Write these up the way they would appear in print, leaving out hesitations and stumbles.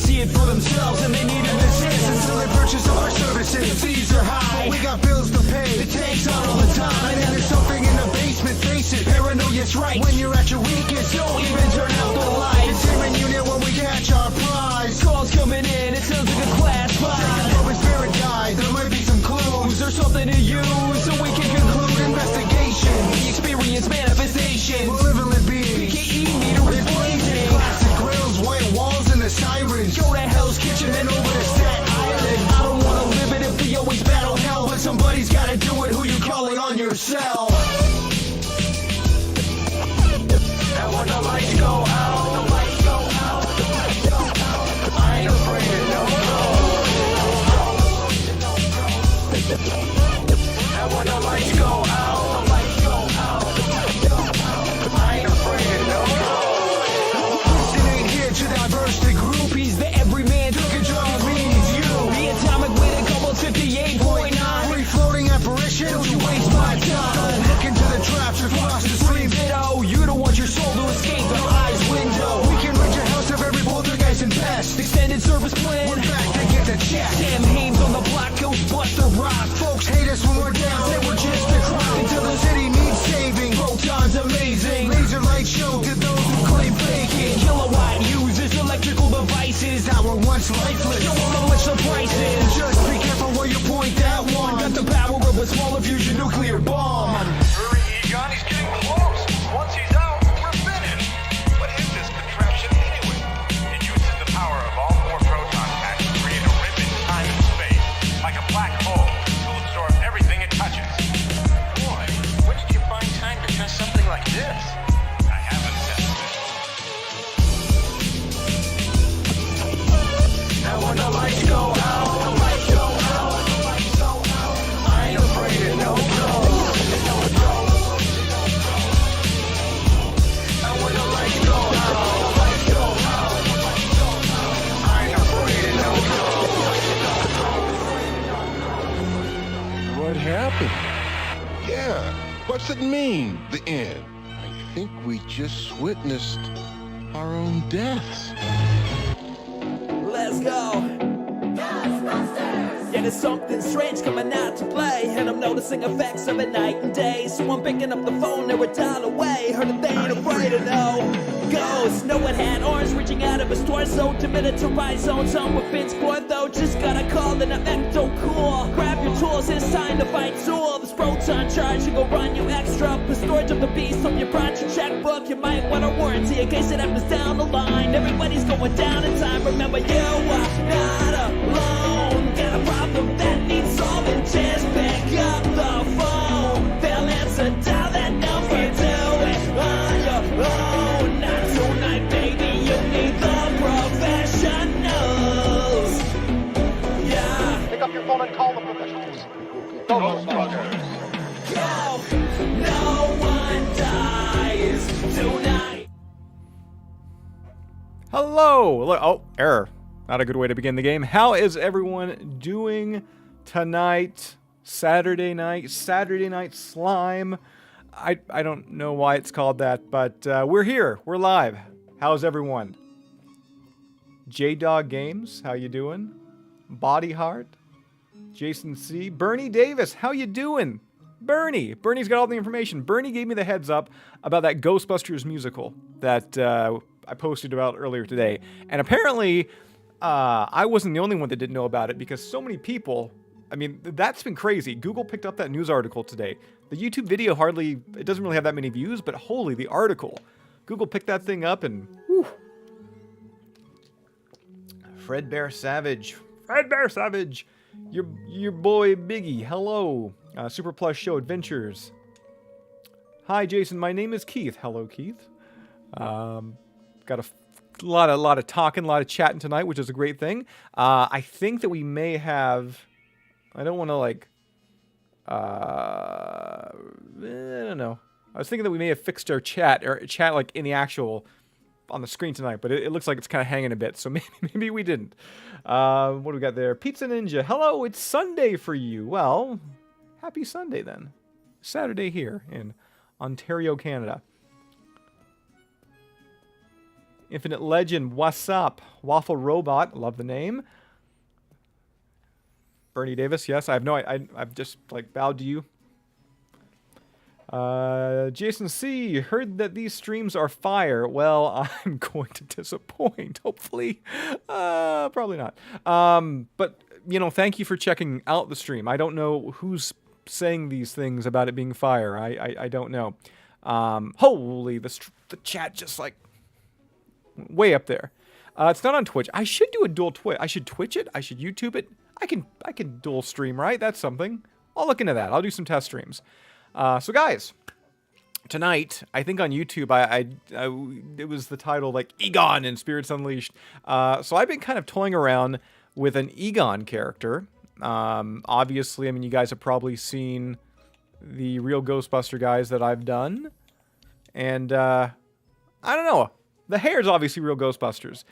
see it for themselves and they need an assist. So they purchase our services. Fees are high, but we got bills to pay. It takes on all the time. And then there's something in the basement, face it. Paranoia's right. When you're at your weakest, don't even turn out the lights. It's human unit when we catch our prize. Calls coming in, it sounds like a class fight. Take a spirit guide, there might be some clues. There's something to use, so we can conclude investigation. The experience manifestation. We'll live and let be. PKE meter is blazing. Classic grills, white walls, and the sirens. Go to Hell's Kitchen and over to Staten Island. I don't wanna live it if we always battle hell, but somebody's gotta do it. Who you calling on yourself? And when the lights go out, the lights go out, the lights go out, I ain't afraid of no and when the lights go out, the lights go out, the lights go out, I ain't afraid of no Listen ain't here to diverse the group. He's the everyman, took control, means you. The atomic weight of cobalt 58.9. Free floating apparition, don't you waste my time. Don't look into the traps across the stream. Ditto, you don't want your soul to escape the eyes window. We can rid your house of every poltergeist and pest. Extended service plan, we're back to get the check. Sam Hames on the block, Ghostbusters rock. Folks hate us when we're down, say we're just a crowd. Until the city needs saving, Proton's amazing. Laser light show to those who claim faking. Kilowatt uses electrical devices that were once lifeless. Show them how much the price is. Just be careful where you point that one. Got the power of a smaller fusion nuclear bomb. Hurry, Egon, he's getting close. Once he's out, we're finished. What is this contraption anyway? It uses the power of all four proton packs to create a rip in time and space, like a black hole, to absorb everything it touches. Boy, where did you find time to test something like this? I haven't tested it. And when the lights go out, the lights go out, the lights go out, I ain't afraid of no ghost. And when the lights go out, the lights go out, the lights go out, I ain't afraid of no ghost. What happened? Yeah, what's it mean, the end? I think we just witnessed our own deaths. Let's go. Ghostbusters! Yeah, there's something strange coming out to play, and I'm noticing effects of it night and day. So I'm picking up the phone, they're a dial away. Heard that they ain't afraid of no ghosts. No one had arms reaching out of his torso to militarize zones on with Finn's board, though. Just got a call and I'm ecto cool. Grab your tools, it's time to fight Zool. This proton charge should go run you extra. The storage of the beast, hope you brought your checkbook. You might want a warranty in case it happens down the line. Everybody's going down in time. Remember, you are not alone. Got a problem that needs solving. Just pick up the phone. They'll answer, dial that number. Do it on your own. Not tonight, baby. You need the professionals. Yeah. Pick up your phone and call the professionals. Ghostbusters. No one dies tonight. Hello! Oh, error. Not a good way to begin the game. How is everyone doing tonight? Saturday night slime. I don't know why it's called that, but we're here. We're live. How's everyone? J-Dog Games, how you doing? Body Heart? Jason C. Bernie Davis, how you doing? Bernie's got all the information. Bernie gave me the heads up about that Ghostbusters musical that I posted about earlier today. And apparently, I wasn't the only one that didn't know about it because so many people, I mean, that's been crazy. Google picked up that news article today. The YouTube video it doesn't really have that many views, but holy, the article. Google picked that thing up and, whew. Fredbear Savage. Your boy Biggie, hello. Super Plus Show Adventures. Hi Jason, my name is Keith. Hello Keith. Got a lot of talking, a lot of chatting tonight, which is a great thing. I think that we may have, I don't want to I don't know. I was thinking that we may have fixed our chat like in the actual on the screen tonight, but it looks like it's kind of hanging a bit, so maybe we didn't. What do we got there? Pizza Ninja, hello, it's Sunday for you. Well, happy Sunday then. Saturday here in Ontario, Canada. Infinite Legend, what's up? Waffle Robot, love the name. Bernie Davis, yes, I have no, I've just like bowed to you. Jason C, heard that these streams are fire. Well, I'm going to disappoint, hopefully. Probably not. But, you know, thank you for checking out the stream. I don't know who's saying these things about it being fire. I don't know. Holy, the chat just like way up there. It's not on Twitch. I should do a dual Twitch. I should Twitch it. I should YouTube it. I can dual stream, right? That's something. I'll look into that. I'll do some test streams. So guys, tonight, I think on YouTube, it was the title like Egon in Spirits Unleashed. So I've been kind of toying around with an Egon character. Obviously, I mean, you guys have probably seen the real Ghostbuster guys that I've done. And, I don't know. The hair's obviously real Ghostbusters.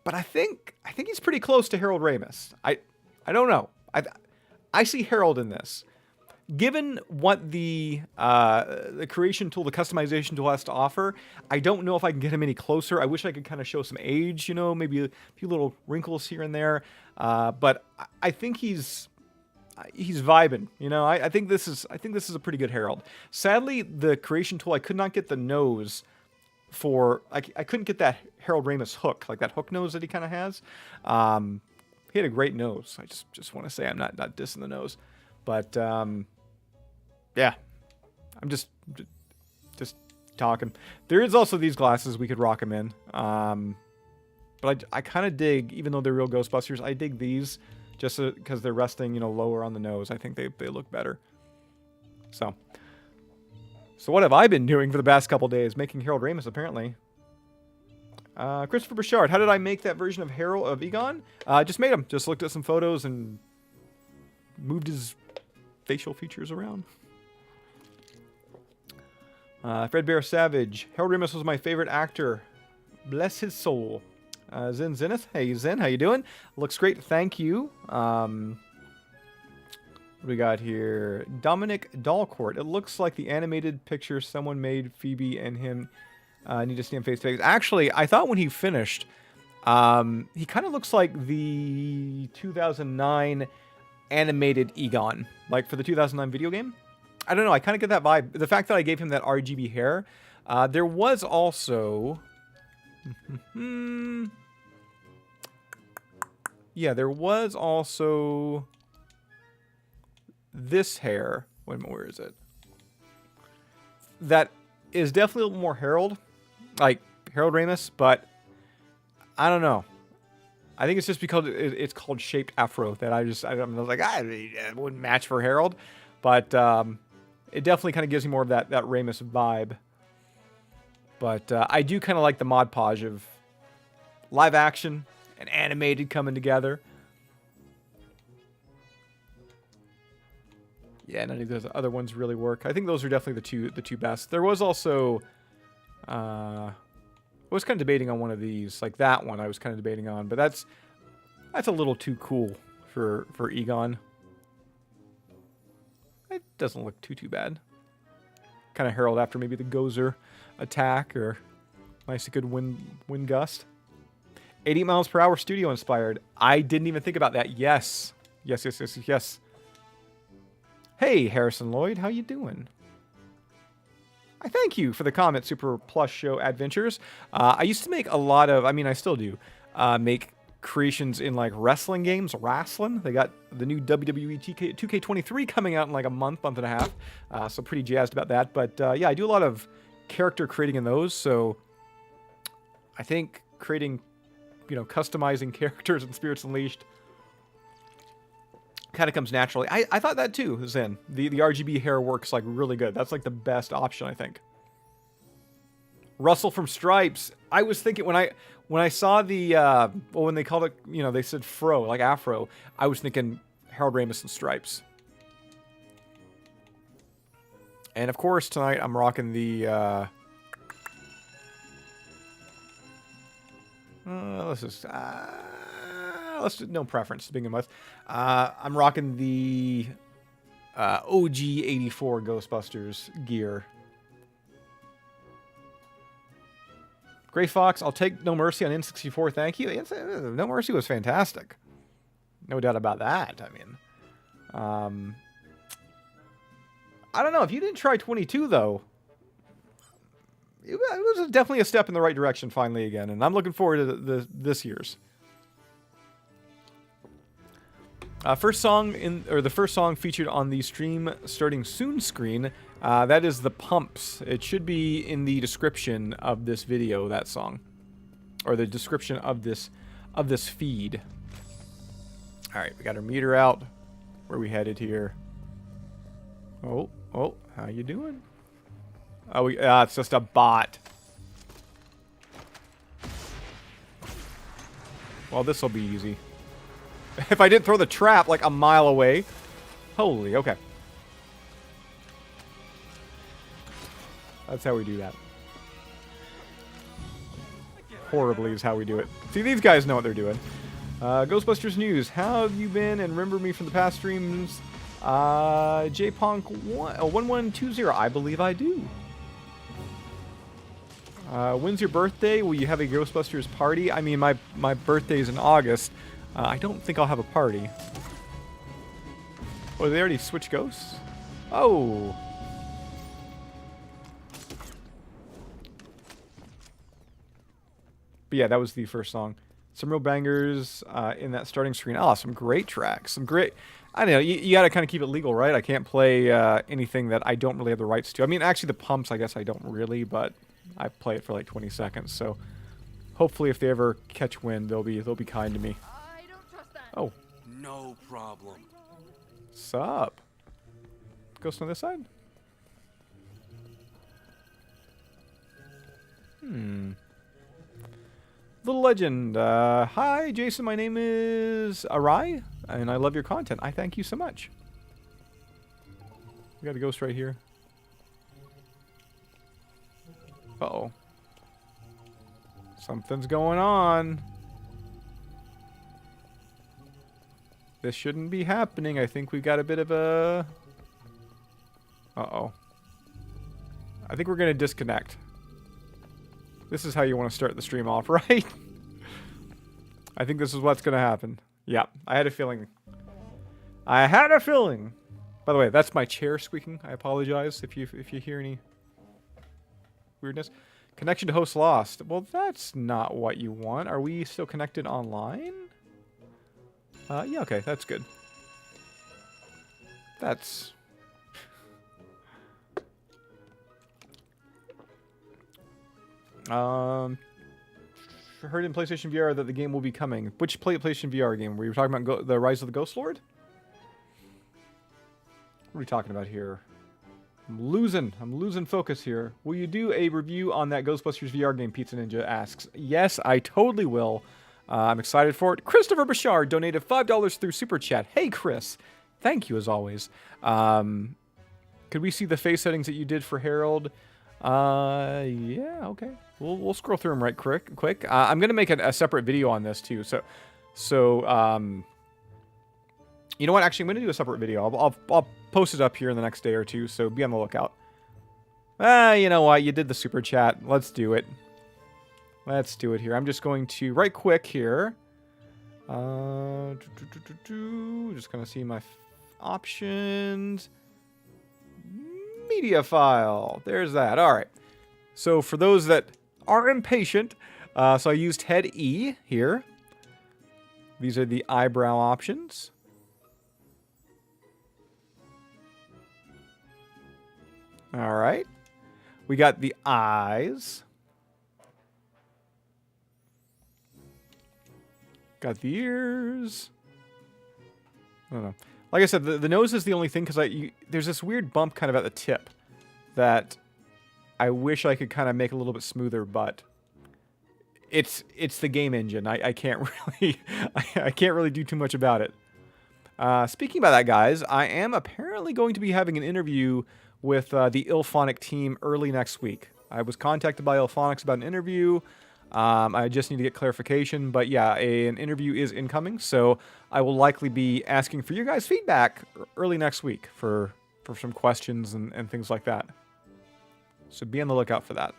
But I think he's pretty close to Harold Ramis. I don't know. I see Harold in this. Given what the creation tool, the customization tool has to offer, I don't know if I can get him any closer. I wish I could kind of show some age, you know, maybe a few little wrinkles here and there. But I think he's vibing, you know. I think this is a pretty good Harold. Sadly, the creation tool, I could not get the nose for, I couldn't get that Harold Ramis hook, like that hook nose that he kind of has. He had a great nose. I just want to say I'm not dissing the nose, but yeah, I'm just talking. There is also these glasses we could rock him in. But I kind of dig, even though they're real Ghostbusters, I dig these just because they're resting, you know, lower on the nose. I think they look better. So what have I been doing for the past couple days? Making Harold Ramis, apparently. Christopher Bouchard, how did I make that version of Egon? Just made him. Just looked at some photos and moved his facial features around. Fred Bear Savage. Harold Ramis was my favorite actor. Bless his soul. Zen Zenith. Hey, Zen. How you doing? Looks great. Thank you. What do we got here? Dominic Dalcourt. It looks like the animated picture someone made Phoebe and him need to see him face to face. Actually, I thought when he finished, he kind of looks like the 2009 animated Egon. Like for the 2009 video game. I don't know. I kind of get that vibe. The fact that I gave him that RGB hair. There was also... yeah, there was also this hair. Wait a minute, where is it? That is definitely a little more Harold. Like Harold Ramis, but I don't know. I think it's just because it's called shaped afro that I was like, it wouldn't match for Harold. But it definitely kind of gives me more of that Ramis vibe. But I do kind of like the Mod Podge of live action and animated coming together. Yeah, none of those other ones really work. I think those are definitely the two best. There was also... I was kind of debating on one of these. Like that one I was kind of debating on. But that's a little too cool for Egon. It doesn't look too bad. Kind of Harold after maybe the Gozer attack or nice good wind gust. 80 miles per hour studio inspired. I didn't even think about that. Yes. Hey, Harrison Lloyd, how you doing? I thank you for the comment, Super Plus Show Adventures. I used to make a lot of, I mean, I still do, make creations in like wrestling games, wrestling. They got the new WWE 2K23 coming out in like a month and a half. So pretty jazzed about that. But yeah, I do a lot of character creating in those. So I think creating, you know, customizing characters in Spirits Unleashed kind of comes naturally. I thought that too, Zen. The RGB hair works like really good. That's like the best option, I think. Russell from Stripes. I was thinking when I saw the when they called it, you know, they said fro, like afro, I was thinking Harold Ramis and Stripes. And of course tonight I'm rocking the let's no preference to begin with. I'm rocking the OG 84 Ghostbusters gear. Gray Fox, I'll take No Mercy on N64. Thank you. No Mercy was fantastic. No doubt about that. I mean, I don't know. If you didn't try 22, though, it was definitely a step in the right direction finally again. And I'm looking forward to this year's. The first song featured on the stream starting soon screen. That is The Pumps. It should be in the description of this video, that song. Or the description of this feed. Alright, we got our meter out. Where we headed here? Oh, how you doing? Oh, it's just a bot. Well, this will be easy. If I didn't throw the trap like a mile away. Holy, okay. That's how we do that. Horribly is how we do it. See, these guys know what they're doing. Ghostbusters news. How have you been? And remember me from the past streams? JPonk1120. I believe I do. When's your birthday? Will you have a Ghostbusters party? I mean, my birthday's in August. I don't think I'll have a party. Oh, they already switched ghosts? Oh. But yeah, that was the first song. Some real bangers in that starting screen. Oh, some great tracks. Some great... I don't know, you got to kind of keep it legal, right? I can't play anything that I don't really have the rights to. I mean, actually, the Pumps, I guess I don't really, but I play it for like 20 seconds. So hopefully if they ever catch wind, they'll be kind to me. Oh. No problem. Sup? Ghost on this side? Little legend. Hi, Jason. My name is Arai, and I love your content. I thank you so much. We got a ghost right here. Uh-oh. Something's going on. This shouldn't be happening. I think we've got a bit of a... Uh-oh. I think we're going to disconnect. This is how you want to start the stream off, right? I think this is what's going to happen. Yeah, I had a feeling. I had a feeling. By the way, that's my chair squeaking. I apologize if you hear any weirdness. Connection to host lost. Well, that's not what you want. Are we still connected online? Yeah, okay, that's good. That's... heard in PlayStation VR that the game will be coming. Which PlayStation VR game? Were you talking about the Rise of the Ghost Lord? What are we talking about here? I'm losing focus here. Will you do a review on that Ghostbusters VR game? Pizza Ninja asks. Yes, I totally will. I'm excited for it. Christopher Bashard donated $5 through Super Chat. Hey, Chris. Thank you, as always. Could we see the face settings that you did for Harold? Yeah, okay. We'll scroll through them right quick. I'm going to make a separate video on this, too. So you know what? Actually, I'm going to do a separate video. I'll post it up here in the next day or two, so be on the lookout. You know what? You did the Super Chat. Let's do it. Let's do it here. I'm just going to, right quick here. Just going to see my options. Media file. There's that. All right. So for those that are impatient, so I used head E here. These are the eyebrow options. All right. We got the eyes. Got the ears. I don't know. Like I said, the nose is the only thing because there's this weird bump kind of at the tip that I wish I could kind of make a little bit smoother, but it's the game engine. I can't really I can't really do too much about it. Speaking about that, guys, I am apparently going to be having an interview with the Ilphonic team early next week. I was contacted by Ilphonics about an interview. I just need to get clarification, but yeah, an interview is incoming, so I will likely be asking for your guys' feedback early next week for some questions and things like that. So be on the lookout for that.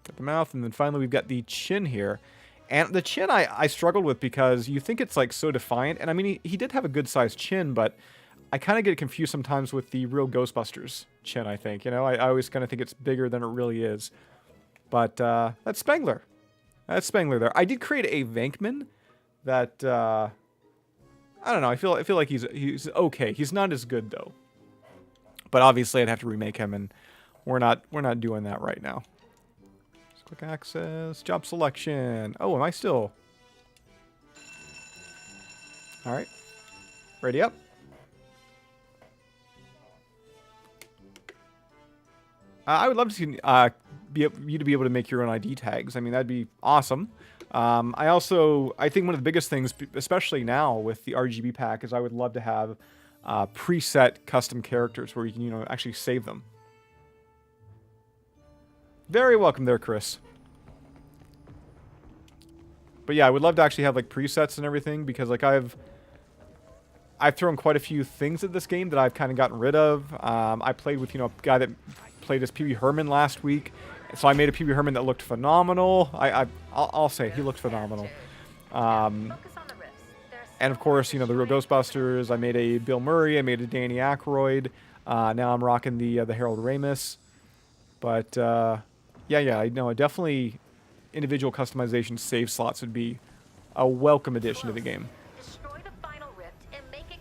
Got the mouth, and then finally we've got the chin here. And the chin I struggled with because you think it's like so defiant. And I mean, he did have a good sized chin, but I kind of get confused sometimes with the real Ghostbusters chin, I think. You know, I always kind of think it's bigger than it really is. But that's Spengler. That's Spengler there. I did create a Venkman that, I don't know, I feel like he's okay. He's not as good, though. But obviously I'd have to remake him, and we're not doing that right now. Quick access, job selection. Oh, am I still? All right, ready up. I would love to see you to be able to make your own ID tags. I mean, that'd be awesome. I think one of the biggest things, especially now with the RGB pack, is I would love to have preset custom characters where you can, you know, actually save them. Very welcome there, Chris. But yeah, I would love to actually have like presets and everything, because like I've thrown quite a few things at this game that I've kind of gotten rid of. I played with, you know, a guy that played as Pee Wee Herman last week, so I made a Pee Wee Herman that looked phenomenal. I'll say he looked phenomenal. And of course, you know, the real Ghostbusters. I made a Bill Murray. I made a Danny Aykroyd. Now I'm rocking the Harold Ramis. But yeah, I know definitely individual customization save slots would be a welcome addition to the game. Destroy the final rift and make it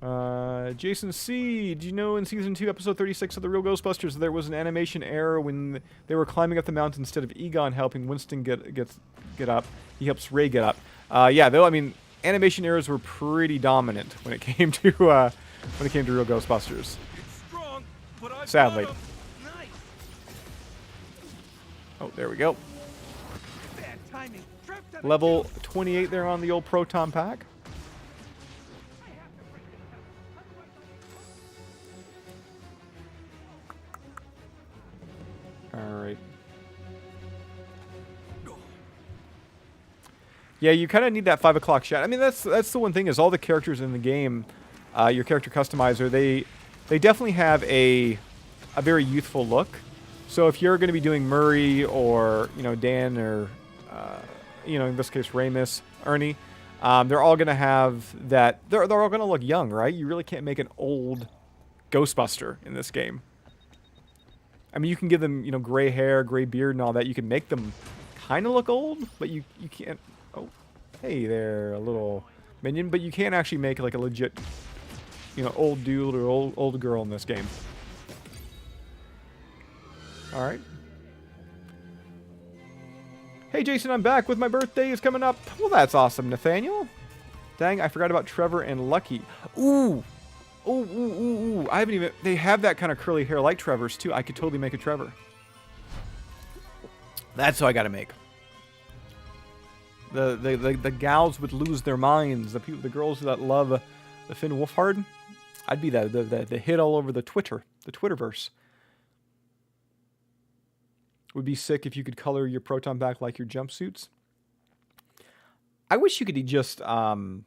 count. Jason C, did you know in Season 2, Episode 36 of The Real Ghostbusters, there was an animation error when they were climbing up the mountain? Instead of Egon helping Winston get up, he helps Ray get up. Yeah, though, I mean, animation errors were pretty dominant when it came to Real Ghostbusters. It's strong, but I've Sadly. got 'em. Nice. Oh, there we go. Bad timing. Trapped on a Level kill. 28 there on the old Proton Pack. Alright. Yeah, you kind of need that 5 o'clock shot. I mean, that's the one thing, is all the characters in the game, your character customizer, they definitely have a very youthful look. So if you're going to be doing Murray or, you know, Dan or, you know, in this case, Ramis, Ernie, they're all going to have that. They're all going to look young, right? You really can't make an old Ghostbuster in this game. I mean, you can give them, you know, gray hair, gray beard and all that. You can make them kind of look old, but you can't. Oh, hey there, a little minion. But you can't actually make like a legit, you know, old dude or old girl in this game. All right. Hey, Jason, I'm back with my birthday is coming up. Well, that's awesome, Nathaniel. Dang, I forgot about Trevor and Lucky. Ooh. Ooh. I haven't even... They have that kind of curly hair like Trevor's, too. I could totally make a Trevor. That's what I gotta make. The gals would lose their minds. The girls that love the Finn Wolfhard. I'd be the hit all over the Twitterverse. Would be sick if you could color your Proton back like your jumpsuits. I wish you could just kind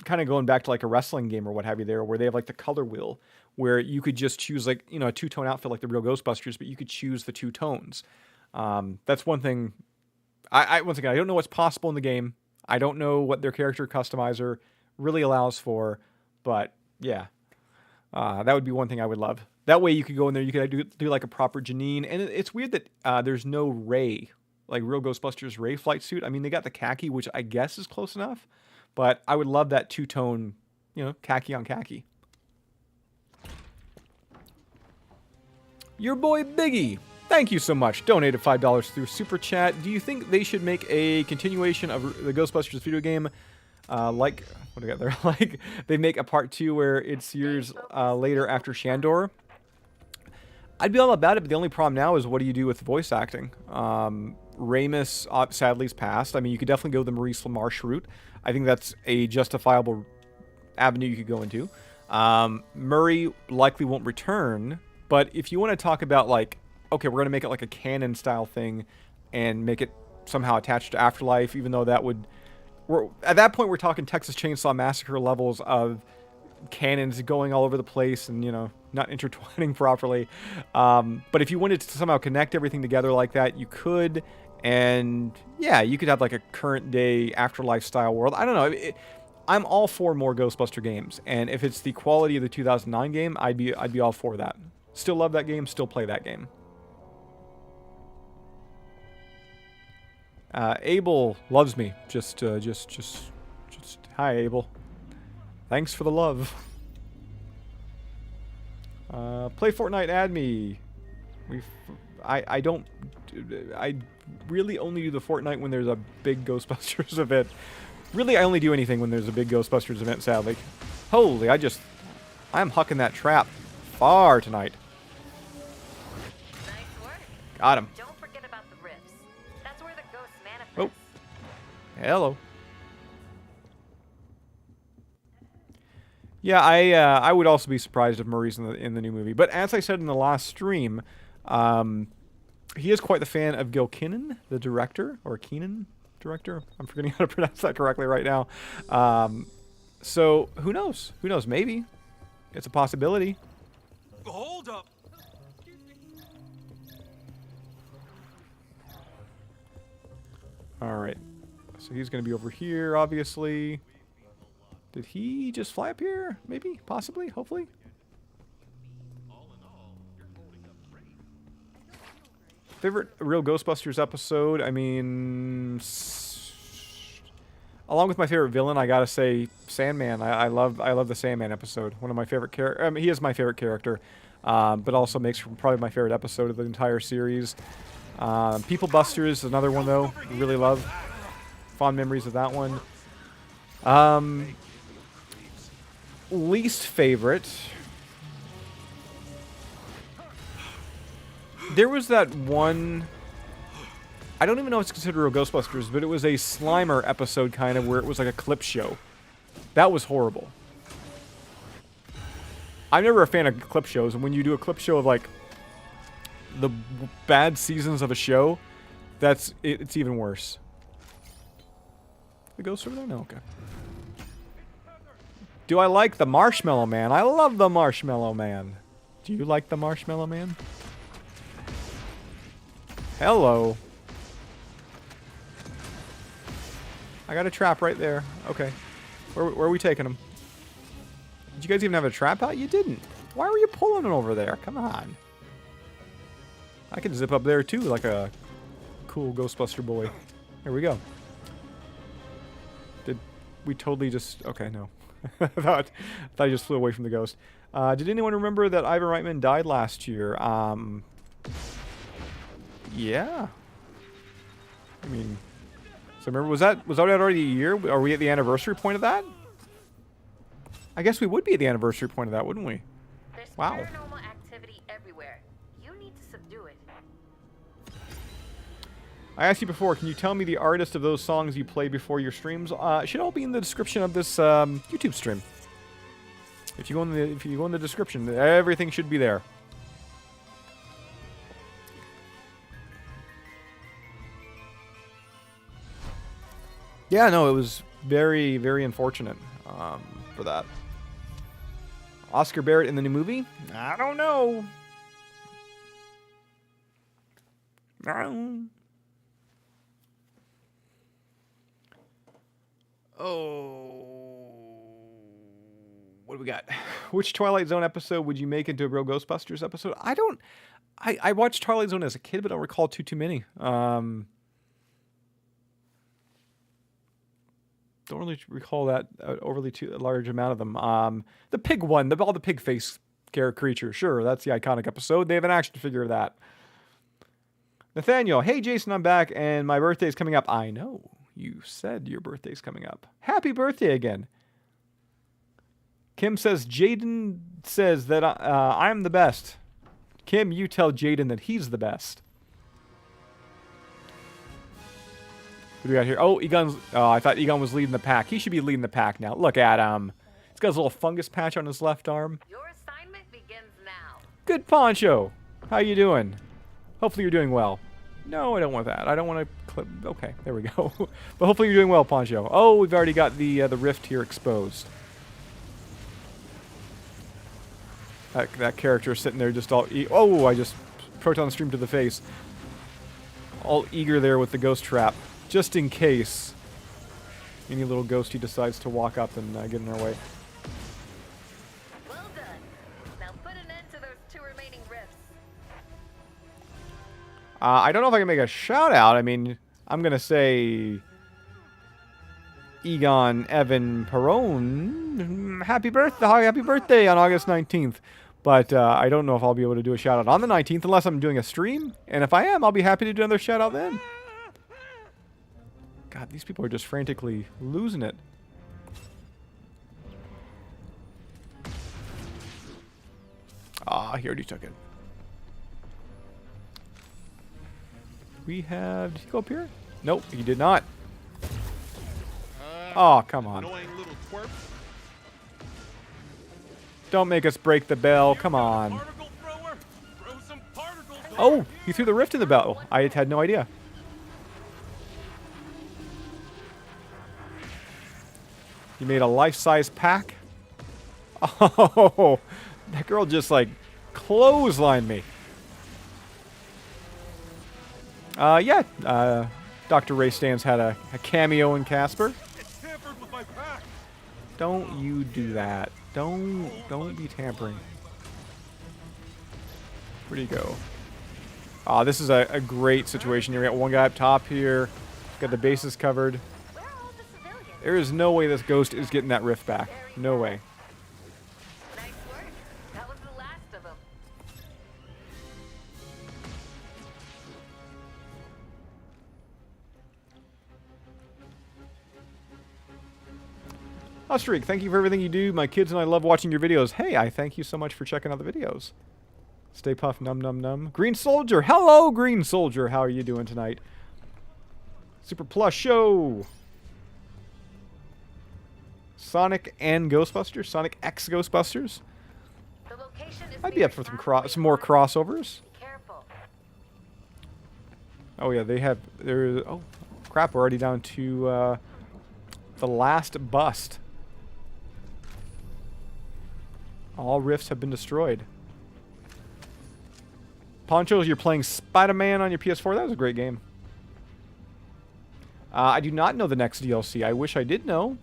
of going back to like a wrestling game or what have you there, where they have like the color wheel, where you could just choose like, you know, a two-tone outfit like the real Ghostbusters, but you could choose the two tones. That's one thing. Once again, I don't know what's possible in the game. I don't know what their character customizer really allows for, but yeah, that would be one thing I would love. That way you could go in there, you could do like a proper Janine. And it's weird that there's no Ray, like real Ghostbusters Ray flight suit. I mean, they got the khaki, which I guess is close enough, but I would love that two-tone, you know, khaki on khaki. Your boy Biggie, thank you so much. Donated $5 through Super Chat. Do you think they should make a continuation of the Ghostbusters video game? Like, what do I got there? Like, they make a part 2 where it's years later after Shandor. I'd be all about it, but the only problem now is what do you do with voice acting? Ramis, sadly, is passed. I mean, you could definitely go the Maurice LaMarche route. I think that's a justifiable avenue you could go into. Murray likely won't return, but if you want to talk about, like, okay, we're going to make it like a canon style thing and make it somehow attached to Afterlife, even though that would... at that point, we're talking Texas Chainsaw Massacre levels of cannons going all over the place and, you know, not intertwining properly. But if you wanted to somehow connect everything together like that, you could. And yeah, you could have like a current day Afterlife style world. I don't know. I'm all for more Ghostbuster games. And if it's the quality of the 2009 game, I'd be all for that. Still love that game. Still play that game. Abel loves me. Just hi, Abel. Thanks for the love. Play Fortnite, add me. I really only do the Fortnite when there's a big Ghostbusters event. Really, I only do anything when there's a big Ghostbusters event, sadly. Holy, I'm hucking that trap far tonight. Nice work. Got him. Don't forget about the rifts. That's where the ghosts manifest. Oh. Hello. Yeah, I would also be surprised if Murray's in the new movie. But as I said in the last stream, he is quite the fan of Gil Kinnan, the director, or Keenan director. I'm forgetting how to pronounce that correctly right now. So who knows? Who knows? Maybe it's a possibility. Hold up. All right. So he's going to be over here, obviously. Did he just fly up here? Maybe, possibly, hopefully. Favorite real Ghostbusters episode? I mean, along with my favorite villain, I gotta say Sandman. I love the Sandman episode. One of my favorite characters. I mean, he is my favorite character, but also makes probably my favorite episode of the entire series. People Busters, another one though. Really love. Fond memories of that one. Least favorite. There was that one. I don't even know if it's considered real Ghostbusters, but it was a Slimer episode kind of where it was like a clip show. That was horrible. I'm never a fan of clip shows, and when you do a clip show of like the bad seasons of a show, it's even worse. The ghost over there? No, okay. Do I like the Marshmallow Man? I love the Marshmallow Man. Do you like the Marshmallow Man? Hello. I got a trap right there. Okay. Where are we taking him? Did you guys even have a trap out? You didn't. Why were you pulling him over there? Come on. I could zip up there too like a cool Ghostbuster boy. There we go. Did we totally just... Okay, no. I thought I just flew away from the ghost. Did anyone remember that Ivan Reitman died last year? Yeah. I mean, so remember, was that already a year? Are we at the anniversary point of that? I guess we would be at the anniversary point of that, wouldn't we? There's Wow. paranormal activity everywhere. You need to subdue it. I asked you before, can you tell me the artist of those songs you play before your streams? It should all be in the description of this YouTube stream. If you go in the description, everything should be there. Yeah, no, it was very, very unfortunate for that. Oscar Barrett in the new movie? I don't know. Oh, what do we got? Which Twilight Zone episode would you make into a real Ghostbusters episode? I watched Twilight Zone as a kid, but I don't recall too many. Don't really recall that overly too large amount of them. The pig one, all the pig face creature. Sure, that's the iconic episode. They have an action figure of that. Nathaniel, hey Jason, I'm back, and my birthday's coming up. I know. You said your birthday's coming up. Happy birthday again. Kim says, Jaden says that I'm the best. Kim, you tell Jaden that he's the best. What do we got here? Oh, Egon's... Oh, I thought Egon was leading the pack. He should be leading the pack now. Look at him. He's got his little fungus patch on his left arm. Your assignment begins now. Good, Poncho. How you doing? Hopefully you're doing well. No, I don't want that. I don't want to clip... Okay, there we go. But hopefully you're doing well, Poncho. Oh, we've already got the rift here exposed. That character sitting there just all... oh, I just proton streamed to the face. All eager there with the ghost trap. Just in case any little ghosty decides to walk up and get in our way. Well done. Now put an end to those 2 remaining rifts. I don't know if I can make a shout out. I mean, I'm going to say... Egon, Evan, Perone, happy birthday on August 19th. But I don't know if I'll be able to do a shout out on the 19th unless I'm doing a stream. And if I am, I'll be happy to do another shout out then. God, these people are just frantically losing it. Ah, he already took it. We have... Did he go up here? Nope, he did not. Oh, come on. Annoying little twerp. Don't make us break the bell. Come on. Particle thrower? Throw some particles. Oh, he threw the rift in the bell. I had no idea. He made a life-size pack. Oh, that girl just like clotheslined me. Yeah. Dr. Ray Stans had a cameo in Casper. It's tampered with my pack. Don't you do that. Don't be tampering. Where'd he go? This is a great situation here. We got one guy up top here. Got the bases covered. Where are all the civilians? There is no way this ghost is getting that rift back. No way. Nice work. That was the last of them. Ostreak, thank you for everything you do. My kids and I love watching your videos. Hey, I thank you so much for checking out the videos. Stay puff, num num num. Green Soldier, hello Green Soldier. How are you doing tonight? Super Plus Show. Sonic and Ghostbusters. Sonic X Ghostbusters. The location is I'd be up for some more crossovers. Be careful. Oh yeah, they have. Oh crap, we're already down to the last bust. All rifts have been destroyed. Ponchos, you're playing Spider-Man on your PS4. That was a great game. I do not know the next DLC. I wish I did know.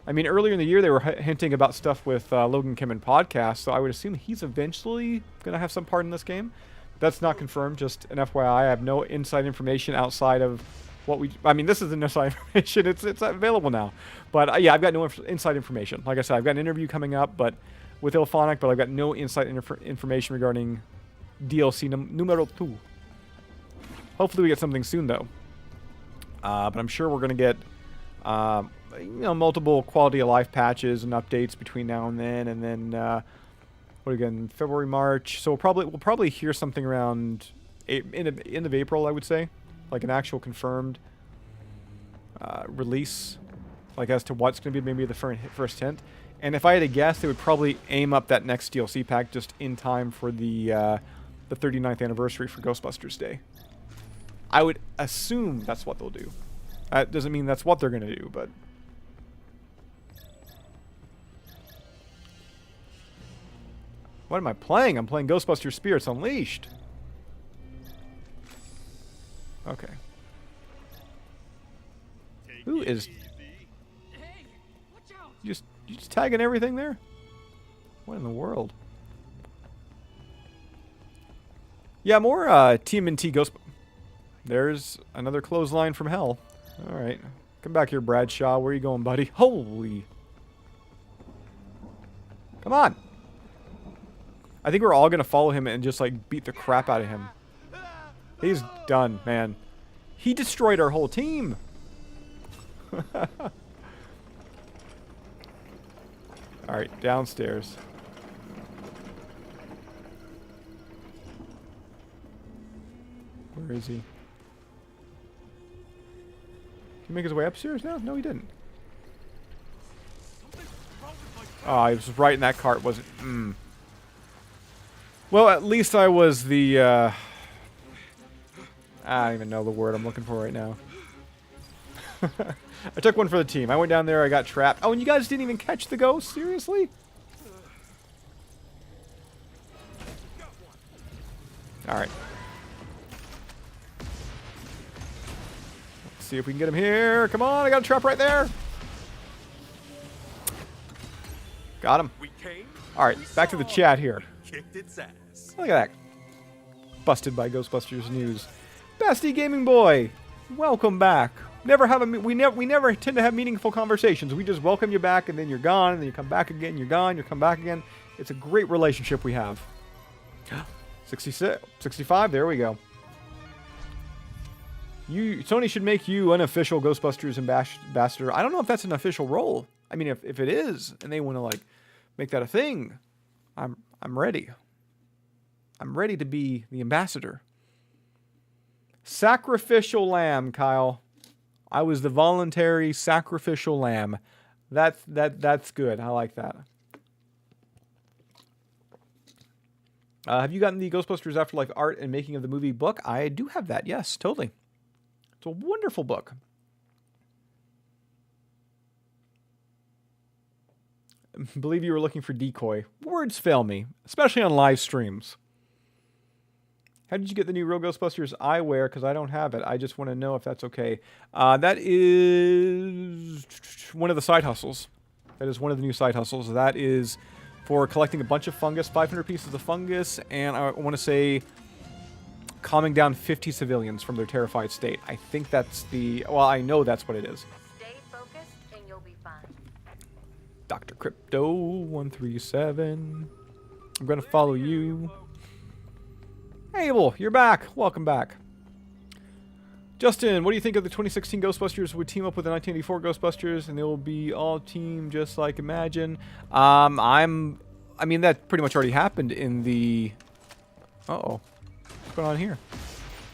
I mean, earlier in the year, they were hinting about stuff with Logan Kim and podcast, so I would assume he's eventually going to have some part in this game. That's not confirmed, just an FYI. I have no inside information outside of what we... I mean, this is the inside information. It's available now. But, yeah, I've got no inside information. Like I said, I've got an interview coming up but with Ilphonic, but I've got no inside information regarding DLC numero 2. Hopefully we get something soon, though. But I'm sure we're going to get... multiple quality of life patches and updates between now and then, what again, February, March. So we'll probably hear something around end of April, I would say, like an actual confirmed release, like as to what's going to be maybe the first hint. And if I had to guess, they would probably aim up that next DLC pack just in time for the 39th anniversary for Ghostbusters Day. I would assume that's what they'll do. That doesn't mean that's what they're going to do, but... What am I playing? I'm playing Ghostbusters Spirits Unleashed. Okay. Who is... You just tagging everything there? What in the world? Yeah, more TMNT Ghost... There's another clothesline from hell. Alright. Come back here, Bradshaw. Where are you going, buddy? Holy... Come on! I think we're all going to follow him and just, like, beat the crap out of him. He's done, man. He destroyed our whole team! Alright, downstairs. Where is he? Did he make his way upstairs now? No, he didn't. Oh, he was right in that cart, wasn't... Well, at least I was the, I don't even know the word I'm looking for right now. I took one for the team. I went down there, I got trapped. Oh, and you guys didn't even catch the ghost? Seriously? All right. Let's see if we can get him here. Come on, I got a trap right there. Got him. We came. All right, back to the chat here. Kicked its ass. Look at that. Busted by Ghostbusters news. Basti Gaming Boy, welcome back. We never tend to have meaningful conversations. We just welcome you back, and then you're gone, and then you come back again. You're gone. You come back again. It's a great relationship we have. 66, 65. There we go. Sony should make you unofficial Ghostbusters ambassador. I don't know if that's an official role. I mean, if it is, and they want to like make that a thing, I'm ready. I'm ready to be the ambassador. Sacrificial lamb, Kyle. I was the voluntary sacrificial lamb. That's good. I like that. Have you gotten the Ghostbusters Afterlife art and making of the movie book? I do have that. Yes, totally. It's a wonderful book. I believe you were looking for decoy. Words fail me, especially on live streams. How did you get the new Real Ghostbusters eyewear? Because I don't have it. I just want to know if that's okay. That is one of the side hustles. That is one of the new side hustles. That is for collecting a bunch of fungus, 500 pieces of fungus, and I want to say calming down 50 civilians from their terrified state. I think that's the... Well, I know that's what it is. Stay focused and you'll be fine. Dr. Crypto 137. I'm going to follow you. Hey, Abel, you're back. Welcome back. Justin, what do you think of the 2016 Ghostbusters would team up with the 1984 Ghostbusters and they will be all team just like Imagine? I mean, that pretty much already happened in the... Uh-oh. What's going on here?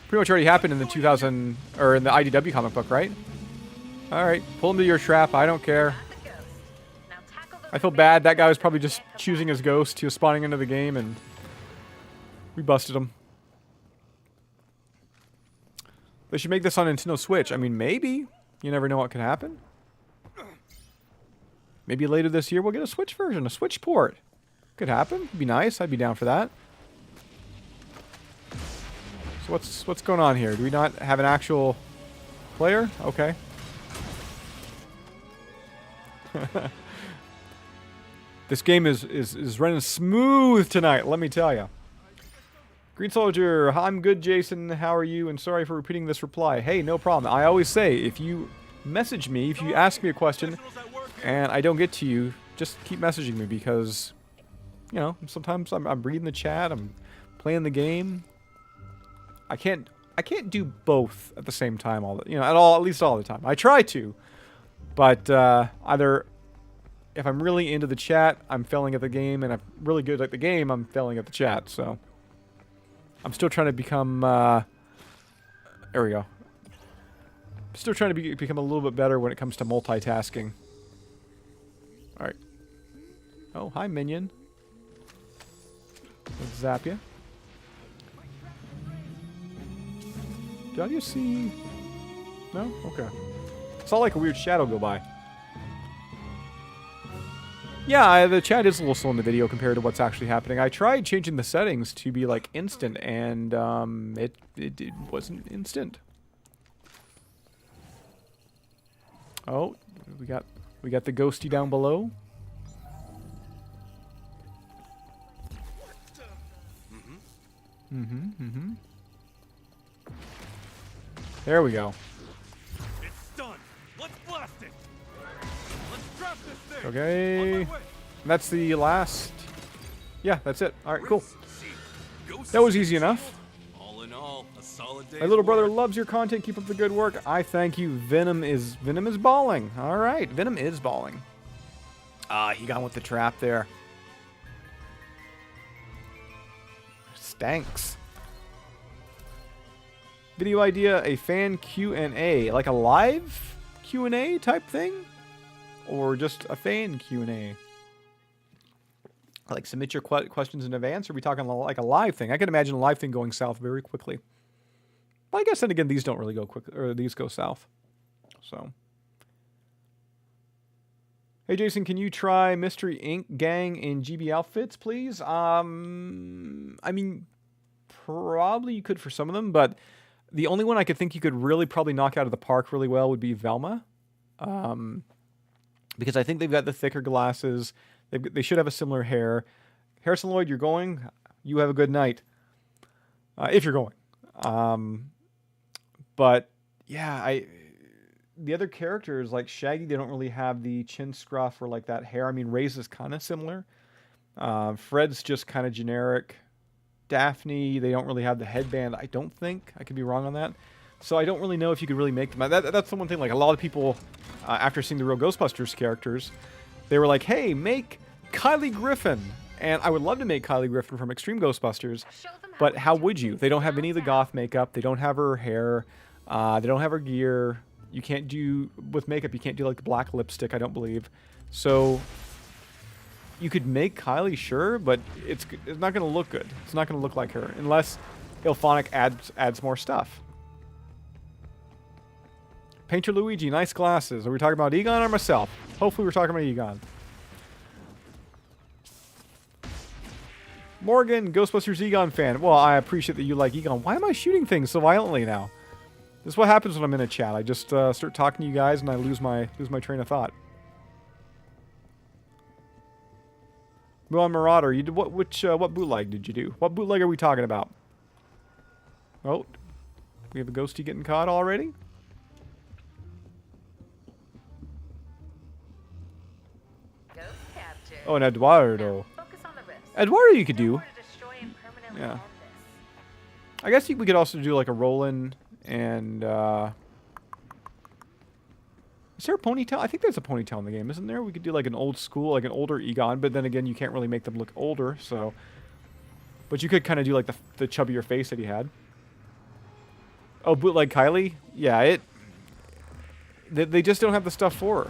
Pretty much already happened in the 2000... Or in the IDW comic book, right? Alright, pull him to your trap. I don't care. I feel bad. That guy was probably just choosing his ghost. He was spawning into the game and we busted him. They should make this on Nintendo Switch. I mean, maybe. You never know what could happen. Maybe later this year we'll get a Switch version, a Switch port. Could happen. It'd be nice. I'd be down for that. So what's going on here? Do we not have an actual player? Okay. This game is running smooth tonight, let me tell you. Green Soldier, I'm good, Jason. How are you? And sorry for repeating this reply. Hey, no problem. I always say, if you message me, if you ask me a question, and I don't get to you, just keep messaging me because, you know, sometimes I'm reading the chat, I'm playing the game. I can't do both at the same time at least all the time. I try to, but either if I'm really into the chat, I'm failing at the game, and if I'm really good at the game, I'm failing at the chat. So I'm still trying to become, there we go. Still trying to become a little bit better when it comes to multitasking. Alright. Oh, hi, minion. Let's zap you. Did I just see... No? Okay. Saw like a weird shadow go by. Yeah, the chat is a little slow in the video compared to what's actually happening. I tried changing the settings to be like instant, and it wasn't instant. Oh, we got the ghosty down below. There we go. It's done. Let's blast it. Let's drop this thing. Okay. On my way. That's the last. Yeah, that's it. All right, cool. That was easy enough. All in all, a solid day. My little brother loves your content. Keep up the good work. I thank you. Venom is balling. All right, Venom is balling. He got with the trap there. Stanks. Video idea: a fan Q&A, like a live Q&A type thing, or just a fan Q&A. Like submit your questions in advance. Or are we talking like a live thing? I can imagine a live thing going south very quickly. But I guess then again, these don't really go quick, or these go south. So, hey Jason, can you try Mystery Inc. gang in GB outfits, please? I mean, probably you could for some of them, but the only one I could think you could really probably knock out of the park really well would be Velma. Because I think they've got the thicker glasses. They should have a similar hair. Harrison Lloyd, you're going. You have a good night. If you're going. But yeah, the other characters like Shaggy, they don't really have the chin scruff or like that hair. I mean, Ray's is kind of similar. Fred's just kind of generic. Daphne, they don't really have the headband. I don't think. I could be wrong on that. So I don't really know if you could really make them. That's the one thing. Like a lot of people, after seeing the real Ghostbusters characters, they were like, "Hey, make Kylie Griffin." And I would love to make Kylie Griffin from Extreme Ghostbusters, but how would you? They don't have any of the goth makeup. They don't have her hair. They don't have her gear. You can't do, with makeup, you can't do like the black lipstick, I don't believe. So you could make Kylie, sure, but it's not going to look good. It's not going to look like her unless Ilphonic adds more stuff. Painter Luigi, nice glasses. Are we talking about Egon or myself? Hopefully we're talking about Egon. Morgan, Ghostbusters Egon fan. Well, I appreciate that you like Egon. Why am I shooting things so violently now? This is what happens when I'm in a chat. I just start talking to you guys and I lose my train of thought. Well, Marauder, you did what bootleg did you do? What bootleg are we talking about? Oh, we have a ghosty getting caught already? Ghost capture. Oh, and Eduardo. Focus on the rift. Eduardo you could do. Or to destroy and permanently Yeah. end this. I guess we could also do like a roll-in and is there a ponytail? I think there's a ponytail in the game, isn't there? We could do like an old school, like an older Egon, but then again, you can't really make them look older, so. But you could kind of do like the chubbier face that he had. Oh, bootleg Kylie? Yeah, they just don't have the stuff for her.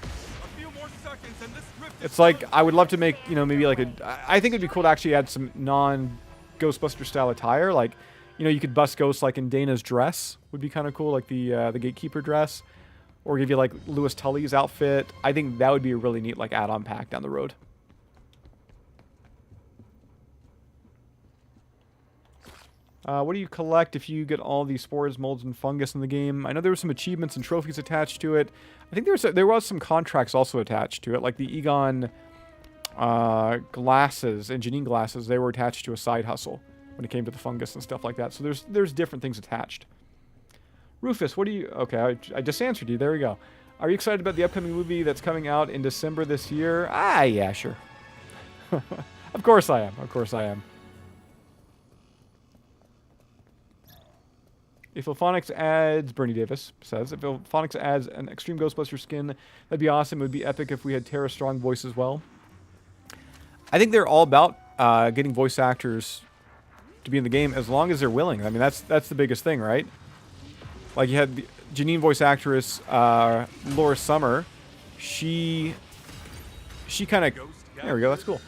A few more seconds and this rift is It's like, I would love to make, you know, maybe like I think it'd be cool to actually add some non-Ghostbuster style attire, like, you know, you could bust Ghost like in Dana's dress would be kind of cool, like the Gatekeeper dress, or give you like Louis Tully's outfit. I think that would be a really neat like add-on pack down the road. What do you collect if you get all these spores, molds, and fungus in the game? I know there were some achievements and trophies attached to it. I think there was some contracts also attached to it, like the Egon glasses and Janine glasses. They were attached to a side hustle when it came to the fungus and stuff like that. So there's different things attached. Rufus, what do you... Okay, I just answered you. There we go. Are you excited about the upcoming movie that's coming out in December this year? Ah, yeah, sure. Of course I am. Of course I am. If Ilphonics adds... Bernie Davis says, if Ilphonics adds an Extreme Ghostbuster skin, that'd be awesome. It would be epic if we had Tara Strong voice as well. I think they're all about getting voice actors to be in the game as long as they're willing. I mean, that's the biggest thing, right? Like you had the Janine voice actress Laura Summer. She kind of... There we go, that's cool.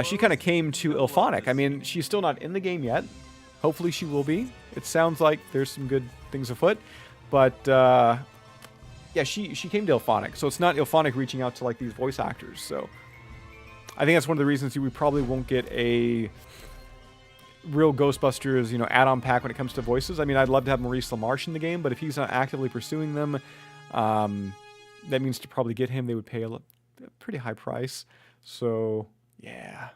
She kind of came to Ilphonic. I mean, she's still not in the game yet. Hopefully she will be. It sounds like there's some good things afoot. But, yeah, she came to Ilphonic. So it's not Ilphonic reaching out to, like, these voice actors. So I think that's one of the reasons we probably won't get a real Ghostbusters, you know, add-on pack when it comes to voices. I mean, I'd love to have Maurice LaMarche in the game, but if he's not actively pursuing them, that means to probably get him, they would pay a pretty high price. So, yeah.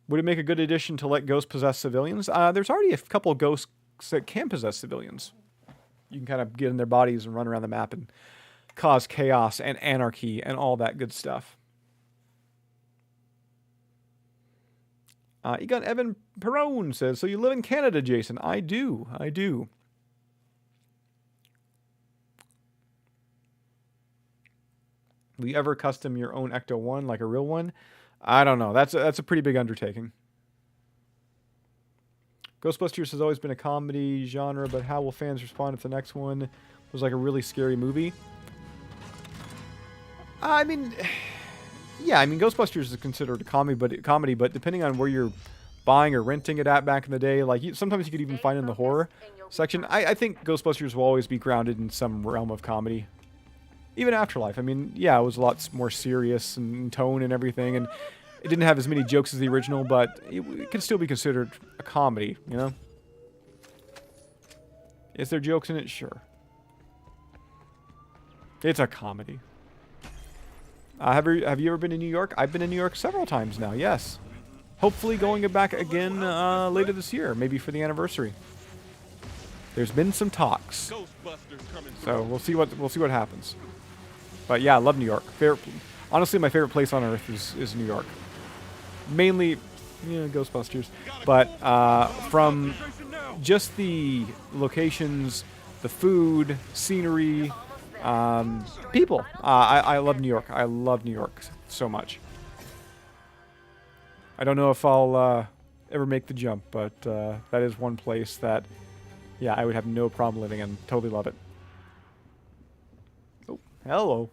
Would it make a good addition to let ghosts possess civilians? There's already a couple of ghosts that can possess civilians. You can kind of get in their bodies and run around the map and cause chaos and anarchy and all that good stuff. Egon Evan Perone says, so you live in Canada, Jason? I do. Will you ever custom your own Ecto 1 like a real one? I don't know. That's a pretty big undertaking. Ghostbusters has always been a comedy genre, but how will fans respond if the next one was like a really scary movie? I mean, yeah, I mean Ghostbusters is considered a comedy, but depending on where you're buying or renting it at back in the day, like sometimes you could even find it in the horror section. I think Ghostbusters will always be grounded in some realm of comedy. even Afterlife. I mean, yeah, it was a lot more serious in tone and everything, and it didn't have as many jokes as the original, but it can still be considered a comedy, you know? Is there jokes in it? Sure. It's a comedy. Have you ever been to New York? I've been to New York several times now, yes. Hopefully going back again later this year, maybe for the anniversary. There's been some talks. So we'll see what happens. But yeah, I love New York. Honestly, my favorite place on earth is New York. Mainly, Ghostbusters. But from just the locations, the food, scenery, people. I love New York. I love New York so much. I don't know if I'll ever make the jump, but that is one place that, yeah, I would have no problem living in. Totally love it. Oh, hello.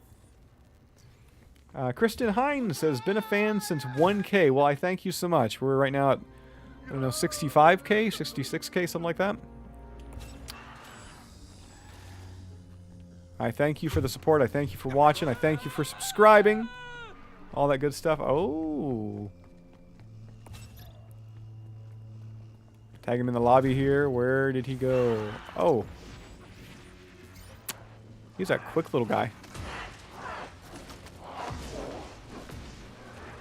Kristen Hines says, been a fan since 1K. Well, I thank you so much. We're right now at, I don't know, 65K, 66K, something like that. I thank you for the support. I thank you for watching. I thank you for subscribing. All that good stuff. Oh. Tag him in the lobby here. Where did he go? Oh. He's that quick little guy.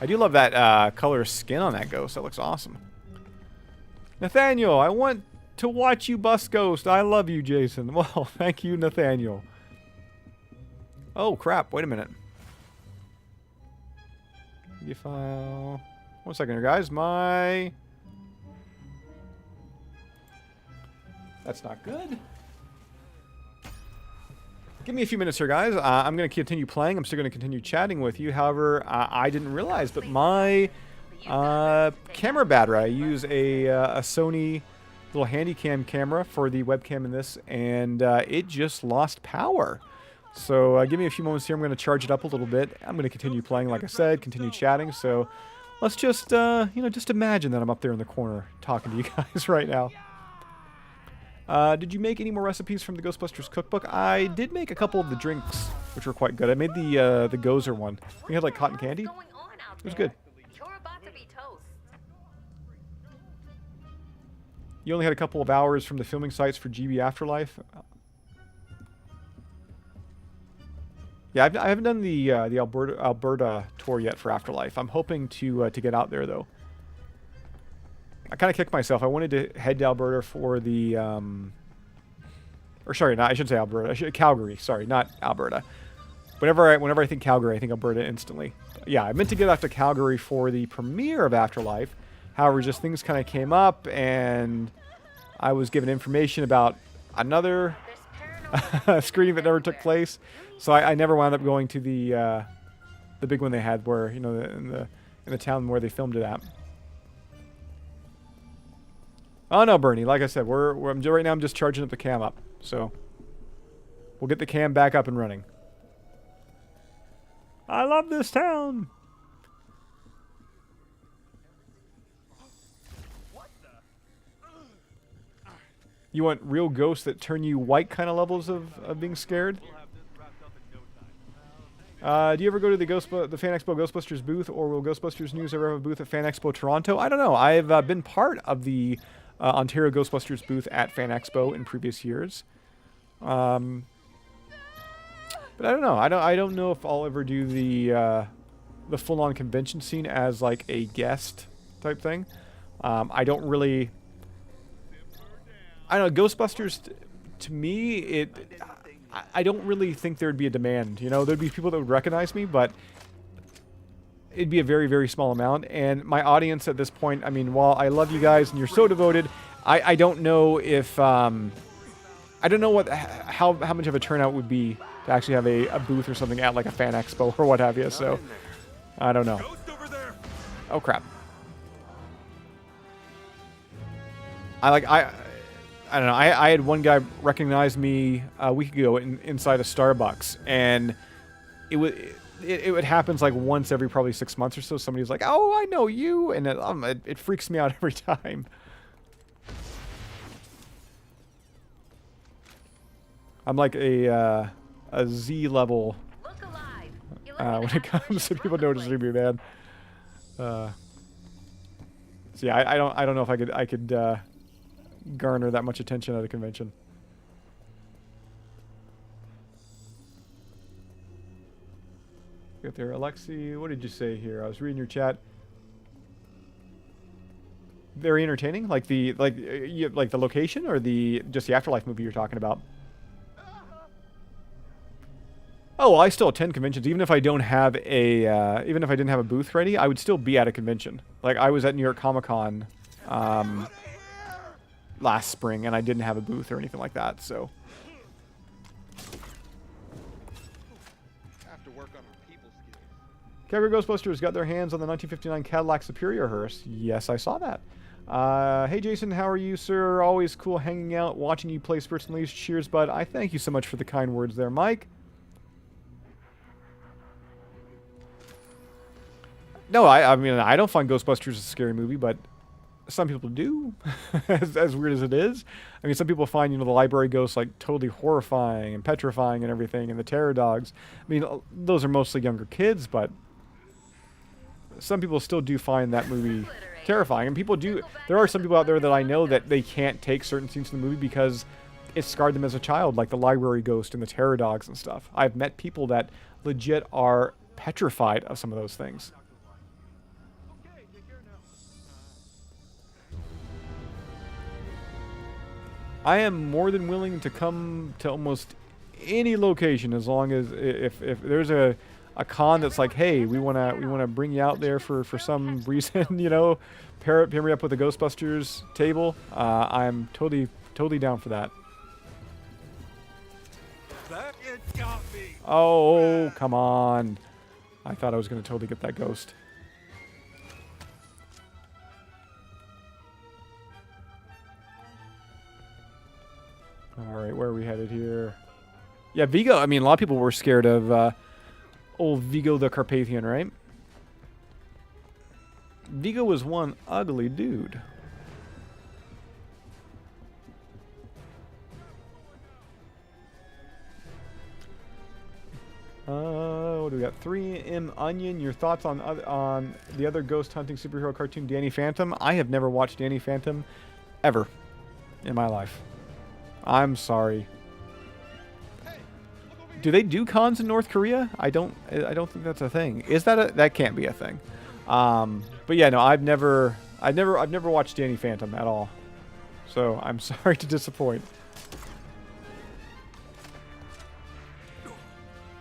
I do love that color skin on that ghost. That looks awesome. Nathaniel, I want to watch you bust Ghost. I love you, Jason. Well, thank you, Nathaniel. Oh, crap. Wait a minute. Media file. 1 second here, guys. That's not good. Give me a few minutes here, guys. I'm going to continue playing. I'm still going to continue chatting with you. However, I didn't realize that my camera battery, I use a Sony little Handycam camera for the webcam in this, and it just lost power. So give me a few moments here. I'm going to charge it up a little bit. I'm going to continue playing, like I said, continue chatting. So let's just, just imagine that I'm up there in the corner talking to you guys right now. Did you make any more recipes from the Ghostbusters cookbook? I did make a couple of the drinks, which were quite good. I made the Gozer one. We had like cotton candy. It was good. You're about to be toast. You only had a couple of hours from the filming sites for GB Afterlife. Yeah, I haven't done the Alberta tour yet for Afterlife. I'm hoping to get out there though. I kind of kicked myself. I wanted to head to Alberta for the, or sorry, I shouldn't say Alberta. Calgary. Sorry, not Alberta. Whenever I think Calgary, I think Alberta instantly. Yeah, I meant to get out to Calgary for the premiere of Afterlife. However, just things kind of came up, and I was given information about another screening that never took place. So I never wound up going to the big one they had, where in the town where they filmed it at. Oh no, Bernie. Like I said, right now I'm just charging up the cam up, so we'll get the cam back up and running. I love this town. You want real ghosts that turn you white kind of levels of being scared? Do you ever go to the Fan Expo Ghostbusters booth, or will Ghostbusters News ever have a booth at Fan Expo Toronto? I don't know. I've been part of the Ontario Ghostbusters booth at Fan Expo in previous years, but I don't know. I don't know if I'll ever do the full-on convention scene as like a guest type thing. I don't know. Ghostbusters, to me, I don't really think there'd be a demand. There'd be people that would recognize me, but it'd be a very, very small amount. And my audience at this point, I mean, while I love you guys and you're so devoted, I don't know if I don't know how much of a turnout would be to actually have a booth or something at like a Fan Expo or what have you. So I don't know. Oh crap! I don't know. I had one guy recognize me a week ago inside a Starbucks, and it happens like once every probably 6 months or so. Somebody's like, "Oh, I know you," and it freaks me out every time. I'm like a Z level when it comes to people noticing me, man. So yeah, I don't know if I could garner that much attention at a convention. Get there, Alexi. What did you say here? I was reading your chat. Very entertaining, like the like the location or just the Afterlife movie you're talking about. Oh, well, I still attend conventions, even if I don't have a even if I didn't have a booth ready, I would still be at a convention. Like I was at New York Comic Con last spring, and I didn't have a booth or anything like that. So. Calgary Ghostbusters got their hands on the 1959 Cadillac Superior hearse. Yes, I saw that. Hey Jason, how are you, sir? Always cool hanging out, watching you play Spirits and Leaves. Cheers, bud. I thank you so much for the kind words there, Mike. No, I mean, I don't find Ghostbusters a scary movie, but some people do, as weird as it is. I mean, some people find, the library ghosts, like, totally horrifying and petrifying and everything, and the terror dogs. I mean, those are mostly younger kids, but some people still do find that movie terrifying. And people do, there are some people out there that I know that they can't take certain scenes in the movie because it scarred them as a child, like the library ghost and the terror dogs and stuff. I've met people that legit are petrified of some of those things. I am more than willing to come to almost any location as long as if there's a con that's like, hey, we wanna bring you out there for some reason, pair me up with a Ghostbusters table. I'm totally down for that. It got me. Oh, come on! I thought I was gonna totally get that ghost. Alright, where are we headed here? Yeah, Vigo, I mean, a lot of people were scared of old Vigo the Carpathian, right? Vigo was one ugly dude. What do we got? 3M Onion, your thoughts on the other ghost hunting superhero cartoon, Danny Phantom? I have never watched Danny Phantom ever in my life. I'm sorry. Do they do cons in North Korea? I don't think that's a thing. Is that that can't be a thing. But yeah, no, I've never watched Danny Phantom at all. So I'm sorry to disappoint.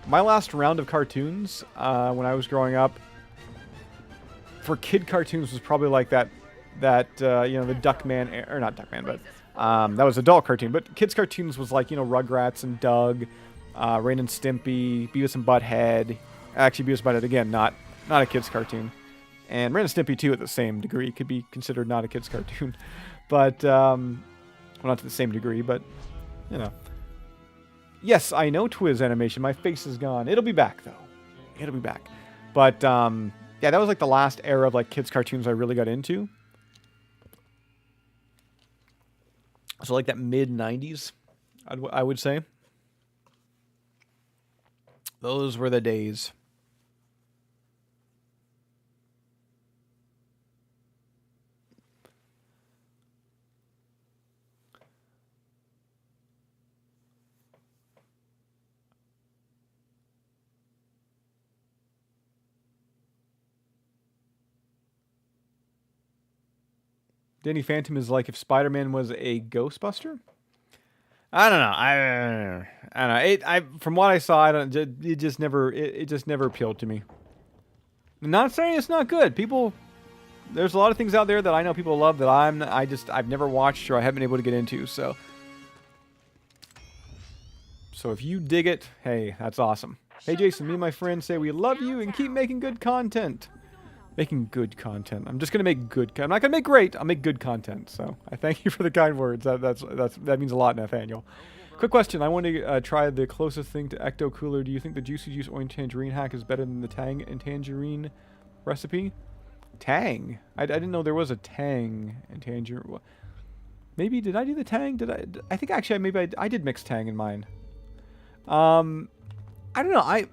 My last round of cartoons when I was growing up for kid cartoons was probably like that the Duckman, or not Duckman, but that was adult cartoon. But kids cartoons was like, Rugrats and Doug, Ren and Stimpy, Beavis and Butthead. Actually, Beavis and Butthead, again, not a kids cartoon. And Ren and Stimpy, too, at the same degree. Could be considered not a kids cartoon. But, well, not to the same degree, but, Yes, I know Twiz animation. My face is gone. It'll be back, though. It'll be back. But, yeah, that was like the last era of like kids cartoons I really got into. So like that mid-90s, I would say. Those were the days. Danny Phantom is like if Spider-Man was a Ghostbuster. I don't know. I don't know. From what I saw, it just never appealed to me. I'm not saying it's not good. There's a lot of things out there that I know people love that I've never watched or I haven't been able to get into. So if you dig it, hey, that's awesome. Hey Jason, me and my friends say we love you and keep making good content. Making good content. I'm just gonna make good. I'm not gonna make great. I'll make good content. So I thank you for the kind words. That means a lot, Nathaniel. Quick question. I want to try the closest thing to Ecto Cooler. Do you think the Juicy Juice Orange Tangerine hack is better than the Tang and Tangerine recipe? Tang. I didn't know there was a Tang and Tangerine. Maybe did I do the Tang? Did I? I think actually maybe I did mix Tang in mine. I don't know.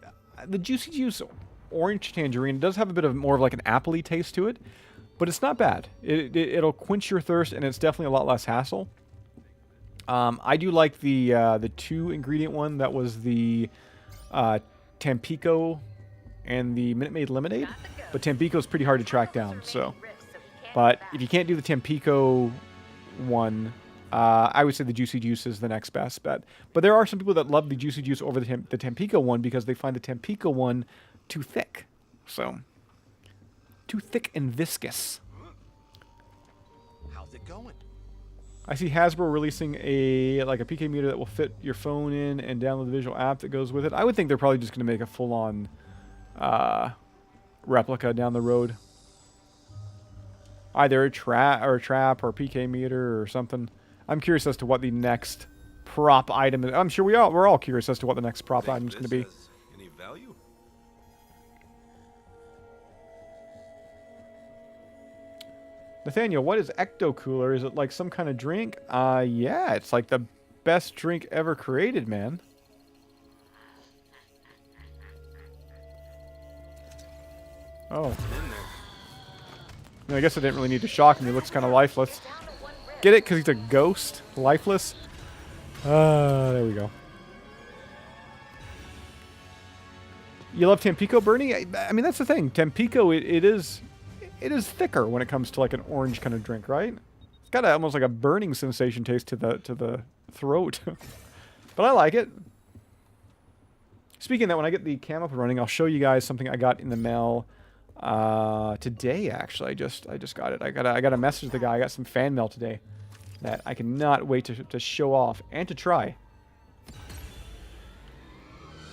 The Juicy Juice Orange Tangerine does have a bit of more of like an appley taste to it, but it's not bad. It'll quench your thirst, and it's definitely a lot less hassle. I do like the 2-ingredient one. That was the Tampico and the Minute Maid Lemonade, but Tampico's pretty hard to track down. So, but if you can't do the Tampico one, I would say the Juicy Juice is the next best bet. But there are some people that love the Juicy Juice over the Tampico one because they find the Tampico one too thick. So, too thick and viscous. How's it going? I see Hasbro releasing a PK meter that will fit your phone in and download the visual app that goes with it. I would think they're probably just going to make a full-on replica down the road. Either a trap or PK meter or something. I'm curious as to what the next prop item is. I'm sure we're all curious as to what the next prop item is going to be. Any value? Nathaniel, what is Ecto Cooler? Is it like some kind of drink? Yeah, it's like the best drink ever created, man. Oh. I guess I didn't really need to shock him. He looks kind of lifeless. Get it? Because he's a ghost? Lifeless? There we go. You love Tampico, Bernie? I mean, that's the thing. Tampico, it is thicker when it comes to like an orange kind of drink, right? It's got almost like a burning sensation taste to the throat. But I like it. Speaking of that, when I get the cam up and running, I'll show you guys something I got in the mail today. Actually, I just got it. I got a message to the guy. I got some fan mail today that I cannot wait to show off and to try.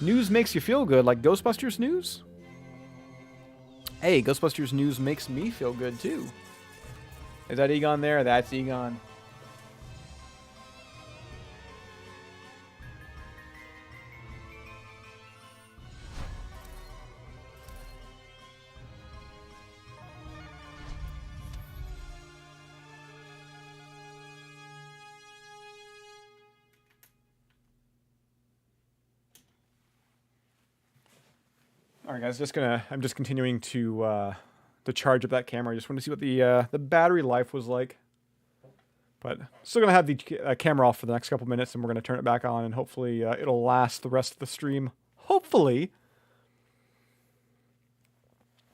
News makes you feel good, like Ghostbusters news. Hey, Ghostbusters news makes me feel good, too. Is that Egon there? That's Egon. All right, guys. I'm just continuing to charge up that camera. I just want to see what the battery life was like. But still gonna have the camera off for the next couple minutes, and we're gonna turn it back on, and hopefully it'll last the rest of the stream. Hopefully.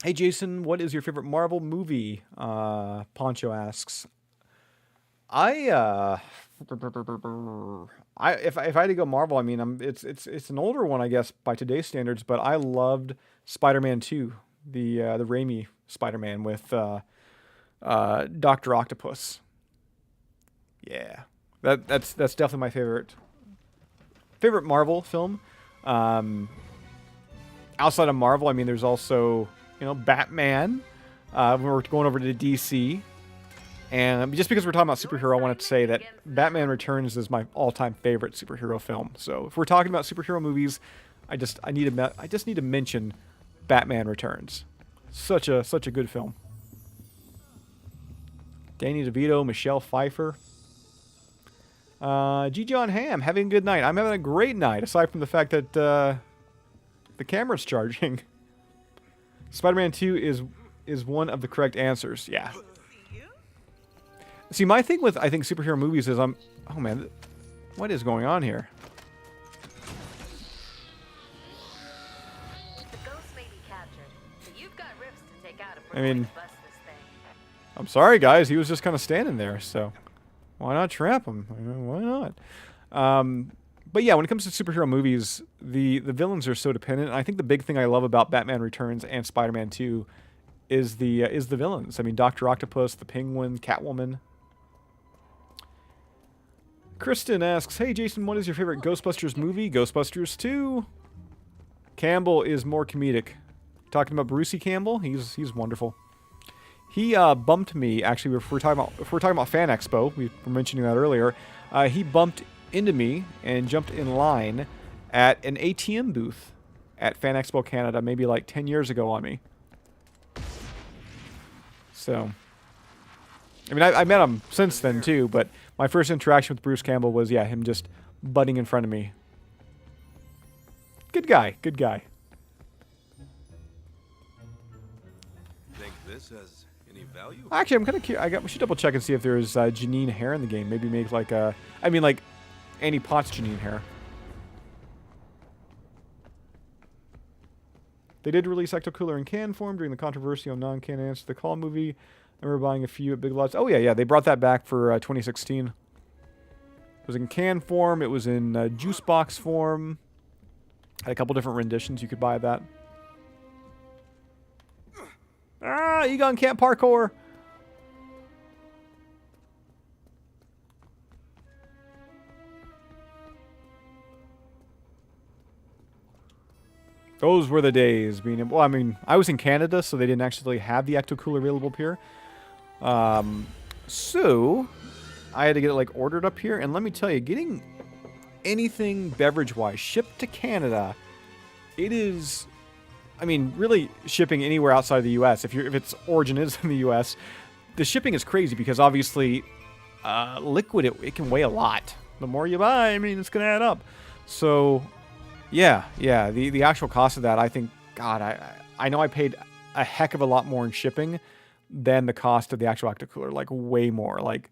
Hey Jason, what is your favorite Marvel movie? Poncho asks. If I had to go Marvel, I mean, it's an older one, I guess, by today's standards, but I loved Spider-Man 2, the Raimi Spider-Man with Dr. Octopus. Yeah, that's definitely my favorite Marvel film. Outside of Marvel, I mean, there's also Batman. We're going over to DC. And just because we're talking about superhero, I wanted to say that Batman Returns is my all-time favorite superhero film. So if we're talking about superhero movies, I just need to mention Batman Returns. Such a good film. Danny DeVito, Michelle Pfeiffer. G. John Ham, having a good night. I'm having a great night, aside from the fact that the camera's charging. Spider-Man 2 is one of the correct answers. Yeah. See, my thing with, I think, superhero movies is oh man, what is going on here? The ghost may be captured, but you've got rifts to take out if I we're going mean, to bust this thing. I'm sorry, guys. He was just kind of standing there, so why not trap him? Why not? But yeah, when it comes to superhero movies, the villains are so dependent. And I think the big thing I love about Batman Returns and Spider-Man 2 is the villains. I mean, Dr. Octopus, the Penguin, Catwoman. Kristen asks, hey Jason, what is your favorite Ghostbusters movie? Ghostbusters 2. Campbell is more comedic. Talking about Brucey Campbell, he's wonderful. He bumped me, actually, if we're talking about Fan Expo, we were mentioning that earlier. He bumped into me and jumped in line at an ATM booth at Fan Expo Canada maybe like 10 years ago on me. So, I mean, I met him since then too, but my first interaction with Bruce Campbell was, yeah, him just butting in front of me. Good guy, good guy. this has any value? Actually, I'm kind of curious. We should double check and see if there's Janine hair in the game. Maybe make like a... I mean, like, Annie Potts Janine hair. They did release Ecto Cooler in can form during the controversy on non-can Answer the Call movie. I remember buying a few at Big Lots. Oh, yeah. They brought that back for 2016. It was in can form. It was in juice box form. Had a couple different renditions you could buy of that. Ah, Egon can't parkour. Those were the days. Well, I mean, I was in Canada, so they didn't actually have the Ecto Cooler available up here. So I had to get it like ordered up here, and let me tell you, getting anything beverage-wise shipped to Canada, it is, I mean, really shipping anywhere outside of the U.S. If its origin is in the U.S., the shipping is crazy because obviously, liquid it can weigh a lot. The more you buy, I mean, it's gonna add up. So, yeah, the actual cost of that, I think, God, I know I paid a heck of a lot more in shipping than the cost of the actual Ecto Cooler, like way more. Like,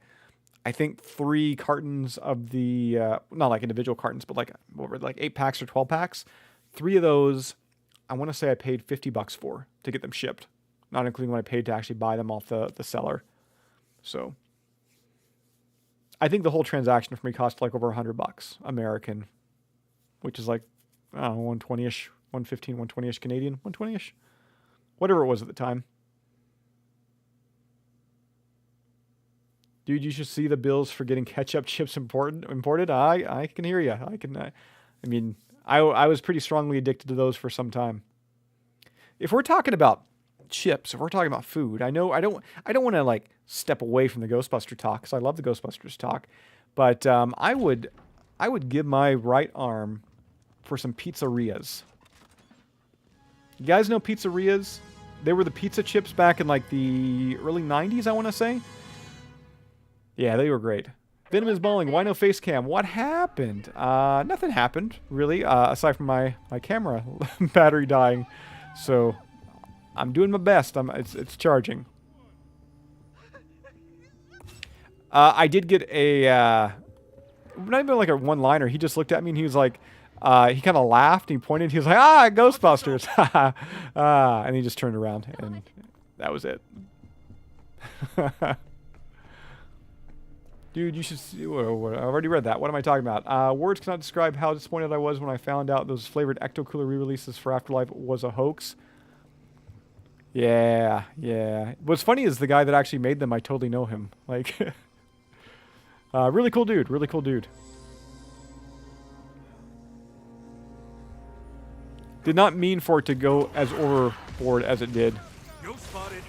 I think 3 cartons of the, not like individual cartons, but like, what were they, like 8 packs or 12 packs? 3 of those, I want to say I paid $50 for to get them shipped, not including what I paid to actually buy them off the seller. So, I think the whole transaction for me cost like over $100 American, which is like, I don't know, 120-ish, 115, 120-ish Canadian, 120-ish, whatever it was at the time. Dude, you should see the bills for getting ketchup chips imported. I can hear you. I mean, I was pretty strongly addicted to those for some time. If we're talking about chips, if we're talking about food, I know I don't want to like step away from the Ghostbuster talk because I love the Ghostbusters talk, but I would give my right arm for some pizzerias. You guys know pizzerias? They were the pizza chips back in like the early 90s, I want to say. Yeah, they were great. Venom is bawling. Why no face cam? What happened? Nothing happened, really, aside from my camera battery dying. So, I'm doing my best. It's charging. I did get a... not even like a one-liner. He just looked at me and he was like... he kind of laughed. He pointed. He was like, "Ah, Ghostbusters!" And he just turned around, and that was it. Dude, you should see. I've already read that. What am I talking about? Words cannot describe how disappointed I was when I found out those flavored Ecto Cooler re-releases for Afterlife was a hoax. Yeah. What's funny is the guy that actually made them. I totally know him. Like, really cool dude. Really cool dude. Did not mean for it to go as overboard as it did. No spotted.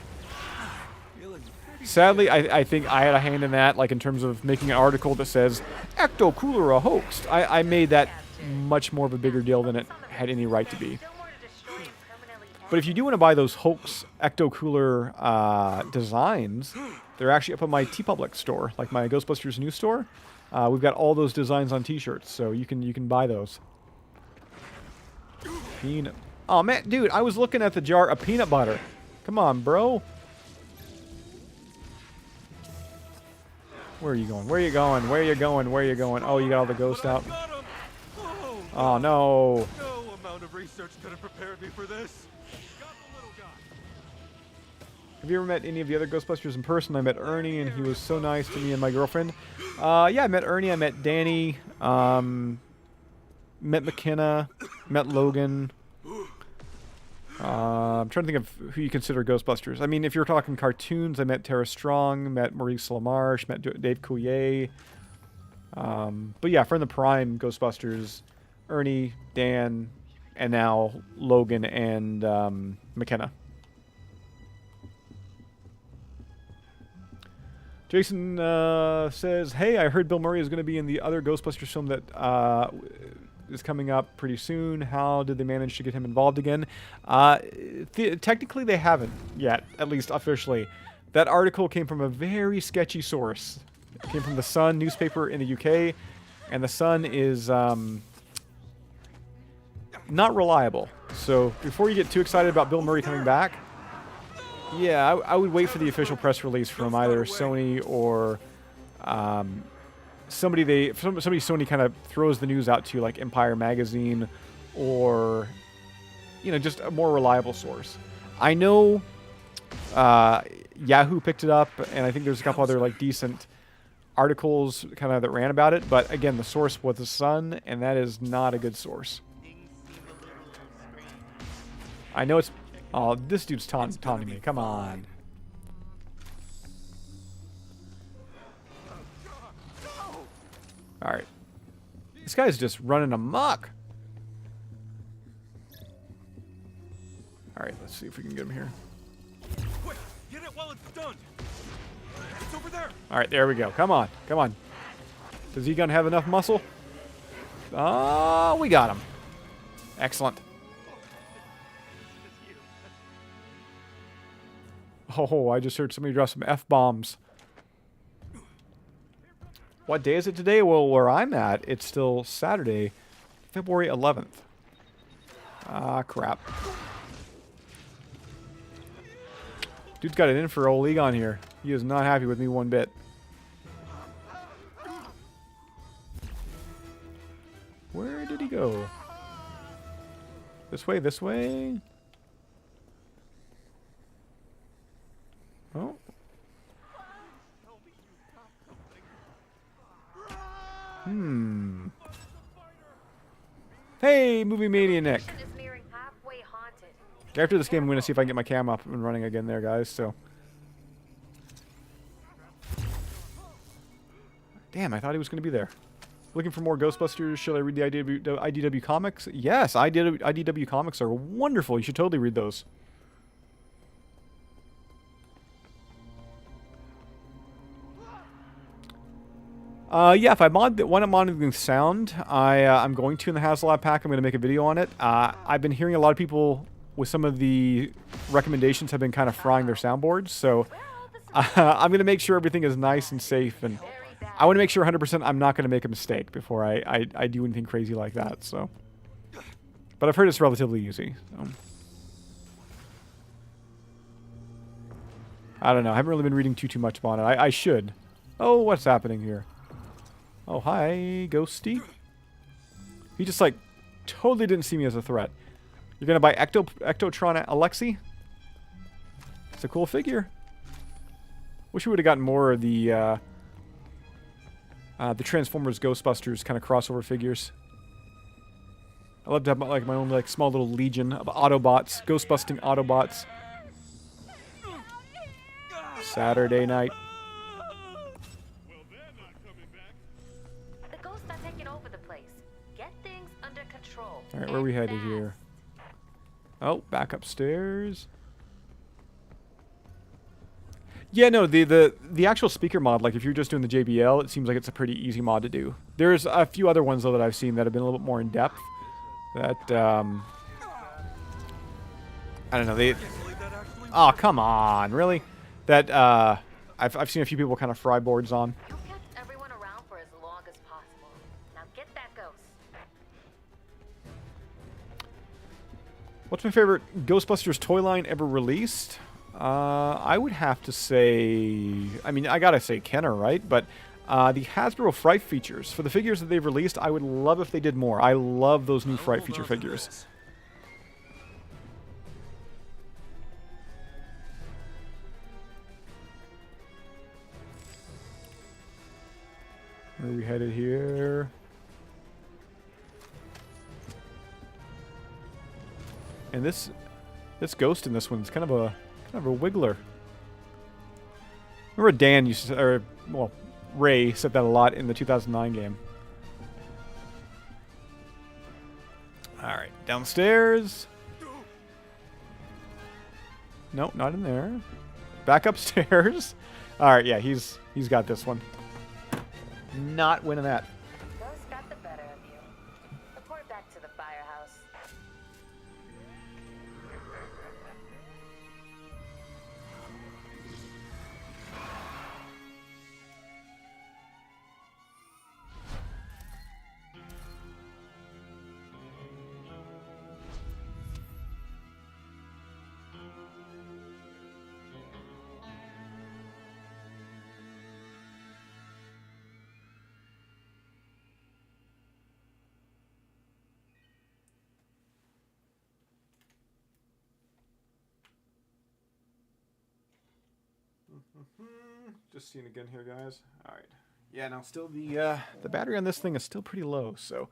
Feeling pretty Sadly, I think I had a hand in that, like in terms of making an article that says, Ecto Cooler a hoax. I made that much more of a bigger deal than it had any right to be. But if you do want to buy those hoax Ecto Cooler designs, they're actually up on my TeePublic store, like my Ghostbusters news store. We've got all those designs on t-shirts, so you can buy those. Peanut. Oh man, dude, I was looking at the jar of peanut butter. Come on, bro. Where are you going? Where are you going? Where are you going? Where are you going? Oh, you got all the ghost out. Oh no. No amount of research could have prepared me for this. Got the little guy. Have you ever met any of the other Ghostbusters in person? I met Ernie, and he was so nice to me and my girlfriend. Yeah, I met Ernie. I met Danny. Met McKenna, met Logan. I'm trying to think of who you consider Ghostbusters. I mean, if you're talking cartoons, I met Tara Strong, met Maurice LaMarche, met Dave Coulier. But yeah, from the Prime Ghostbusters, Ernie, Dan, and now Logan and McKenna. Jason says, "Hey, I heard Bill Murray is going to be in the other Ghostbusters film that is coming up pretty soon. How did they manage to get him involved again?" Technically, they haven't yet, at least officially. That article came from a very sketchy source. It came from the Sun newspaper in the UK, and the Sun is not reliable. So before you get too excited about Bill Murray coming back, Yeah, I would wait for the official press release from either Sony or somebody Sony kind of throws the news out to, like Empire Magazine, or just a more reliable source. I know Yahoo picked it up, and I think there's a couple other like decent articles kind of that ran about it. But again, the source was the Sun, and that is not a good source. I know it's. Oh, this dude's taunting me. Come on. All right. This guy's just running amok. All right, let's see if we can get him here. Quick, get it while it's done. It's over there. All right, there we go. Come on, come on. Does Egon have enough muscle? Oh, we got him. Excellent. Oh, I just heard somebody drop some F-bombs. What day is it today? Well, where I'm at, it's still Saturday, February 11th. Ah, crap. Dude's got it in for old Egon here. He is not happy with me one bit. Where did he go? This way, this way? Oh. Hey, Movie Mania Nick. Is nearing halfway haunted. After this game, I'm going to see if I can get my cam up and running again there, guys, so. Damn, I thought he was going to be there. Looking for more Ghostbusters? Should I read the IDW comics? Yes, IDW comics are wonderful. You should totally read those. Yeah, if I when I'm modding sound, I'm going to in the HasLab pack. I'm going to make a video on it. I've been hearing a lot of people with some of the recommendations have been kind of frying their soundboards, so I'm going to make sure everything is nice and safe, and I want to make sure 100% I'm not going to make a mistake before I do anything crazy like that. So, but I've heard it's relatively easy. So. I don't know. I haven't really been reading too much about it. I should. Oh, what's happening here? Oh, hi, Ghosty. He just, like, totally didn't see me as a threat. You're going to buy Ectotron Alexi? It's a cool figure. Wish we would have gotten more of the Transformers Ghostbusters kind of crossover figures. I love to have, like, my own, like, small little legion of Autobots. Ghostbusting Autobots. Saturday night. Alright, where are we headed here? Oh, back upstairs. Yeah, no, the actual speaker mod, like if you're just doing the JBL, it seems like it's a pretty easy mod to do. There's a few other ones, though, that I've seen that have been a little bit more in-depth. That, I don't know, they... Oh, come on, really? That, I've seen a few people kind of fry boards on. You kept everyone around for as long as possible. Now get that ghost. What's my favorite Ghostbusters toy line ever released? I would have to say... I mean, I gotta say Kenner, right? But the Hasbro Fright features. For the figures that they've released, I would love if they did more. I love those new Fright feature figures. Where are we headed here? And this ghost in this one is kind of a wiggler. Remember Dan used to, or well, Ray said that a lot in the 2009 game. All right, downstairs. Nope, not in there. Back upstairs. All right, yeah, he's got this one. Not winning that. Ghost got the better of you. Report back to the firehouse. Just seeing again here, guys. All right. Yeah, now still the battery on this thing is still pretty low, so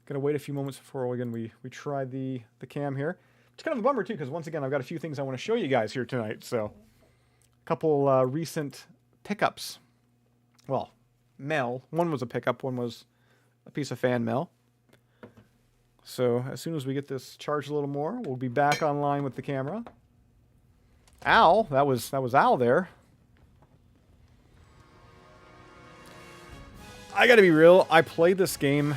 gotta wait a few moments before we try the cam here. It's kind of a bummer too, because once again I've got a few things I want to show you guys here tonight. So, a couple recent pickups. Well, mail. One was a pickup. One was a piece of fan mail. So as soon as we get this charged a little more, we'll be back online with the camera. Al, that was Al there. I gotta be real, I play this game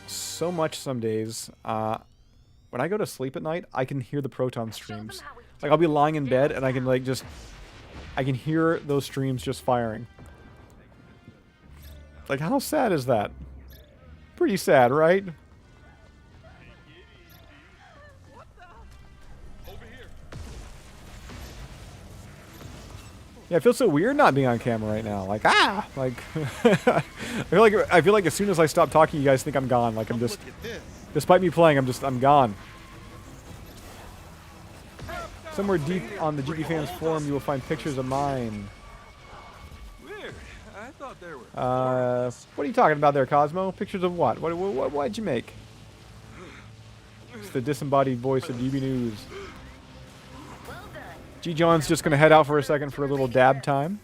so much some days. When I go to sleep at night, I can hear the Proton streams. Like, I'll be lying in bed and I can I can hear those streams just firing. Like, how sad is that? Pretty sad, right? Yeah, it feels so weird not being on camera right now. Like, like I feel like as soon as I stop talking, you guys think I'm gone. Like, I'm just, despite me playing, I'm gone. Somewhere deep on the GP fans forum, you will find pictures of mine. Weird. I thought there were. What are you talking about there, Cosmo? Pictures of what? What'd you make? It's the disembodied voice of UB News. G. John's just gonna head out for a second for a little dab time.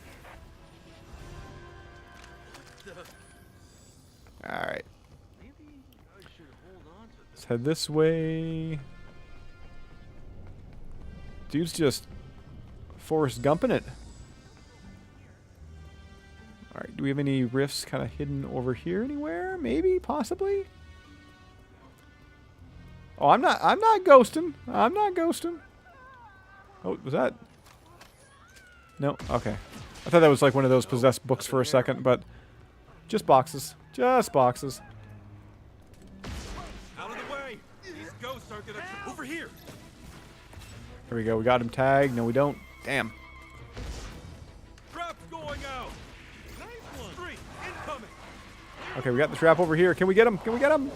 Alright. Let's head this way. Dude's just Forrest Gumping it. Alright, do we have any rifts kind of hidden over here anywhere? Maybe? Possibly? Oh, I'm not ghosting. I'm not ghosting. Oh, was that? No? Okay. I thought that was like one of those possessed books for a second, but just boxes. Just boxes. Out of the way. These ghosts aren't gonna. Over here. Here we go. We got him tagged. No, we don't. Damn. Trap's going out. Nice one. Three incoming. Okay, we got the trap over here. Can we get him? Can we get him?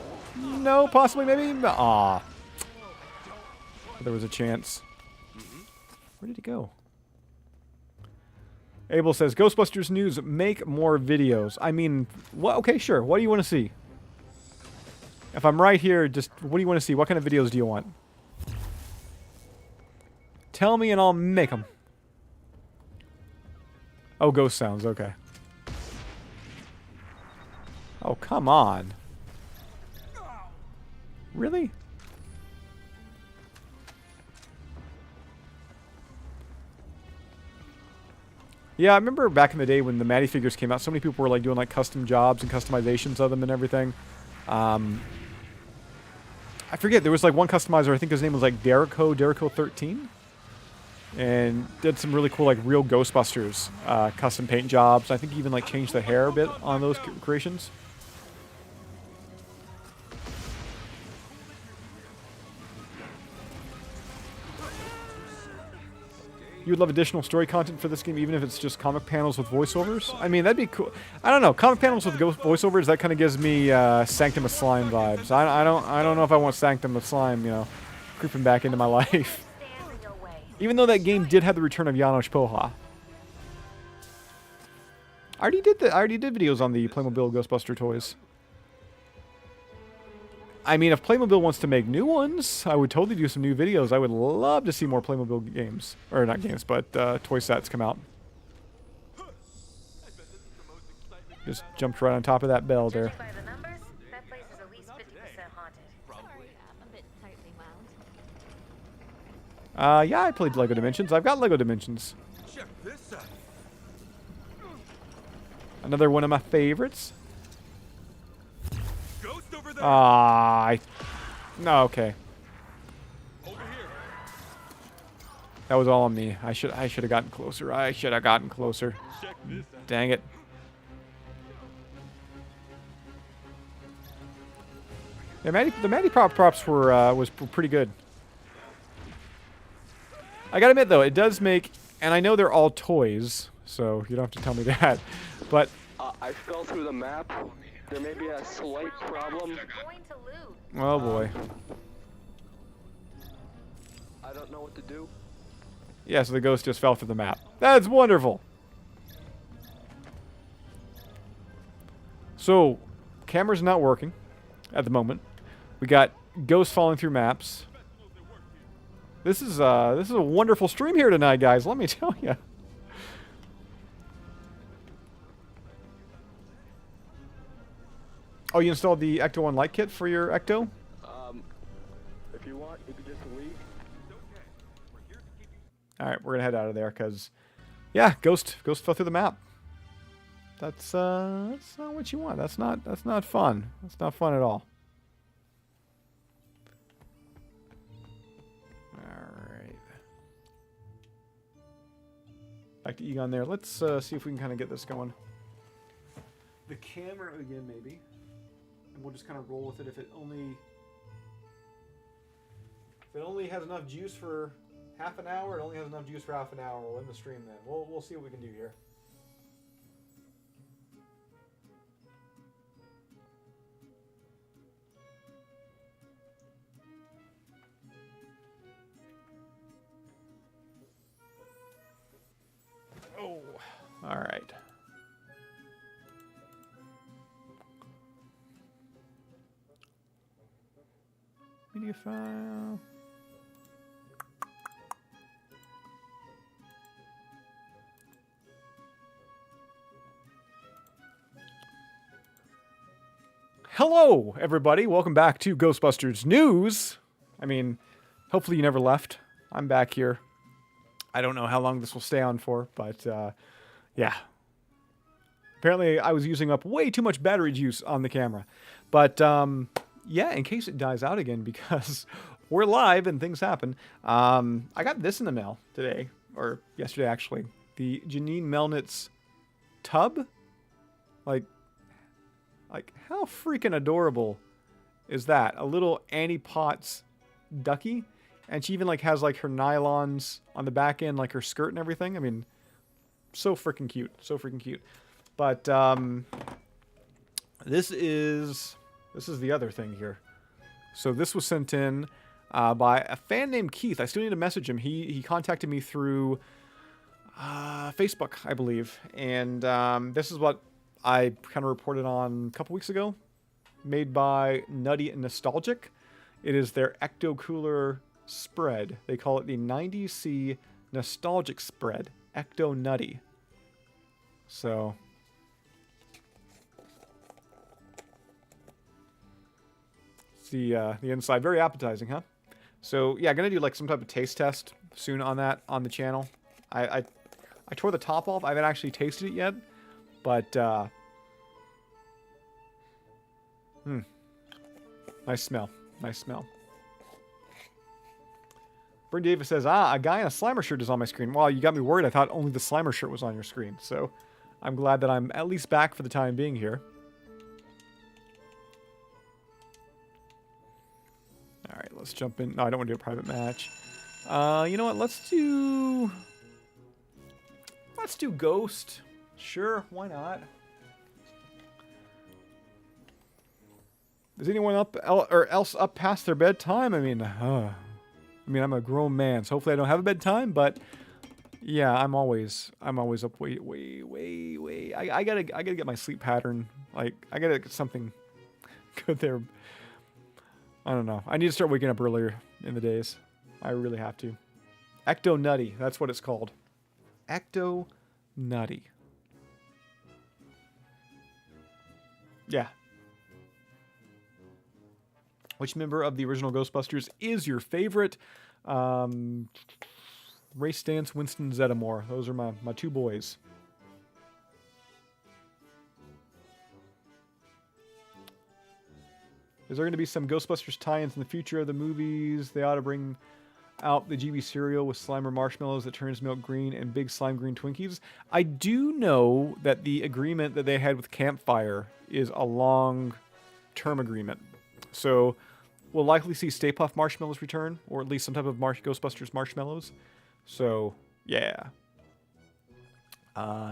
No, possibly, maybe. Aw. There was a chance. Where did he go? Abel says, Ghostbusters news, make more videos. I mean, what? Okay, sure. What do you want to see? If I'm right here, just what do you want to see? What kind of videos do you want? Tell me and I'll make them. Oh, ghost sounds. Okay. Oh, come on. Really? Yeah, I remember back in the day when the Maddie figures came out, so many people were like doing like custom jobs and customizations of them and everything. I forget, there was like one customizer, I think his name was like Derico 13. And did some really cool like real Ghostbusters custom paint jobs. I think he even like changed the hair a bit on those creations. You would love additional story content for this game, even if it's just comic panels with voiceovers? I mean, that'd be cool. I don't know. Comic panels with voiceovers, that kind of gives me Sanctum of Slime vibes. I don't know if I want Sanctum of Slime, you know, creeping back into my life. Even though that game did have the return of Janos Poha. I already did videos on the Playmobil Ghostbuster toys. I mean, if Playmobil wants to make new ones, I would totally do some new videos. I would love to see more Playmobil games. Or not games, but toy sets come out. Just jumped right on top of that bell there. By the numbers, that place is at least 50% haunted. Sorry, I'm a bit tightly wound. Yeah, I played Lego Dimensions. I've got Lego Dimensions. Check this out. Another one of my favorites. Ghost over there. No, okay. Over here. That was all on me. I should have gotten closer. I should have gotten closer. Check this out. Dang it. Yeah, the Maddie props was pretty good. I gotta admit though, it does make, and I know they're all toys, so you don't have to tell me that, but I fell through the map. There may be a slight problem. Going to loot. oh boy. I don't know what to do. Yeah, so the ghost just fell through the map. That's wonderful. So, camera's not working at the moment. We got ghosts falling through maps. This is a wonderful stream here tonight, guys. Let me tell you. Oh, you installed the Ecto 1 light kit for your Ecto? If you want, you could just leave. All right, we're gonna head out of there because, yeah, ghost fell through the map. That's not what you want. That's not fun. That's not fun at all. All right. Back to Egon there. Let's see if we can kind of get this going. The camera again, maybe, and we'll just kind of roll with it. If it only has enough juice for half an hour, it only has enough juice for half an hour. We'll end the stream then. We'll see what we can do here. Oh, all right. Media file. Hello, everybody. Welcome back to Ghostbusters News. I mean, hopefully you never left. I'm back here. I don't know how long this will stay on for, but yeah. Apparently, I was using up way too much battery juice on the camera. But yeah, in case it dies out again, because we're live and things happen. I got this in the mail today, or yesterday actually. The Janine Melnitz's tub. Like, how freaking adorable is that? A little Annie Potts ducky. And she even, like, has, like, her nylons on the back end, like her skirt and everything. I mean, so freaking cute. So freaking cute. But, this is the other thing here. So this was sent in by a fan named Keith. I still need to message him. He contacted me through Facebook, I believe. And this is what I kind of reported on a couple weeks ago. Made by Nutty and Nostalgic. It is their Ecto Cooler spread. They call it the 90C Nostalgic Spread. Ecto Nutty. So the inside. Very appetizing, huh? So yeah, gonna do like some type of taste test soon on that on the channel. I tore the top off. I haven't actually tasted it yet, but nice smell. Nice smell. Bryn Davis says, a guy in a Slimer shirt is on my screen. Wow, you got me worried. I thought only the Slimer shirt was on your screen. So I'm glad that I'm at least back for the time being here. All right, let's jump in. No, I don't want to do a private match. You know what? Let's do Ghost. Sure, why not? Is anyone up or else up past their bedtime? I mean, I'm a grown man, so hopefully I don't have a bedtime. But yeah, I'm always up way. I gotta get my sleep pattern. Like I gotta get something good there. I don't know. I need to start waking up earlier in the days. I really have to. Ecto Nutty. That's what it's called. Ecto Nutty. Yeah. Which member of the original Ghostbusters is your favorite? Ray Stantz, Winston Zeddemore. Those are my two boys. Is there going to be some Ghostbusters tie-ins in the future of the movies? They ought to bring out the GB cereal with Slimer marshmallows that turns milk green and big slime green Twinkies. I do know that the agreement that they had with Campfire is a long-term agreement. So we'll likely see Stay Puft marshmallows return, or at least some type of Ghostbusters marshmallows. So, yeah.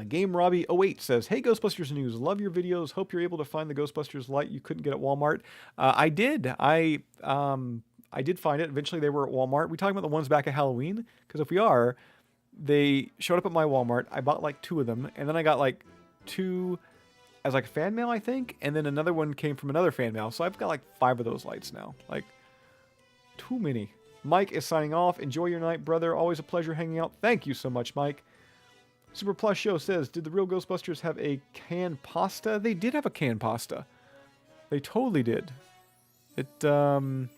Game Robbie 08 says, "Hey Ghostbusters News, love your videos. Hope you're able to find the Ghostbusters light you couldn't get at Walmart." I did. I did find it. Eventually they were at Walmart. We talking about the ones back at Halloween? Because if we are, They showed up at my Walmart. I bought like 2 of them, and then I got like 2 as like a fan mail, I think, and then another one came from another fan mail. So I've got like 5 of those lights now. Like, too many. Mike is signing off. Enjoy your night, brother. Always a pleasure hanging out. Thank you so much, Mike. Super Plus Show says, did the real Ghostbusters have a canned pasta? They did have a canned pasta. They totally did. It, I mean,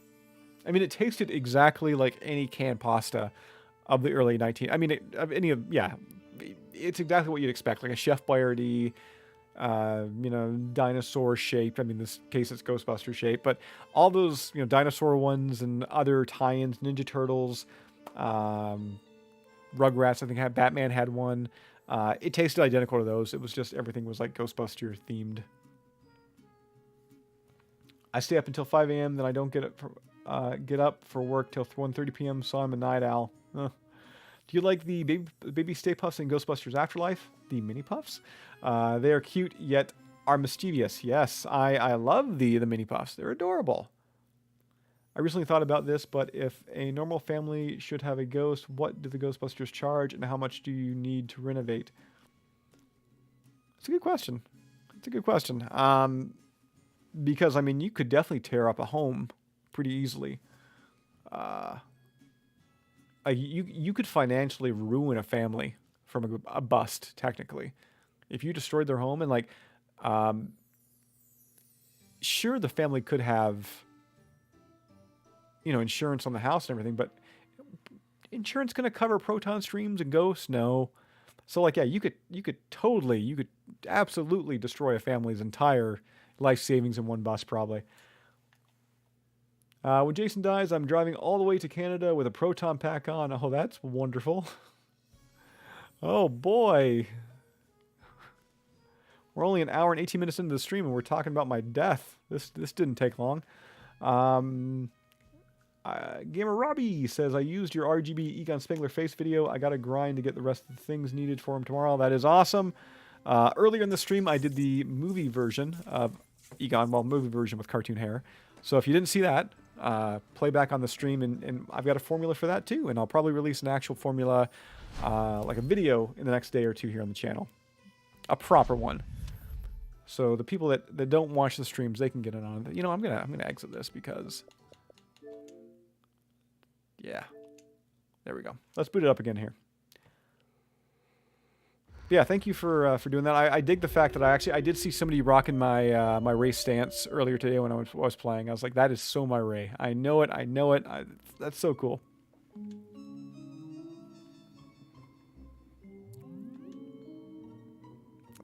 it tasted exactly like any canned pasta of the early 19... I mean, yeah. It's exactly what you'd expect. Like a Chef Boyardee, you know, dinosaur shaped. I mean, in this case, it's Ghostbuster shaped. But all those, you know, dinosaur ones and other tie-ins, Ninja Turtles, Rugrats, I think Batman had one. It tasted identical to those. It was just everything was like Ghostbuster themed. I stay up until 5 a.m. Then I don't get up for work till 1:30 p.m. So I'm a night owl. Do you like the baby Stay Puffs in Ghostbusters Afterlife? The mini puffs? They are cute yet are mischievous. Yes, I love the mini puffs. They're adorable. I recently thought about this, but if a normal family should have a ghost, what do the Ghostbusters charge, and how much do you need to renovate? It's a good question. It's a good question. Because, I mean, you could definitely tear up a home pretty easily. You could financially ruin a family from a bust, technically. If you destroyed their home and, like, sure, the family could have, you know, insurance on the house and everything, but insurance going to cover proton streams and ghosts? No. So, like, yeah, you could absolutely destroy a family's entire life savings in one bust, probably. When Jason dies, I'm driving all the way to Canada with a proton pack on. Oh, that's wonderful. Oh, boy. We're only an hour and 18 minutes into the stream, and we're talking about my death. This didn't take long. Gamer Robbie says, I used your RGB Egon Spengler face video. I got to grind to get the rest of the things needed for him tomorrow. That is awesome. Earlier in the stream, I did the movie version of Egon, well, movie version with cartoon hair. So if you didn't see that, play back on the stream, and I've got a formula for that too, and I'll probably release an actual formula, like a video in the next day or two here on the channel. A proper one. So the people that don't watch the streams, they can get it on. You know, I'm gonna exit this because, yeah, there we go. Let's boot it up again here. Yeah, thank you for doing that. I dig the fact that I did see somebody rocking my my Ray stance earlier today when I was playing. I was like, that is so my Ray. I know it. That's so cool.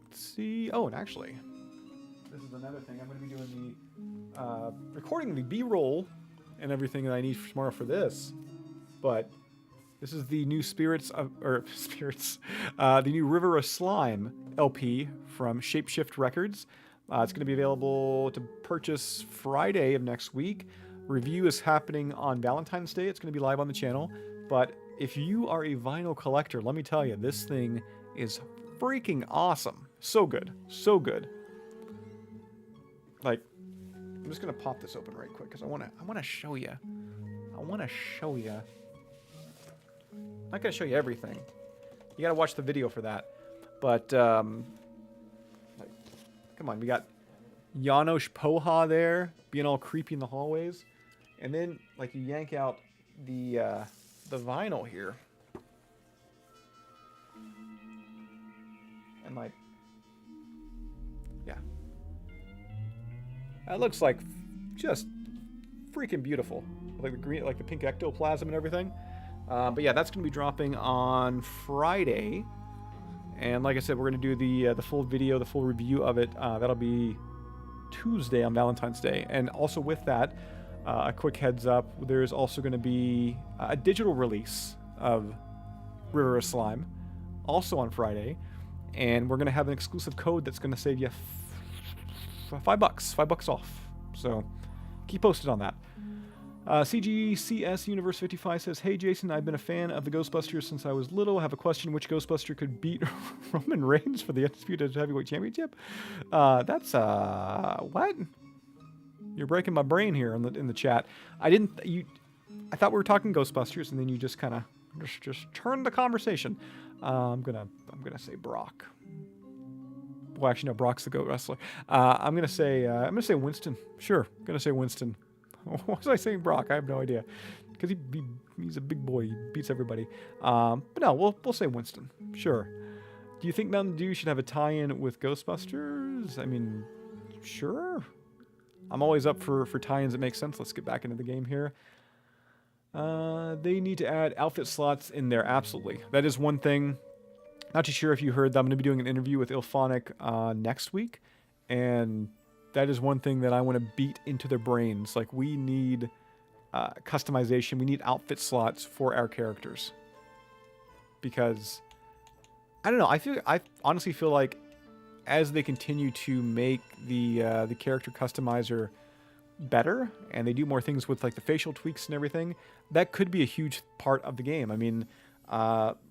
Let's see. Oh, and actually, this is another thing. I'm going to be doing the recording the B-roll and everything that I need for tomorrow for this, but. This is the new the new River of Slime LP from Shapeshift Records. It's going to be available to purchase Friday of next week. Review is happening on Valentine's Day. It's going to be live on the channel. But if you are a vinyl collector, let me tell you, this thing is freaking awesome. So good. So good. Like, I'm just going to pop this open right quick because I want to show you. I'm not going to show you everything. You got to watch the video for that. But, come on. We got Janosch Poha there, being all creepy in the hallways. And then, like, you yank out the vinyl here. And, like, yeah. That looks like just freaking beautiful. Like the green, like the pink ectoplasm and everything. But yeah, that's going to be dropping on Friday. And like I said, we're going to do the full video, the full review of it. That'll be Tuesday on Valentine's Day. And also with that, a quick heads up, there's also going to be a digital release of River of Slime, also on Friday. And we're going to have an exclusive code that's going to save you $5 off. So keep posted on that. CGCS Universe 55 says, hey Jason, I've been a fan of the Ghostbusters since I was little. I have a question, which Ghostbuster could beat Roman Reigns for the Undisputed Heavyweight Championship? That's what? You're breaking my brain here in the chat. I thought we were talking Ghostbusters, and then you just kind of Just turn the conversation. I'm gonna say Brock. Well, actually, no. Brock's the GOAT wrestler. I'm gonna say Winston. Sure, I'm gonna say Winston. Why was I saying Brock? I have no idea. Because he's a big boy. He beats everybody. But no, we'll say Winston. Sure. Do you think Mountain Dew should have a tie-in with Ghostbusters? I mean, sure. I'm always up for tie-ins that make sense. Let's get back into the game here. They need to add outfit slots in there. Absolutely. That is one thing. Not too sure if you heard that I'm going to be doing an interview with Ilphonic next week. And that is one thing that I want to beat into their brains. Like, we need customization. We need outfit slots for our characters. Because, I don't know. I honestly feel like as they continue to make the character customizer better, and they do more things with like the facial tweaks and everything, that could be a huge part of the game. I mean,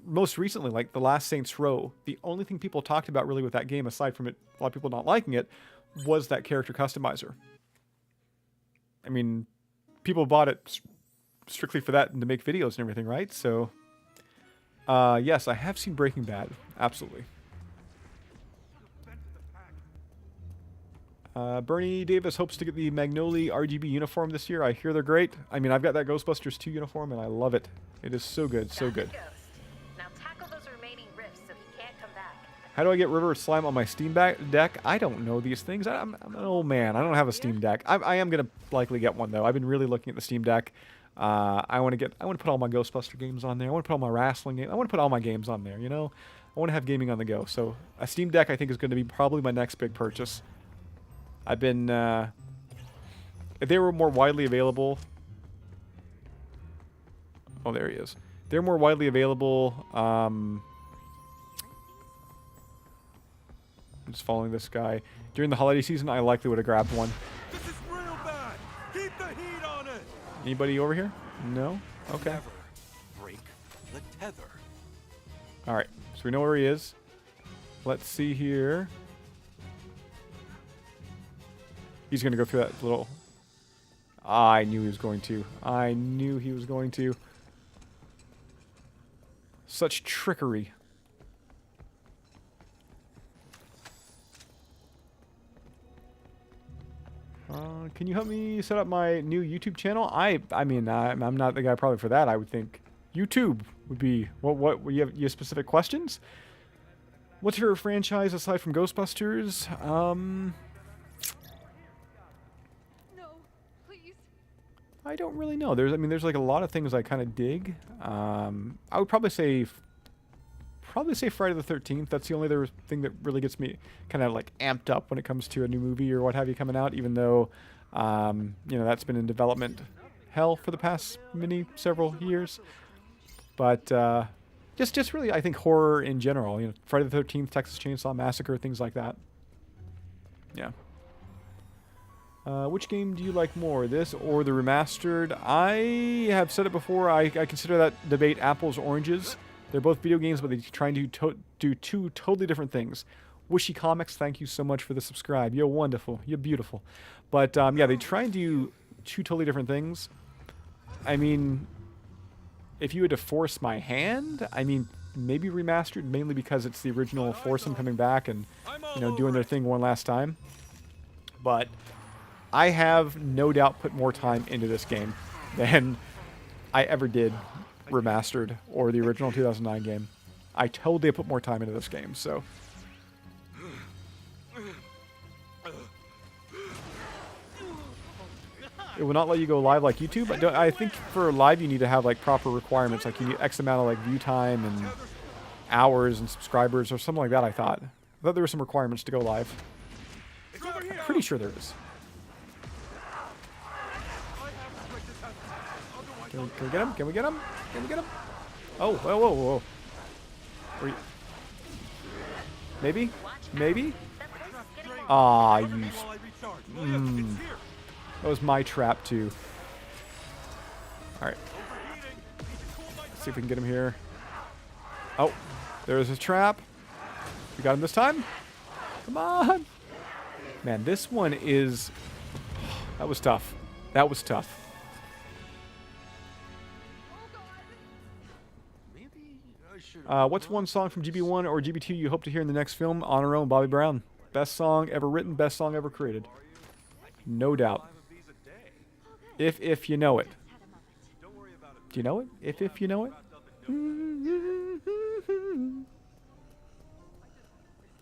most recently, like the last Saints Row, the only thing people talked about really with that game, aside from it, a lot of people not liking it, was that character customizer. I mean, people bought it strictly for that and to make videos and everything, right? So, yes, I have seen Breaking Bad. Absolutely. Bernie Davis hopes to get the Magnolia RGB uniform this year. I hear they're great. I mean, I've got that Ghostbusters 2 uniform, and I love it. It is so good, so good. Now tackle those remaining rifts so he can't come back. How do I get River Slime on my Steam deck? I don't know these things. I'm an old man. I don't have a Steam Deck. I am going to likely get one, though. I've been really looking at the Steam Deck. I want to put all my Ghostbuster games on there. I want to put all my wrestling games. I want to put all my games on there, you know? I want to have gaming on the go. So a Steam Deck, I think, is going to be probably my next big purchase. I've been, if they were more widely available, oh, there he is. They're more widely available, I'm just following this guy. During the holiday season, I likely would have grabbed one. This is real bad. Keep the heat on it. Anybody over here? No? Okay. Never break the tether. Alright, so we know where he is. Let's see here. He's going to go through that little... I knew he was going to. I knew he was going to. Such trickery. Can you help me set up my new YouTube channel? I mean, I'm not the guy probably for that. I would think YouTube would be... What you have specific questions? What's your franchise aside from Ghostbusters? I don't really know. There's like a lot of things I kind of dig. I would probably say Friday the 13th. That's the only other thing that really gets me kind of like amped up when it comes to a new movie or what have you coming out. Even though, you know, that's been in development hell for the past several years. But just really, I think horror in general. You know, Friday the 13th, Texas Chainsaw Massacre, things like that. Yeah. Which game do you like more, this or the remastered? I have said it before, I consider that debate apples oranges. They're both video games, but they try and do two totally different things. Wishy Comics, thank you so much for the subscribe. You're wonderful. You're beautiful. But, yeah, they try and do two totally different things. I mean, if you had to force my hand, I mean, maybe remastered, mainly because it's the original foursome coming back and, you know, doing their thing one last time. But... I have no doubt put more time into this game than I ever did remastered or the original 2009 game. I totally put more time into this game, so. It will not let you go live like YouTube. I think for live you need to have like proper requirements, like you need X amount of like view time and hours and subscribers or something like that. I thought there were some requirements to go live. I'm pretty sure there is. Can we get him? Can we get him? Can we get him? Oh, whoa, whoa, whoa. Maybe? Maybe? Aw, you... That was my trap, too. Alright. Let's see if we can get him here. Oh, there's his trap. We got him this time? Come on! Man, this one is... That was tough. That was tough. What's one song from GB1 or GB2 you hope to hear in the next film? On Our Own, Bobby Brown. Best song ever written, best song ever created. No doubt. If you know it. Do you know it? If you know it?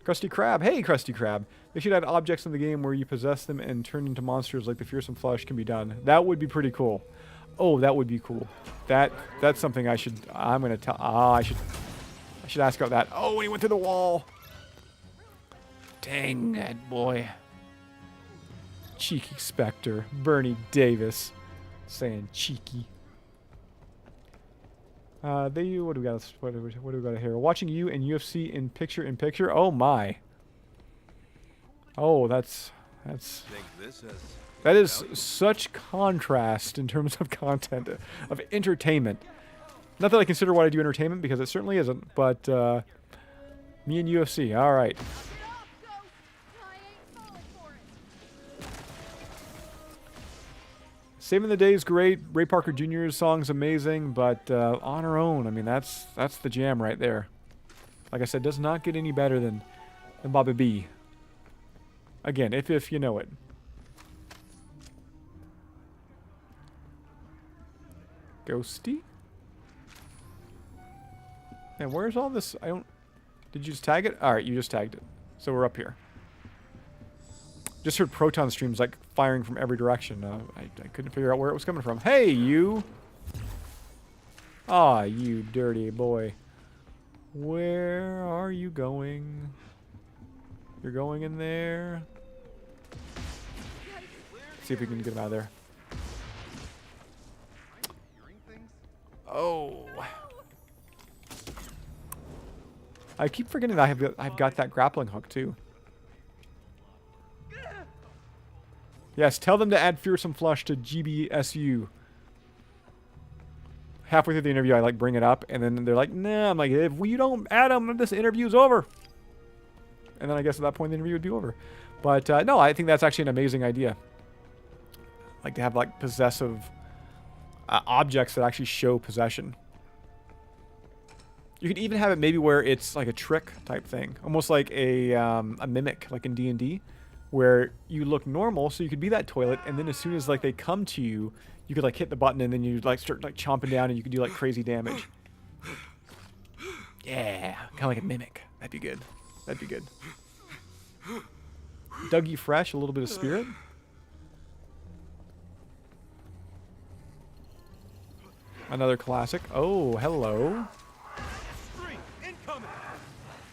Krusty Krab. Hey, Krusty Krab. They should add objects in the game where you possess them and turn into monsters like the fearsome flesh can be done. That would be pretty cool. Oh, that would be cool. That's something I'm gonna tell. I should ask about that. Oh, he went through the wall. Dang that boy. Cheeky Spectre. Bernie Davis. Saying cheeky. What do we got? What do we got here? Watching you and UFC in picture. Oh my. Oh, that is such contrast in terms of content of entertainment. Not that I consider what I do entertainment because it certainly isn't, but me and UFC. All right. Saving the Day is great. Ray Parker Jr.'s song's amazing, but On Our Own, I mean, that's the jam right there. Like I said, does not get any better than Bobby B. Again, if you know it. Ghosty? And where's all this? Did you just tag it? Alright, you just tagged it. So we're up here. Just heard proton streams like firing from every direction. I couldn't figure out where it was coming from. Hey, you! Ah, you dirty boy. Where are you going? You're going in there. Let's see if we can get him out of there. Oh. I keep forgetting that I've got that grappling hook too. Yes, tell them to add Fearsome Flush to GBSU. Halfway through the interview, I like bring it up, and then they're like, "Nah." I'm like, "If you don't add them, this interview's over." And then I guess at that point the interview would be over. But no, I think that's actually an amazing idea. Like to have like possessive objects that actually show possession. You could even have it maybe where it's like a trick type thing, almost like a mimic, like in D&D. Where you look normal, so you could be that toilet, and then as soon as like they come to you, you could like hit the button, and then you like start like chomping down, and you could do like crazy damage. Yeah, kind of like a mimic. That'd be good. That'd be good. Dougie Fresh, a little bit of spirit. Another classic. Oh, hello. Incoming.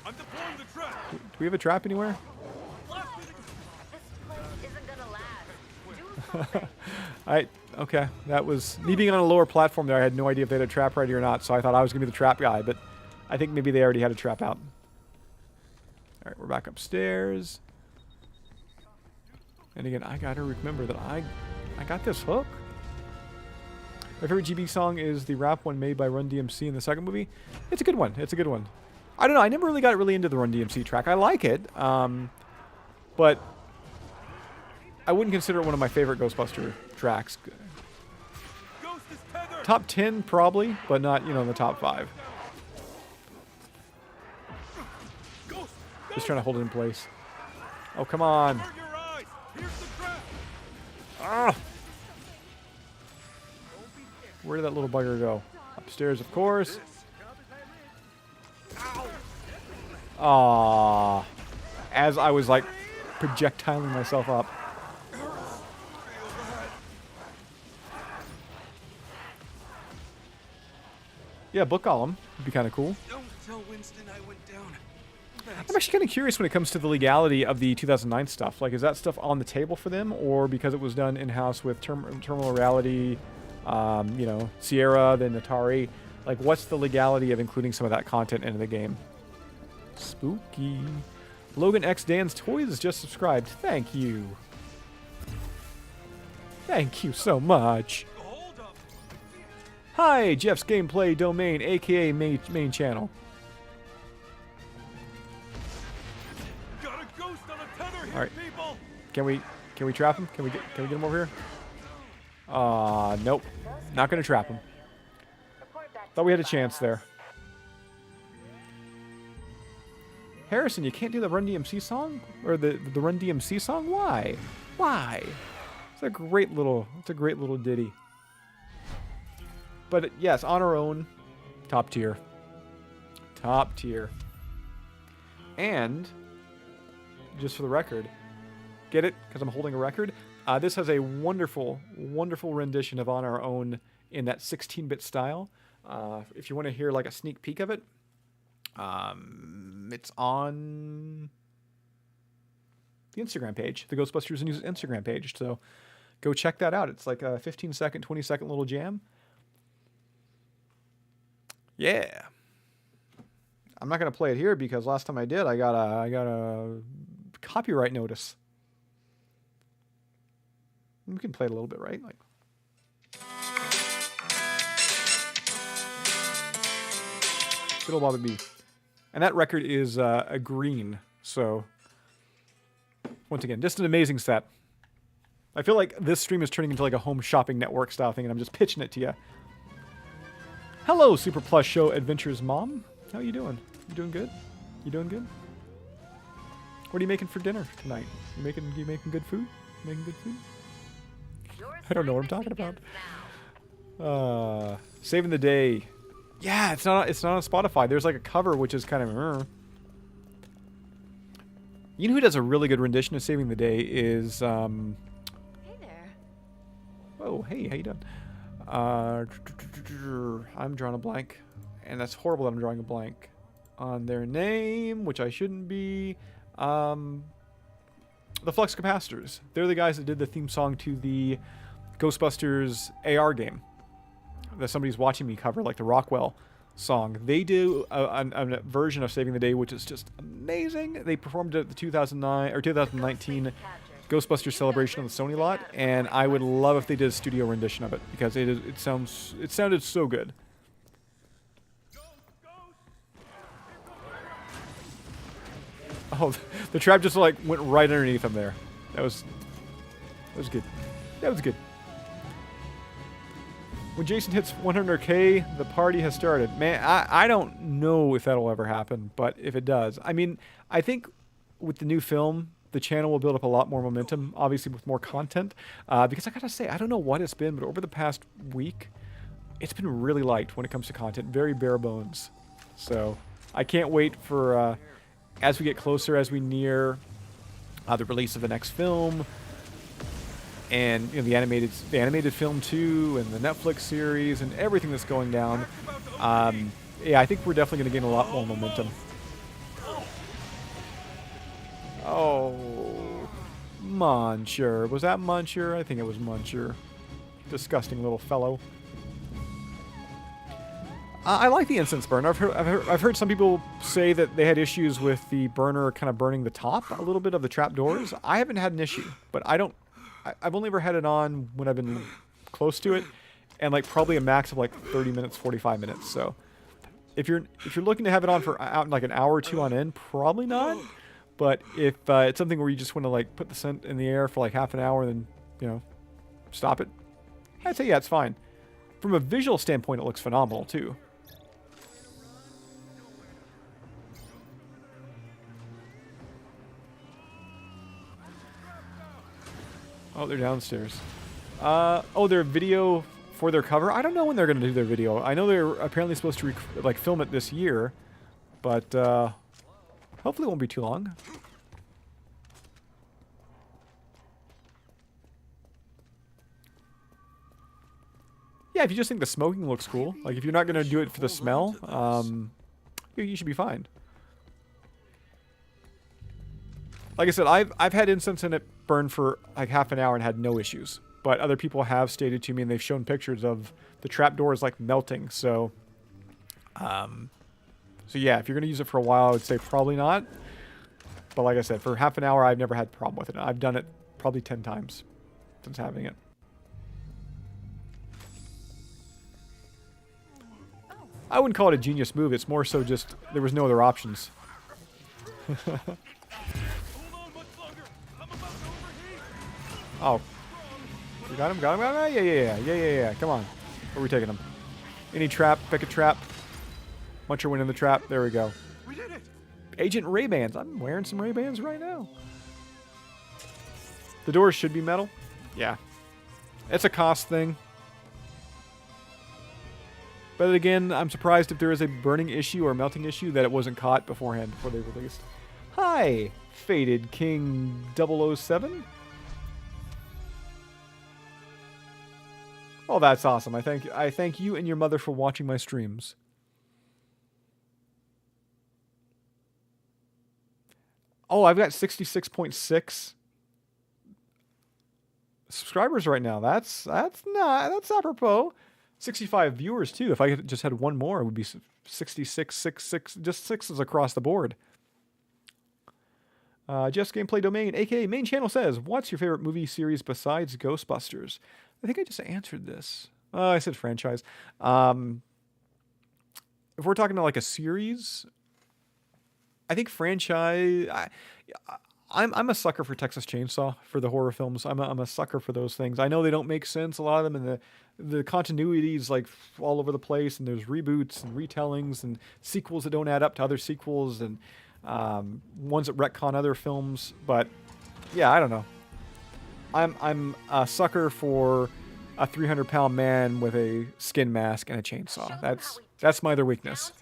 I'm deploying the trap. Do we have a trap anywhere? Okay, that was me being on a lower platform there. I had no idea if they had a trap ready or not, so I thought I was gonna be the trap guy, but I think maybe they already had a trap out. All right, we're back upstairs. And again, I gotta remember that I got this hook. My favorite GB song is the rap one made by Run DMC in the second movie. It's a good one. It's a good one. I don't know. I never really got really into the Run DMC track. I like it, but I wouldn't consider it one of my favorite Ghostbuster tracks. Top 10 probably, but not, you know, in the top 5. Just trying to hold it in place. Oh, come on. Ah! Where did that little bugger go? Upstairs, of course. Ah! As I was like projectiling myself up. Yeah, book column would be kind of cool. Don't tell Winston I went down. I'm actually kind of curious when it comes to the legality of the 2009 stuff. Like, is that stuff on the table for them, or because it was done in-house with Terminal Reality, you know, Sierra, then Atari? Like, what's the legality of including some of that content into the game? Spooky. Logan X Dan's Toys has just subscribed. Thank you. Thank you so much. Hi, Jeff's Gameplay Domain, aka main channel. Got a ghost on a tether here, All right. people. Can we trap him? Can we get him over here? Nope. Not gonna trap him. Thought we had a chance there. Harrison, you can't do the Run DMC song? Or the Run DMC song? Why? Why? It's a great little ditty. But yes, on our own, top tier. Top tier. And, just for the record, get it? Because I'm holding a record. This has a wonderful, wonderful rendition of On Our Own in that 16-bit style. If you want to hear like a sneak peek of it, it's on the Instagram page, the Ghostbusters News Instagram page. So go check that out. It's like a 15-second, 20-second little jam. Yeah. I'm not gonna play it here because last time I did, I got a copyright notice. We can play it a little bit, right? Like. Good old Bobby B. And that record is a green, so once again, just an amazing set. I feel like this stream is turning into like a home shopping network style thing, and I'm just pitching it to you. Hello, Super Plus Show Adventures Mom. How you doing? You doing good? You doing good? What are you making for dinner tonight? You making good food? Making good food? I don't know what I'm talking about. Saving the Day. Yeah, it's not on Spotify. There's like a cover which is kind of. You know who does a really good rendition of Saving the Day is Hey there. Oh, hey, how you doing? I'm drawing a blank, and that's horrible that I'm drawing a blank on their name, which I shouldn't be. The Flux Capacitors. They're the guys that did the theme song to the Ghostbusters AR game that somebody's watching me cover, like the Rockwell song. They do a version of Saving the Day, which is just amazing. They performed it at the 2009 or 2019 Ghostbusters celebration on the Sony lot, and I would love if they did a studio rendition of it because it sounded so good. Oh, the trap just like went right underneath him there. That was good. That was good. When Jason hits 100K, the party has started. Man, I don't know if that'll ever happen, but if it does, I mean, I think with the new film, the channel will build up a lot more momentum, obviously with more content, because I gotta say, I don't know what it's been, but over the past week, it's been really light when it comes to content, very bare bones. So I can't wait for, as we get closer, as we near the release of the next film, and you know, the animated film too, and the Netflix series, and everything that's going down. Yeah, I think we're definitely going to gain a lot more momentum. Oh, Muncher. Was that Muncher? I think it was Muncher. Disgusting little fellow. I like the incense burn. I've heard some people say that they had issues with the burner kind of burning the top a little bit of the trapdoors. I haven't had an issue, but I've only ever had it on when I've been close to it, and like probably a max of like 30 minutes, 45 minutes. So if you're looking to have it on for like an hour or two on end, probably not. But if it's something where you just want to like put the scent in the air for like half an hour and then, you know, stop it, I'd say yeah, it's fine. From a visual standpoint, it looks phenomenal too. Oh, they're downstairs. Oh, their video for their cover? I don't know when they're going to do their video. I know they're apparently supposed to like film it this year, but hopefully it won't be too long. Yeah, if you just think the smoking looks cool, like if you're not going to do it for the smell, you should be fine. Like I said, I've had incense in it burn for like half an hour and had no issues. But other people have stated to me, and they've shown pictures of the trapdoors like melting. So, so yeah, if you're gonna use it for a while, I would say probably not. But like I said, for half an hour, I've never had a problem with it. I've done it probably 10 times since having it. I wouldn't call it a genius move. It's more so just there was no other options. Oh. You got him? Got him? Yeah. Come on. Where are we taking him? Any trap? Pick a trap. Muncher went in the trap. There we go. We did it! Agent Ray-Bans. I'm wearing some Ray-Bans right now. The doors should be metal. Yeah. It's a cost thing. But again, I'm surprised if there is a burning issue or melting issue that it wasn't caught beforehand before they released. Hi, Faded King 007. Oh, that's awesome. I thank you and your mother for watching my streams. Oh, I've got 66.6 subscribers right now. That's apropos. 65 viewers too. If I just had one more, it would be 66, 66, just sixes across the board. Jeff's Gameplay Domain, aka Main Channel, says, "What's your favorite movie series besides Ghostbusters?" I think I just answered this. I said franchise. If we're talking about like a series, I think franchise. I'm a sucker for Texas Chainsaw, for the horror films. I'm a sucker for those things. I know they don't make sense, a lot of them, and the continuity is like all over the place, and there's reboots and retellings and sequels that don't add up to other sequels, and ones that retcon other films. But yeah, I don't know. I'm a sucker for a 300-pound man with a skin mask and a chainsaw. That's my other weakness.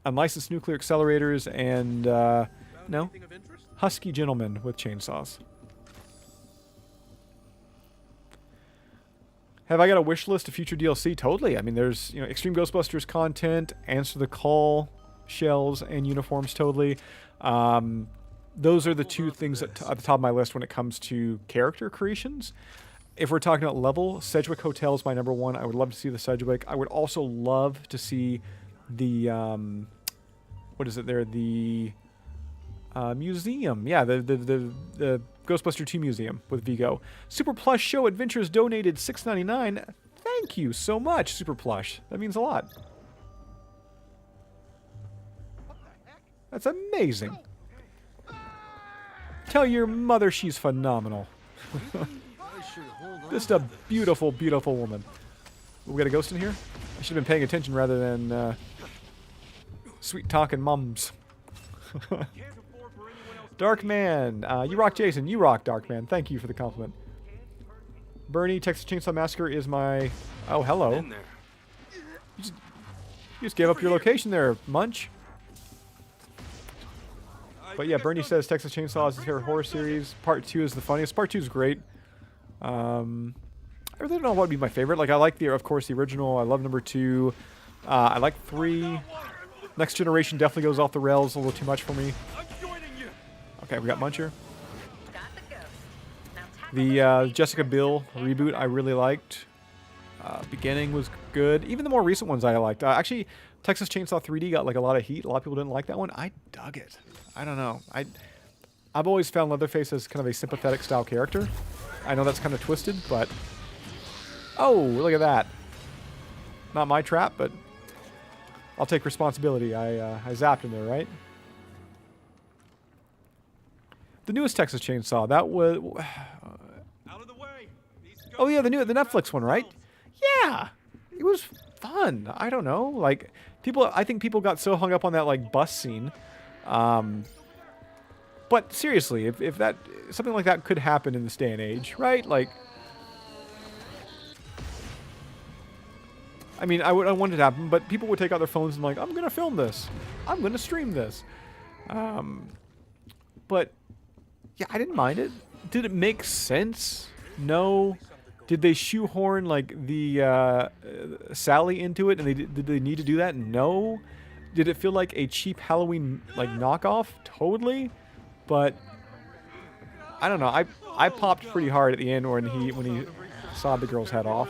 Unlicensed nuclear accelerators and no, husky gentlemen with chainsaws. Have I got a wish list of future DLC? Totally. I mean, there's Extreme Ghostbusters content, Answer the Call shells and uniforms. Totally. Those are the two things at the top of my list when it comes to character creations. If we're talking about level, Sedgwick Hotel is my number one. I would love to see the Sedgwick. I would also love to see the what is it there? The museum. Yeah, the Ghostbuster 2 museum with Vigo. Super Plush Show Adventures donated $6.99. Thank you so much, Super Plush. That means a lot. That's amazing. Tell your mother she's phenomenal. Just a beautiful, beautiful woman. We got a ghost in here? I should have been paying attention rather than sweet talking mums. Darkman, you rock, Jason. You rock, Darkman. Thank you for the compliment. Bernie, Texas Chainsaw Massacre is my... Oh, hello. You just gave up your location there, Munch. But yeah, Bernie says Texas Chainsaw is his favorite horror series. Part 2 is the funniest. Part 2 is great. I really don't know what would be my favorite. Like, I like, of course, the original. I love number 2. I like 3. Next Generation definitely goes off the rails a little too much for me. Okay, we got Muncher. The Jessica Biel reboot I really liked. Beginning was good. Even the more recent ones I liked. Actually, Texas Chainsaw 3D got like a lot of heat. A lot of people didn't like that one. I dug it. I don't know. I've always found Leatherface as kind of a sympathetic style character. I know that's kind of twisted, but... Oh, look at that. Not my trap, but I'll take responsibility. I zapped him there, right? The newest Texas Chainsaw, that was... Out of the way. Oh yeah, the Netflix one, right? Yeah! It was fun. I don't know. Like, I think people got so hung up on that, like, bus scene. But seriously, if that something like that could happen in this day and age, right? Like, I mean, I want it to happen, but people would take out their phones and like, I'm gonna film this, I'm gonna stream this. But yeah, I didn't mind it. Did it make sense? No. Did they shoehorn like the Sally into it, and did they need to do that? No. Did it feel like a cheap Halloween like knockoff? Totally. But I don't know. I popped pretty hard at the end when he sawed the girl's head off,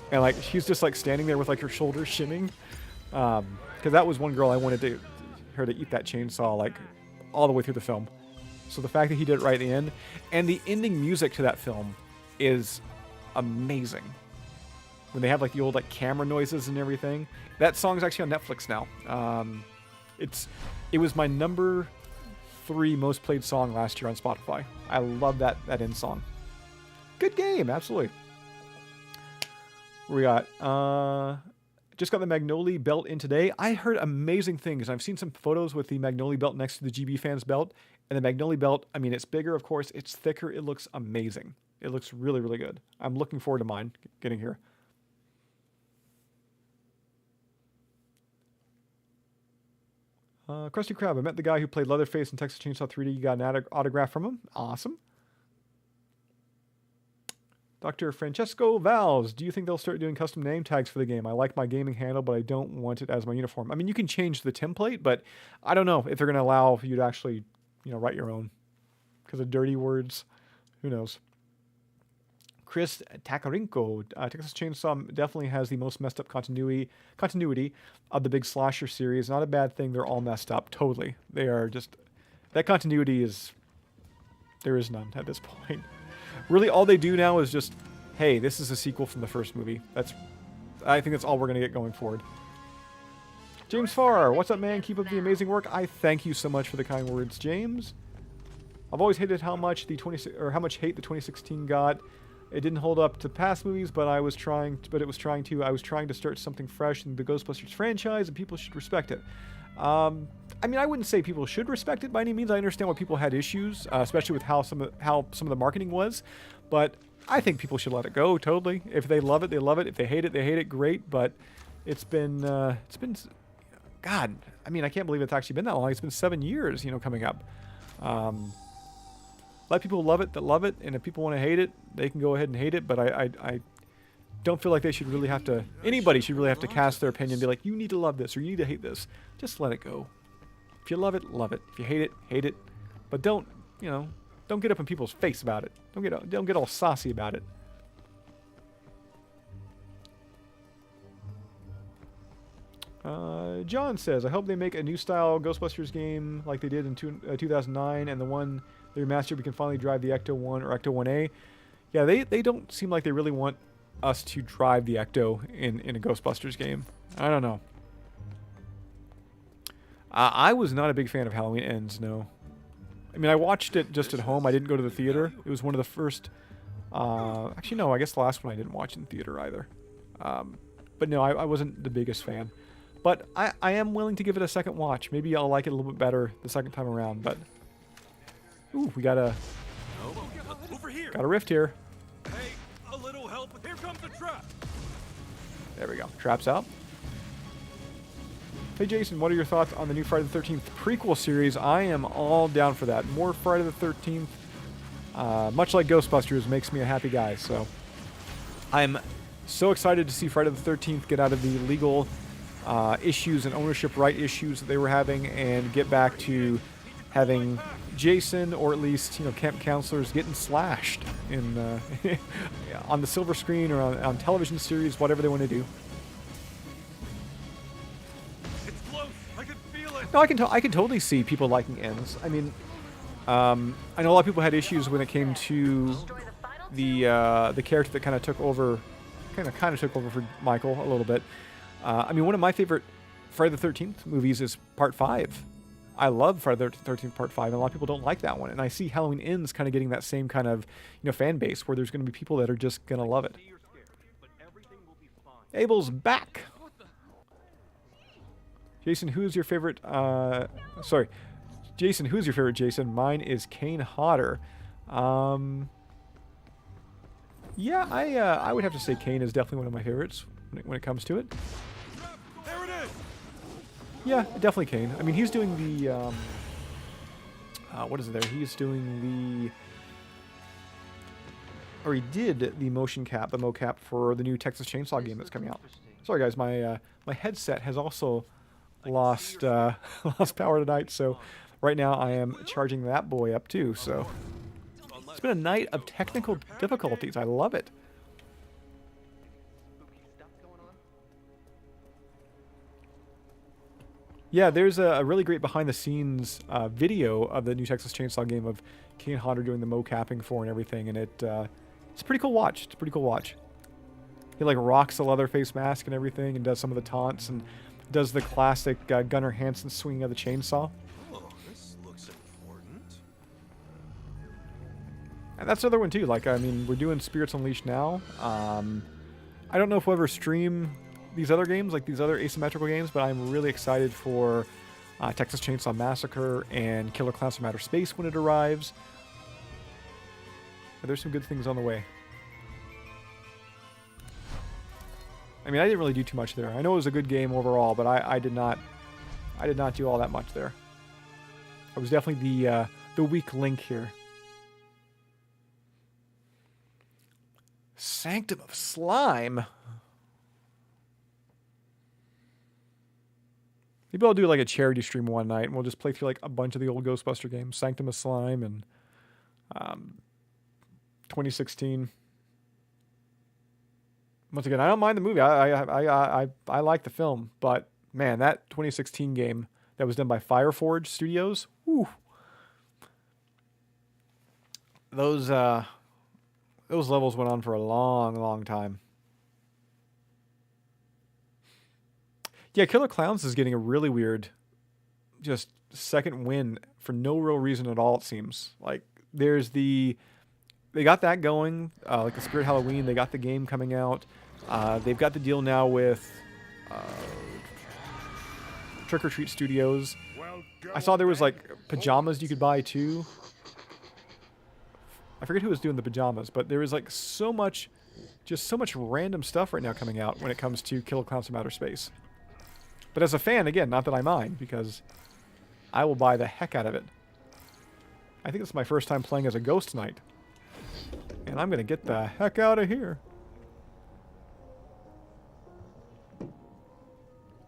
and like she's just like standing there with like her shoulders shimming, because that was one girl I wanted her to eat that chainsaw like all the way through the film. So the fact that he did it right at the end, and the ending music to that film is amazing. When they have like the old like camera noises and everything. That song's actually on Netflix now. It was my number 3 most played song last year on Spotify. I love that end song. Good game, absolutely. We got just got the Magnolia belt in today. I heard amazing things. I've seen some photos with the Magnolia belt next to the GB fans belt. And the Magnolia belt, I mean, it's bigger, of course. It's thicker. It looks amazing. It looks really, really good. I'm looking forward to mine getting here. Krusty Krab, I met the guy who played Leatherface in Texas Chainsaw 3D. You got an autograph from him. Awesome. Dr. Francesco Valls, do you think they'll start doing custom name tags for the game? I like my gaming handle, but I don't want it as my uniform. I mean, you can change the template, but I don't know if they're going to allow you to actually, write your own. Because of dirty words. Who knows? Chris Takarinko, Texas Chainsaw definitely has the most messed up continuity of the big slasher series. Not a bad thing. They're all messed up. Totally. They are just... That continuity is... There is none at this point. Really, all they do now is just, hey, this is a sequel from the first movie. I think that's all we're going to get going forward. James Farr, what's up, man? Keep up the amazing work. I thank you so much for the kind words, James. I've always hated how much hate the 2016 got. It didn't hold up to past movies, but it was trying to. I was trying to start something fresh in the Ghostbusters franchise, and people should respect it. I mean, I wouldn't say people should respect it by any means. I understand why people had issues, especially with how some of the marketing was. But I think people should let it go. Totally. If they love it, they love it. If they hate it, great. But it's been, God. I mean, I can't believe it's actually been that long. It's been 7 years, coming up. Let people love it that love it, and if people want to hate it, they can go ahead and hate it. But I don't feel like they should really have to. Anybody should really have to cast their opinion and be like, you need to love this or you need to hate this. Just let it go. If you love it, love it. If you hate it, hate it. But don't get up in people's face about it. Don't get all saucy about it. John says, I hope they make a new style Ghostbusters game like they did in 2009, and the one they remastered, we can finally drive the Ecto 1 or Ecto 1A. Yeah, they don't seem like they really want us to drive the Ecto in a Ghostbusters game. I don't know. I was not a big fan of Halloween Ends, no. I mean, I watched it just at home. I didn't go to the theater. It was one of the first... actually, no, I guess the last one I didn't watch in theater either. But no, I wasn't the biggest fan. But I am willing to give it a second watch. Maybe I'll like it a little bit better the second time around, but... Ooh, we got a rift here. Hey, a little help. Here comes the trap. There we go. Trap's out. Hey Jason, what are your thoughts on the new Friday the 13th prequel series? I am all down for that. More Friday the 13th, much like Ghostbusters, makes me a happy guy. So I'm so excited to see Friday the 13th get out of the legal issues and ownership right issues that they were having and get back to having Jason, or at least camp counselors, getting slashed in on the silver screen or on television series, whatever they want to do. It's close. I can feel it. No, I can totally see people liking Ends. I mean, I know a lot of people had issues when it came to the character that kind of took over for Michael a little bit. I mean, one of my favorite Friday the 13th movies is Part 5. I love Friday the 13th Part 5, and a lot of people don't like that one. And I see Halloween Ends kind of getting that same kind of fan base where there's going to be people that are just going to love it. Abel's back. Jason, who's your favorite? Jason, who's your favorite? Jason, mine is Kane Hodder. Yeah, I would have to say Kane is definitely one of my favorites when it comes to it. There it is. Yeah, definitely Kane. I mean, he's doing the what is it there? He's doing he did the motion cap, the mocap for the new Texas Chainsaw game that's coming out. Sorry guys, my headset has also lost power tonight, so right now I am charging that boy up too. So it's been a night of technical difficulties. I love it. Yeah, there's a really great behind-the-scenes video of the new Texas Chainsaw game of Kane Hodder doing the mocapping for and everything, and it's a pretty cool watch. It's a pretty cool watch. He rocks the leather face mask and everything, and does some of the taunts, and does the classic Gunnar Hansen swinging of the chainsaw. Oh, this looks important. And that's another one too. I mean, we're doing Spirits Unleashed now. I don't know if we'll ever stream these other games, like these other asymmetrical games, but I'm really excited for Texas Chainsaw Massacre and Killer Clowns from Outer Space when it arrives. But there's some good things on the way. I mean, I didn't really do too much there. I know it was a good game overall, but I did not do all that much there. I was definitely the weak link here. Sanctum of Slime. Maybe I'll do like a charity stream one night, and we'll just play through like a bunch of the old Ghostbuster games, Sanctum of Slime and 2016. Once again, I don't mind the movie. I like the film, but man, that 2016 game that was done by Fireforge Studios, whew, those levels went on for a long, long time. Yeah, Killer Clowns is getting a really weird, just second win for no real reason at all, it seems. Like, they got that going, like the Spirit Halloween, they got the game coming out. They've got the deal now with Trick or Treat Studios. I saw there was like pajamas you could buy too. I forget who was doing the pajamas, but there is like so much random stuff right now coming out when it comes to Killer Clowns from Outer Space. But as a fan, again, not that I mind, because I will buy the heck out of it. I think it's my first time playing as a Ghost Knight. And I'm going to get the heck out of here.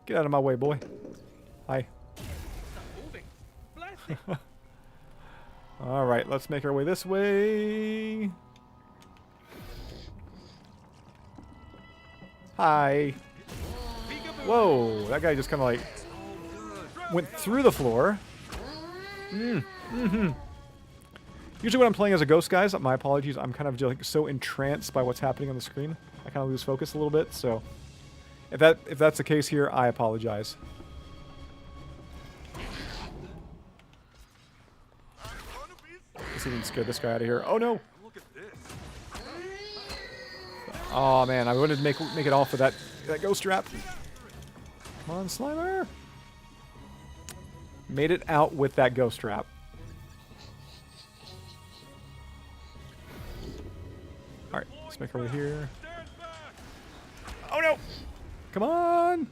Get out of my way, boy. Hi. Alright, let's make our way this way. Hi. Whoa, that guy just kind of like went through the floor. Usually when I'm playing as a ghost, guys, my apologies, I'm kind of just like so entranced by what's happening on the screen. I kind of lose focus a little bit, so if that's the case here, I apologize. Let's see if we can scare this guy out of here. Oh no! Oh man, I wanted to make it off with that ghost trap. Come on, Slimer! Made it out with that ghost trap. Alright, let's make our way here. Oh no! Come on!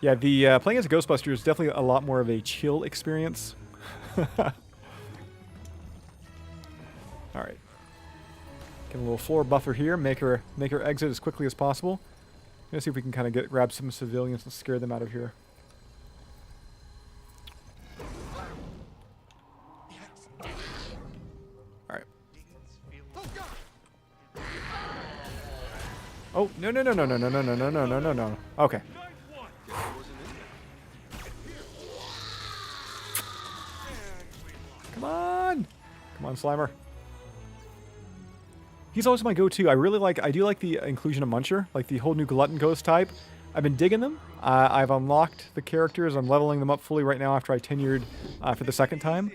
Yeah, the playing as a Ghostbuster is definitely a lot more of a chill experience. Alright. Get a little floor buffer here, make her exit as quickly as possible. Let's see if we can kind of grab some civilians and scare them out of here. Alright. Oh, no. Okay. Come on, Slimer. He's always my go-to. I do like the inclusion of Muncher, like the whole new Glutton Ghost type. I've been digging them. I've unlocked the characters. I'm leveling them up fully right now after I tenured for the second time.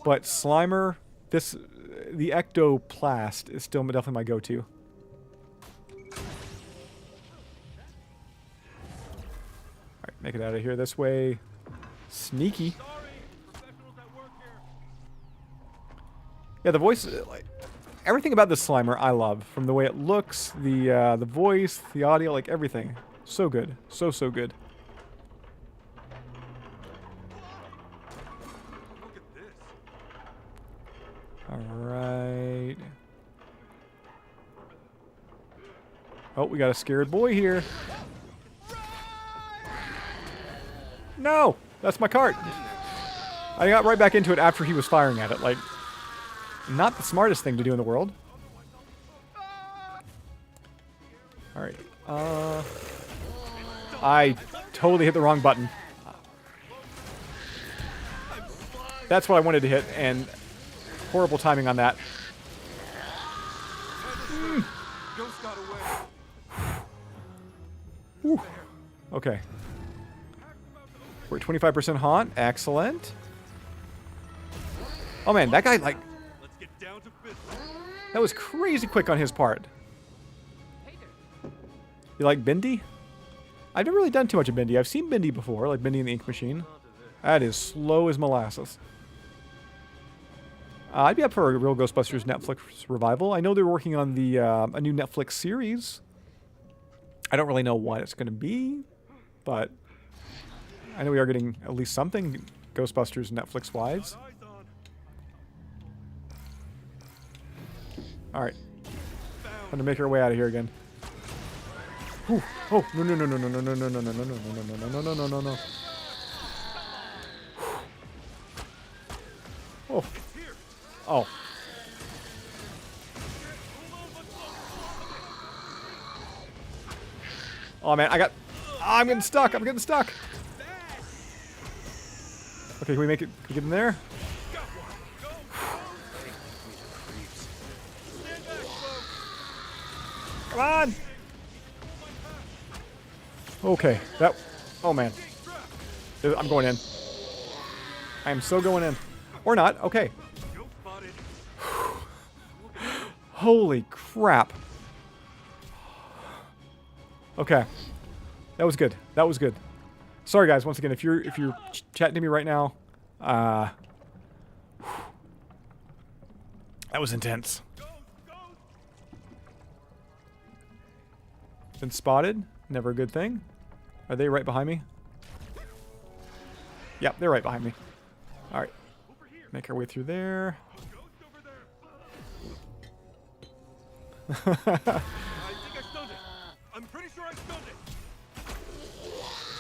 But Slimer, the Ectoplast is still definitely my go-to. Alright, make it out of here this way. Sneaky. Yeah, the voice, like, everything about this Slimer I love. From the way it looks, the voice, the audio, like everything. So good. So good. Alright. Oh, we got a scared boy here. No! That's my cart! I got right back into it after he was firing at it. Like, not the smartest thing to do in the world. Alright. I totally hit the wrong button. That's what I wanted to hit, and horrible timing on that. Whew. Okay. We're at 25% haunt. Excellent. Oh man, that guy, like... That was crazy quick on his part. You like Bindi? I've never really done too much of Bindi. I've seen Bindi before, like Bindi and the Ink Machine. That is slow as molasses. I'd be up for a real Ghostbusters Netflix revival. I know they're working on the a new Netflix series. I don't really know what it's going to be, but I know we are getting at least something Ghostbusters Netflix-wise. All right, time to make our way out of here again. Whew. Oh no no no no no no no no no no no no no no no no no no. Oh. Oh. Oh man, I'm getting stuck. I'm getting stuck. Okay, can we make it? Can we get in there? Come on. Okay, that. Oh man, I'm going in. I am so going in, or not. Okay. Holy crap. Okay. That was good. That was good. Sorry guys, once again, if you're chatting to me right now, that was intense. Been spotted. Never a good thing. Are they right behind me? Yep, they're right behind me. Alright. Make our way through there. I think I stunned it. I'm pretty sure I stunned it.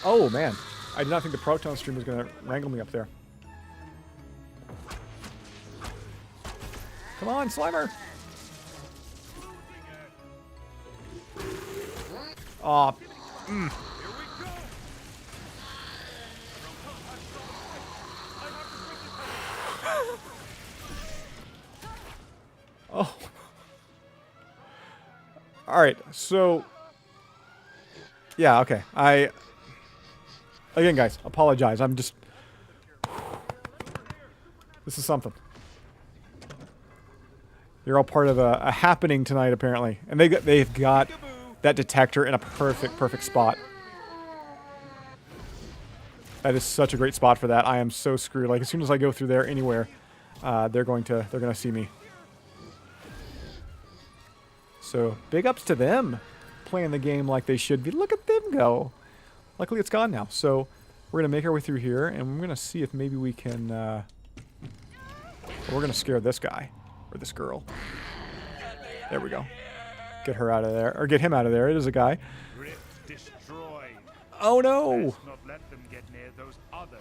Oh man, I did not think the proton stream was going to wrangle me up there. Come on, Slimer! Aw. Mm. Oh. Alright, so... Yeah, okay. Again, guys, apologize. I'm just... This is something. You're all part of a happening tonight, apparently. And they've got that detector in a perfect spot. That is such a great spot for that. I am so screwed. Like, as soon as I go through there anywhere, they're gonna see me. So, big ups to them. Playing the game like they should be. Look at them go. Luckily, it's gone now. So, we're going to make our way through here, and we're going to see if maybe we can... we're going to scare this guy. Or this girl. There we go. Get her out of there. Or get him out of there. It is a guy. Oh, no! Not let them get near those others.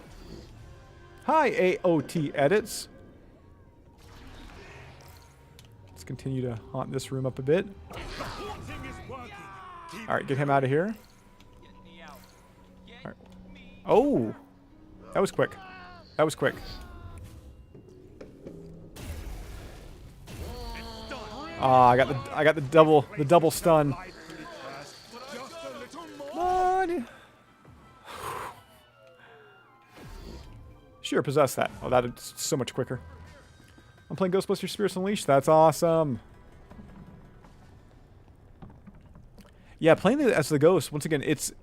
Hi, AOT Edits. Let's continue to haunt this room up a bit. Alright, get him out of here. All right. Oh! That was quick. That was quick. Ah, I got the double stun. Come on. Sure, possess that. Oh, that is so much quicker. I'm playing Ghostbusters Spirits Unleashed. That's awesome. Yeah, playing it as the ghost, once again, it's...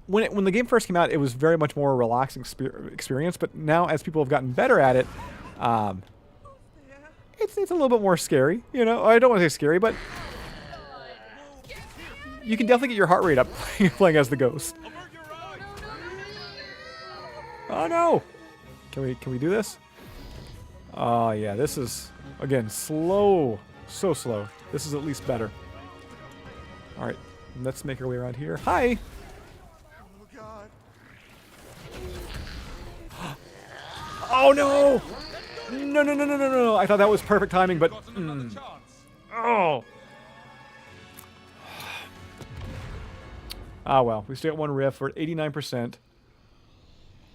When the game first came out, it was very much more a relaxing experience, but now as people have gotten better at it, it's a little bit more scary, you know? I don't want to say scary, but... You can definitely get your heart rate up playing as the ghost. Oh no! Can we do this? Oh yeah, this is, again, slow. So slow. This is at least better. Alright, let's make our way around here. Hi! Oh no! No. I thought that was perfect timing, but... Oh! Ah well, we stay at one riff. We're at 89%.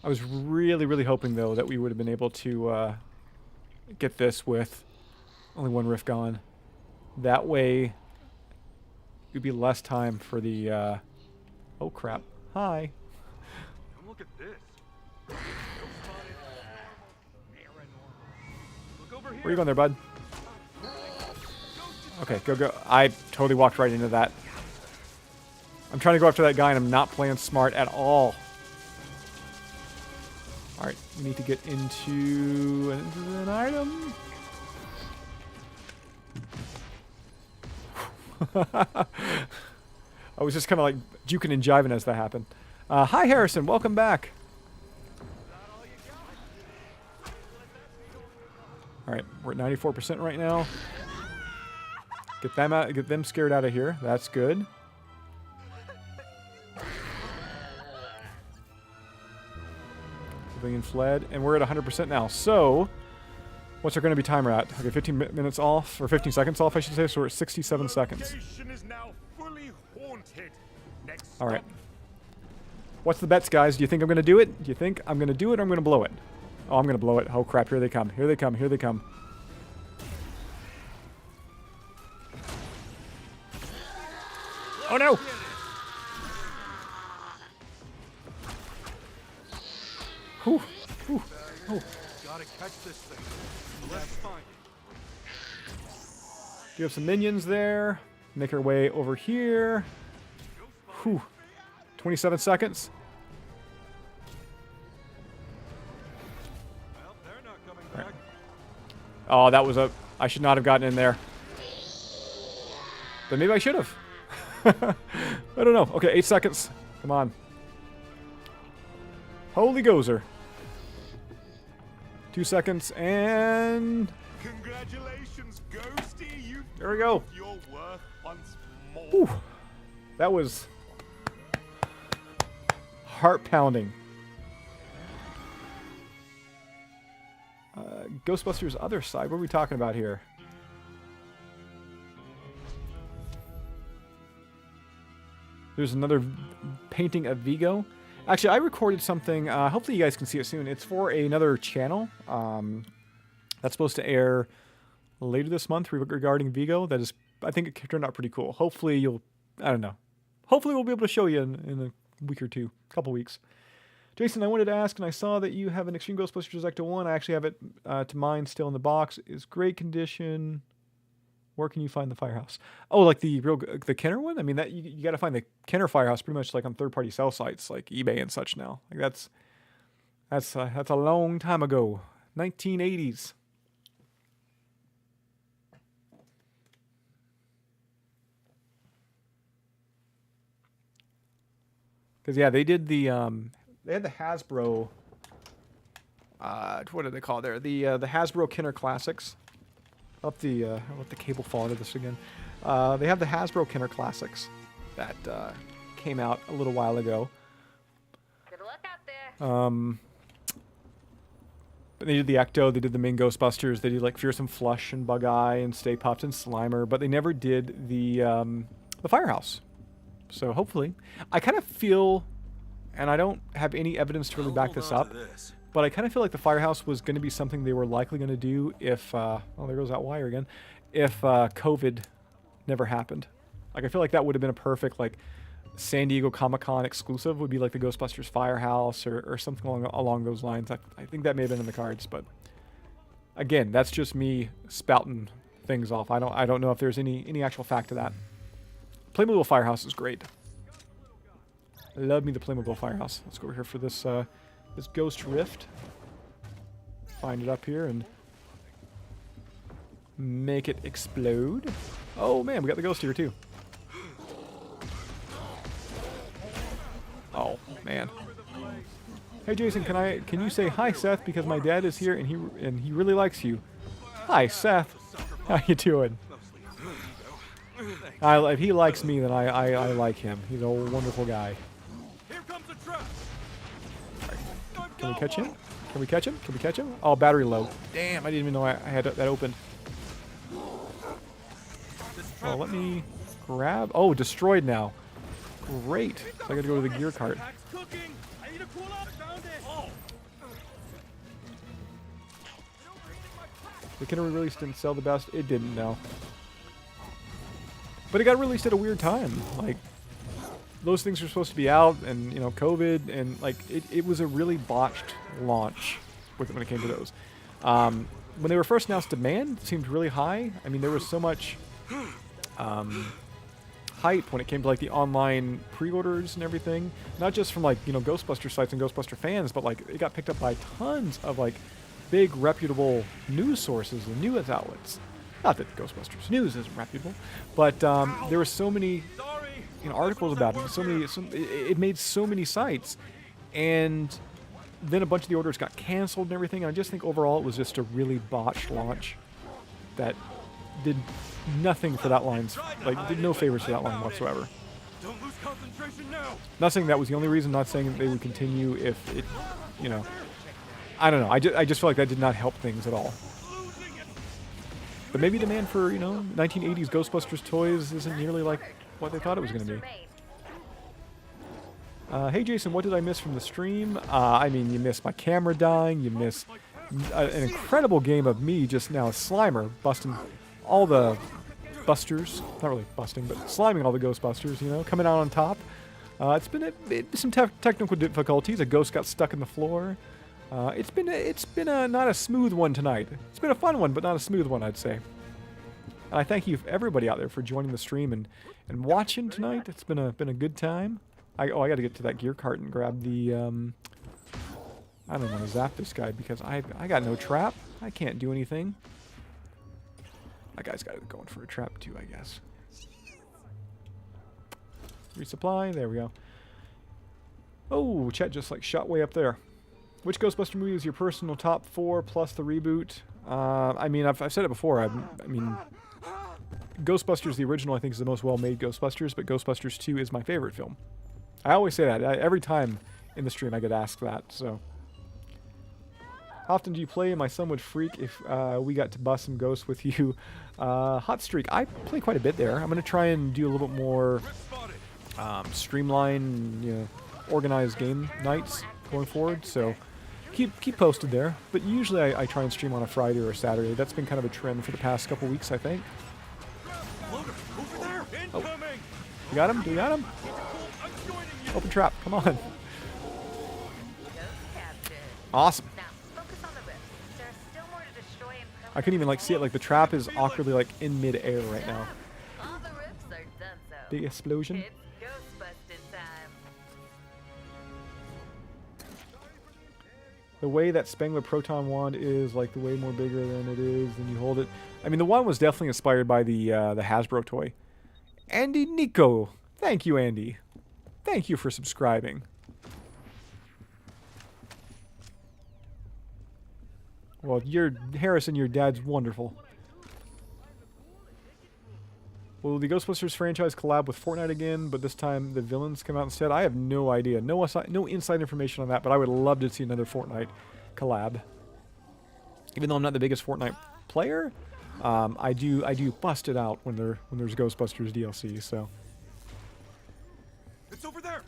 I was really hoping, though, that we would have been able to get this with only one riff gone. That way, it would be less time for the... Oh, crap. Hi. Look at this. Where are you going there, bud? Okay, go. I totally walked right into that. I'm trying to go after that guy, and I'm not playing smart at all. All right, we need to get into an item. I was just kind of like juking and jiving as that happened. Hi, Harrison. Welcome back. All right, we're at 94% right now. Get them out. Get them scared out of here. That's good. Civilian fled, and we're at 100% now. So, what's our going to be timer at? Okay, 15 minutes off, or 15 seconds off, I should say. So we're at 67 seconds. Is now fully haunted. Next All right. What's the bets, guys? Do you think I'm going to do it? Do you think I'm going to do it or I'm going to blow it? Oh, I'm going to blow it. Oh, crap. Here they come. Here they come. Here they come. Oh, no. Whew. Whew. Oh. Gotta catch this thing. Let's find it. Do have some minions there. Make our way over here. Whew. 27 seconds. Well, they're not coming back. Oh, that was a... I should not have gotten in there. But maybe I should have. I don't know. Okay, 8 seconds. Come on. Holy gozer. 2 seconds, and... Congratulations, Ghosty. You There we go. proved your worth once more. Whew. That was... heart-pounding. Ghostbusters other side. What are we talking about here? There's another painting of Vigo. Actually, I recorded something. Hopefully you guys can see it soon. It's for another channel. That's supposed to air later this month regarding Vigo. That is, I think it turned out pretty cool. Hopefully you'll, I don't know. Hopefully we'll be able to show you in a week or two, a couple weeks. Jason, I wanted to ask, and I saw that you have an Extreme Ghostbusters Ecto 1. I actually have it to mine still in the box. It's great condition. Where can you find the firehouse? Oh, like the Kenner one? I mean, that you got to find the Kenner firehouse pretty much like on third-party sell sites like eBay and such now. Like that's a long time ago, 1980s. Because yeah, they did the they had the Hasbro. What did they call it there? The Hasbro Kenner Classics. I'll let the cable fall into this again. They have the Hasbro Kenner Classics that came out a little while ago. Good luck out there. But they did the Ecto, they did the main Ghostbusters, they did like Fearsome Flush and Bug Eye and Stay Puft and Slimer, but they never did the Firehouse. So hopefully, I kind of feel, and I don't have any evidence to really back this up, but I kind of feel like the Firehouse was going to be something they were likely going to do if, oh, there goes that wire again, if COVID never happened. Like, I feel like that would have been a perfect, like, San Diego Comic-Con exclusive would be like the Ghostbusters Firehouse or something along those lines. I think that may have been in the cards, but again, that's just me spouting things off. I don't know if there's any actual fact to that. Playmobil Firehouse is great. I love me the Playmobil Firehouse. Let's go over here for this this Ghost Rift. Find it up here and make it explode. Oh man, we got the ghost here too. Oh man. Hey Jason, can you say hi Seth because my dad is here and he really likes you. Hi Seth. How you doing? If he likes me, then I like him. He's a wonderful guy. Here comes the trap. Can we catch him? Can we catch him? Can we catch him? Oh, battery low. Damn, I didn't even know I had that open. Oh, let me grab. Oh, destroyed now. Great. So I gotta go to the gear cart. The Kenner release didn't sell the best. It didn't, no. But it got released at a weird time. Like, those things were supposed to be out, and, you know, COVID, and, like, it was a really botched launch when it came to those. When they were first announced, demand seemed really high. I mean, there was so much hype when it came to like the online pre-orders and everything. Not just from like, you know, Ghostbuster sites and Ghostbuster fans, but like it got picked up by tons of like big reputable news sources and news outlets. Not that Ghostbusters news isn't reputable, but there were so many, you know, articles about it. It made so many sites, and then a bunch of the orders got canceled and everything. And I just think overall it was just a really botched launch that did nothing for that line's, like, did no favors to that line whatsoever. Don't lose concentration now. Not saying that was the only reason. Not saying that they would continue if it, you know, I don't know. I just feel like that did not help things at all. But maybe demand for, you know, 1980s Ghostbusters toys isn't nearly like what they thought it was going to be. Hey Jason, what did I miss from the stream? I mean, you missed my camera dying. You missed an incredible game of me just now, Slimer, busting all the busters. Not really busting, but sliming all the Ghostbusters, you know, coming out on top. It's been some technical difficulties. A ghost got stuck in the floor. It's been a not a smooth one tonight. It's been a fun one, but not a smooth one, I'd say. And I thank you everybody out there for joining the stream and watching tonight. It's been a good time. I got to get to that gear cart and grab the I don't want to zap this guy because I got no trap. I can't do anything. That guy's got it going for a trap too, I guess. Resupply. There we go. Oh, chat just like shot way up there. Which Ghostbuster movie is your personal top 4 plus the reboot? I mean, I've said it before. I mean, Ghostbusters, the original, I think is the most well-made Ghostbusters, but Ghostbusters 2 is my favorite film. I always say that. Every time in the stream I get asked that, so. How often do you play? My son would freak if we got to bust some ghosts with you. Hot Streak. I play quite a bit there. I'm going to try and do a little bit more streamlined, you know, organized game nights going forward, so keep posted there. But usually I try and stream on a Friday or a Saturday. That's been kind of a trend for the past couple weeks, I think. Oh. You got him? Do you got him? Open trap. Come on. Awesome. I couldn't even like see it. Like the trap is awkwardly like in mid-air right now. Big explosion. The way that Spengler Proton Wand is like the way more bigger than it is when you hold it. I mean, the wand was definitely inspired by the Hasbro toy. Andy Nico. Thank you, Andy. Thank you for subscribing. Well, Harrison, your dad's wonderful. Will the Ghostbusters franchise collab with Fortnite again, but this time the villains come out instead? I have no idea. No inside information on that, but I would love to see another Fortnite collab. Even though I'm not the biggest Fortnite player, I do bust it out when there's Ghostbusters DLC, so. It's over there.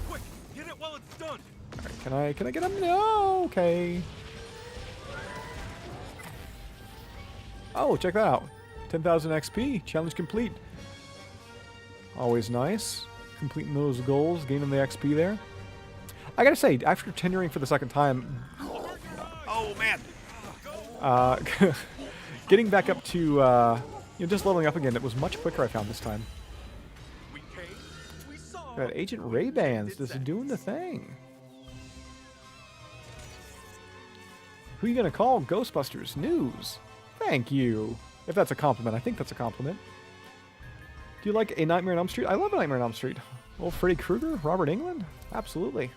Quick, get it while it's done. All right, can I get him? No, okay. Oh, check that out. 10,000 XP, challenge complete. Always nice. Completing those goals, gaining the XP there. I gotta say, after tendering for the second time, oh man, getting back up to, you know, just leveling up again, it was much quicker I found this time. Got Agent Ray-Bans just doing the thing. Who are you gonna call? Ghostbusters News. Thank you. If that's a compliment, I think that's a compliment. Do you like A Nightmare on Elm Street? I love A Nightmare on Elm Street. Old Freddy Krueger, Robert Englund? Absolutely.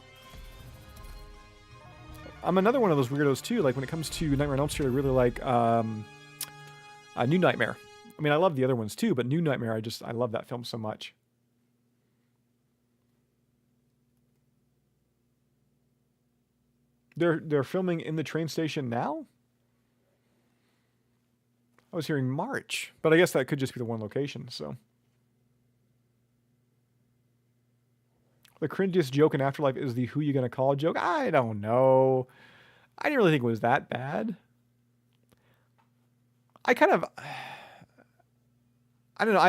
I'm another one of those weirdos too. Like when it comes to Nightmare on Elm Street, I really like New Nightmare. I mean, I love the other ones too, but New Nightmare, I love that film so much. They're filming in the train station now? I was hearing March, but I guess that could just be the one location, so. The cringiest joke in Afterlife is the who you gonna call joke? I don't know. I didn't really think it was that bad. I kind of, I don't know,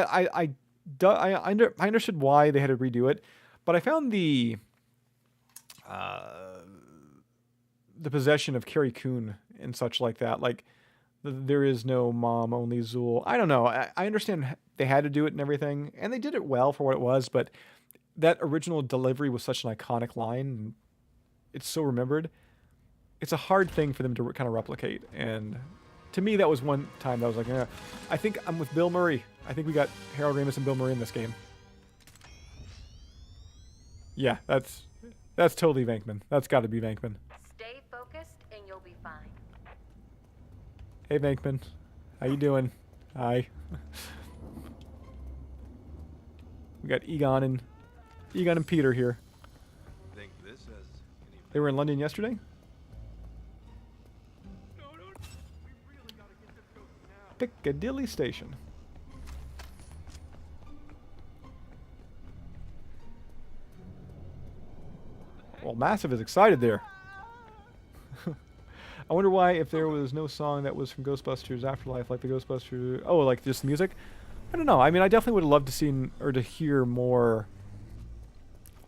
I understood why they had to redo it, but I found the possession of Carrie Coon and such like that, like, there is no mom, only Zool. I don't know. I understand they had to do it and everything, and they did it well for what it was, but that original delivery was such an iconic line, and it's so remembered. It's a hard thing for them to kind of replicate, and to me, that was one time that I was like, I think I'm with Bill Murray. I think we got Harold Ramis and Bill Murray in this game. Yeah, that's totally Venkman. That's got to be Venkman. Stay focused and you'll be fine. Hey, Venkman. How you doing? Hi. We got Egon and Peter here. Think this has any They were in London yesterday? we really gotta get this going now. Piccadilly Station. Well, Massive is excited there. I wonder why, if there was no song that was from Ghostbusters Afterlife, like the Ghostbusters... Oh, like just music? I don't know. I mean, I definitely would have loved to see or to hear more,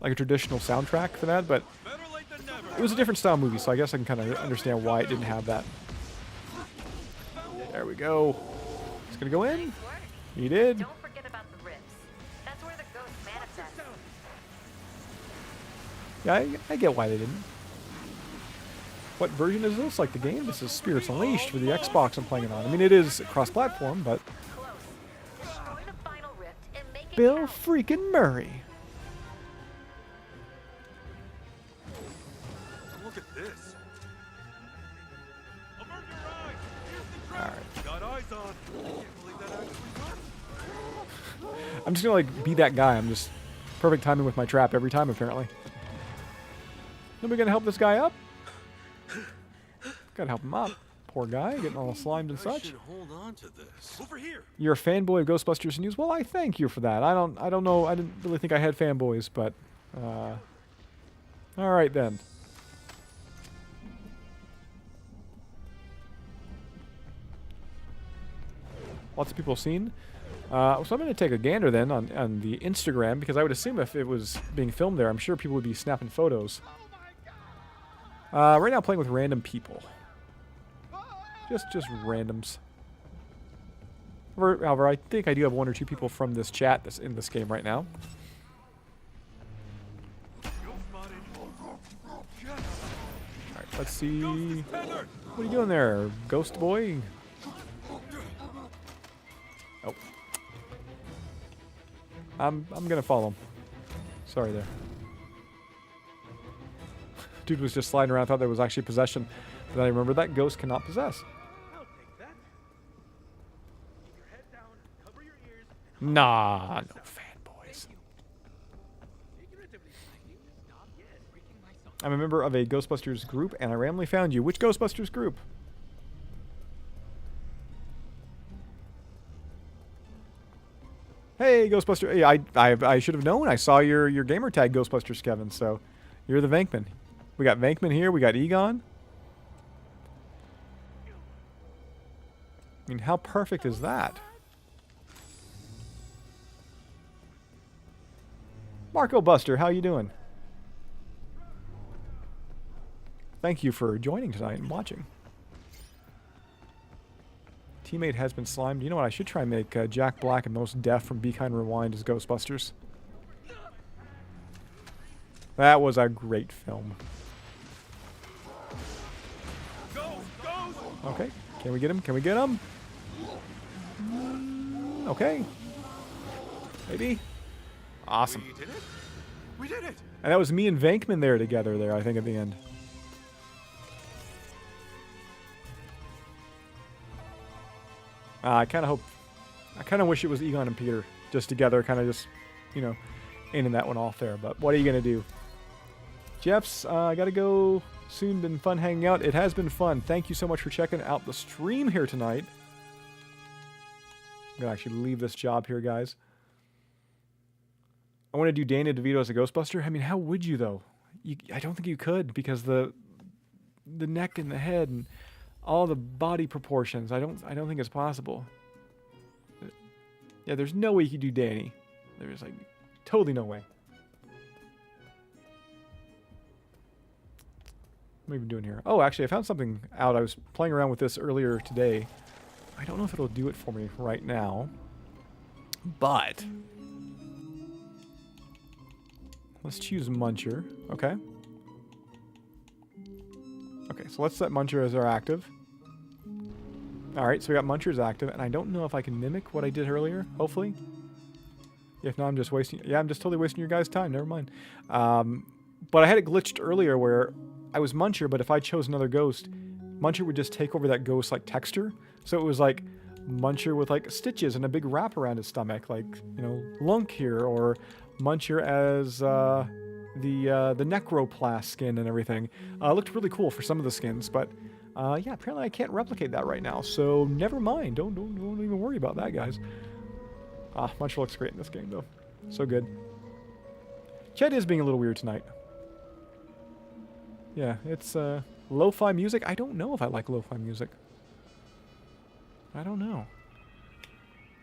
like a traditional soundtrack for that, but Better late than never. it was a different style movie, so I guess I can kind of understand why it didn't have that. There we go. It's gonna go in. Nice work. He did. Don't forget about the ribs. That's where the ghost manifests. Yeah, I get why they didn't. What version is this? Like the game? This is Spirits Unleashed for the Xbox I'm playing it on. I mean, it is cross-platform, but Close. Destroy the final rift and make it Bill count. freaking Murray. Look at this. Avert your eyes. Here's the All trap. right. Got eyes on. I can't believe that actually worked. I'm just gonna like be that guy. I'm just perfect timing with my trap every time, apparently. Nobody gonna help this guy up? Gotta help him up. Poor guy, getting all slimed and I such. should hold on to this. Over here. You're a fanboy of Ghostbusters News. Well, I thank you for that. I don't know. I didn't really think I had fanboys, but all right then. Lots of people have seen. So I'm going to take a gander then on the Instagram, because I would assume if it was being filmed there, I'm sure people would be snapping photos. Right now, playing with random people. Just randoms. However, I think I do have one or two people from this chat that's in this game right now. Ghost spotted. Yes. All right, let's see. Ghost is tethered. What are you doing there, ghost boy? Oh. I'm gonna follow him. Sorry there. Dude was just sliding around, thought there was actually possession. But then I remember that ghost cannot possess. I'll take that. Keep your head down, cover your ears, and Nah, no fanboys. figuratively speaking, stop yet freaking myself. I'm a member of a Ghostbusters group, and I randomly found you. Which Ghostbusters group? Hey, Ghostbuster. Hey, I should have known. I saw your gamer tag, Ghostbusters, Kevin. So, you're the Venkman. We got Venkman here. We got Egon. I mean, how perfect is that? Marco Buster, how you doing? Thank you for joining tonight and watching. Teammate has been slimed. You know what? I should try and make Jack Black and Most Deaf from Be Kind Rewind as Ghostbusters. That was a great film. Okay. Can we get him? Can we get him? Okay. Maybe. Awesome. We did it. We did it. And that was me and Venkman there together there, I think, at the end. I kind of wish it was Egon and Peter just together, kind of just, you know, ending that one off there. But what are you going to do? Jeff's, I got to go soon. Been fun hanging out. It has been fun. Thank you so much for checking out the stream here tonight. I'm going to actually leave this job here, guys. I want to do Dana DeVito as a Ghostbuster. I mean, how would you, though? I don't think you could, because the neck and the head and all the body proportions. I don't think it's possible. Yeah, there's no way you could do Danny. There's like totally no way. What am I even doing here? Oh, actually, I found something out. I was playing around with this earlier today. I don't know if it'll do it for me right now, But let's choose Muncher. Okay. Okay, so let's set Muncher as our active. Alright, so we got Muncher's active, and I don't know if I can mimic what I did earlier, hopefully. If not, I'm just wasting... Yeah, I'm just totally wasting your guys' time, never mind. But I had it glitched earlier where I was Muncher, but if I chose another ghost, Muncher would just take over that ghost like texture. So it was like Muncher with like stitches and a big wrap around his stomach, like, you know, Lunk here, or Muncher as the Necroplast skin and everything. Looked really cool for some of the skins, but yeah, apparently I can't replicate that right now, so never mind. Don't even worry about that, guys. Muncher looks great in this game, though. So good. Chet is being a little weird tonight. Yeah, it's lo-fi music. I don't know if I like lo-fi music. I don't know.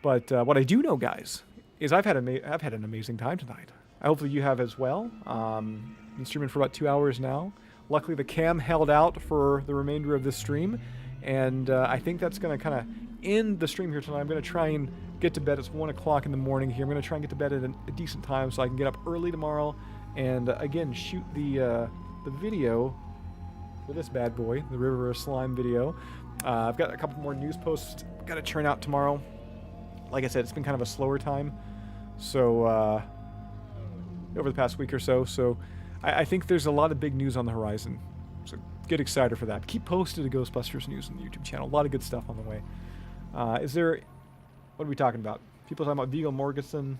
But what I do know, guys, is I've had an amazing time tonight. Hopefully you have as well. Been streaming for about 2 hours now. Luckily, the cam held out for the remainder of this stream, and I think that's going to kind of end the stream here tonight. I'm going to try and get to bed. It's 1 o'clock in the morning here. I'm going to try and get to bed at a decent time so I can get up early tomorrow and, again, shoot the video for this bad boy, the River of Slime video. I've got a couple more news posts got to churn out tomorrow. Like I said, it's been kind of a slower time, so over the past week or so. So I think there's a lot of big news on the horizon. So get excited for that. Keep posted to Ghostbusters news on the YouTube channel. A lot of good stuff on the way. What are we talking about? People talking about Viggo Mortensen.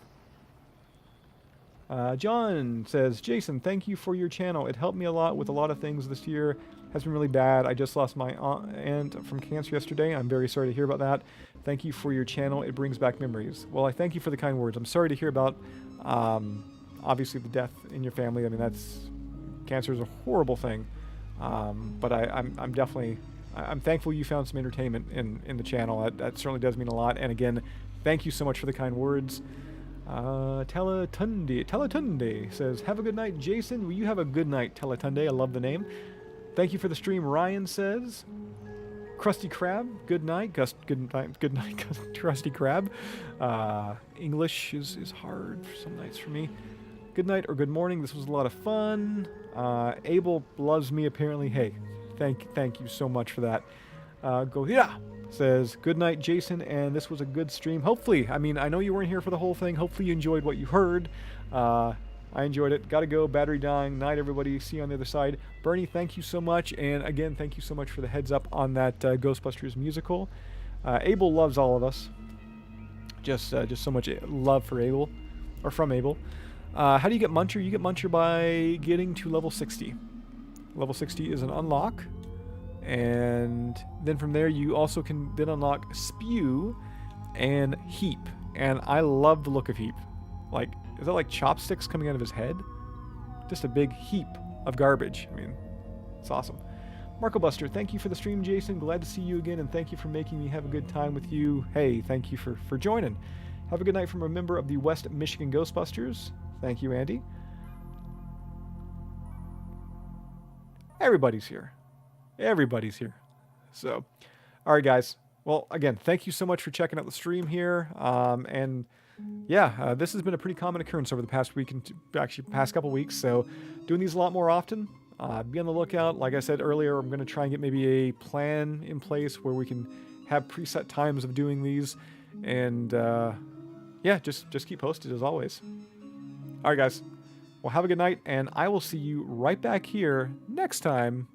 John says, Jason, thank you for your channel. It helped me a lot with a lot of things this year. Has been really bad. I just lost my aunt from cancer yesterday. I'm very sorry to hear about that. Thank you for your channel. It brings back memories. Well, I thank you for the kind words. I'm sorry to hear about, obviously, the death in your family. I mean, cancer is a horrible thing. But I'm definitely, I'm thankful you found some entertainment in the channel. That certainly does mean a lot. And again, thank you so much for the kind words. Teletunde says, have a good night, Jason. Will you have a good night, Teletunde? I love the name. Thank you for the stream, Ryan says. Krusty Krab, good night. Good night, Krusty Krab. English is hard some nights for me. Good night or good morning. This was a lot of fun. Abel loves me apparently. Hey, thank you so much for that. Gohira says, good night, Jason, and this was a good stream. Hopefully, I mean, I know you weren't here for the whole thing. Hopefully you enjoyed what you heard. I enjoyed it. Gotta go. Battery dying. Night, everybody. See you on the other side. Bernie, thank you so much. And again, thank you so much for the heads up on that Ghostbusters musical. Abel loves all of us. Just so much love for Abel, or from Abel. How do you get Muncher? You get Muncher by getting to level 60. Level 60 is an unlock. And then from there, you also can then unlock Spew and Heap. And I love the look of Heap. Like, is that like chopsticks coming out of his head? Just a big heap of garbage. I mean, it's awesome. Marco Buster, thank you for the stream, Jason. Glad to see you again, and thank you for making me have a good time with you. Hey, thank you for joining. Have a good night from a member of the West Michigan Ghostbusters. Thank you, Andy. Everybody's here. Everybody's here. So, all right, guys. Well, again, thank you so much for checking out the stream here. And yeah, this has been a pretty common occurrence over the past week and actually past couple weeks. So, doing these a lot more often. Be on the lookout. Like I said earlier, I'm going to try and get maybe a plan in place where we can have preset times of doing these. And yeah, just keep posted as always. All right, guys. Well, have a good night, and I will see you right back here next time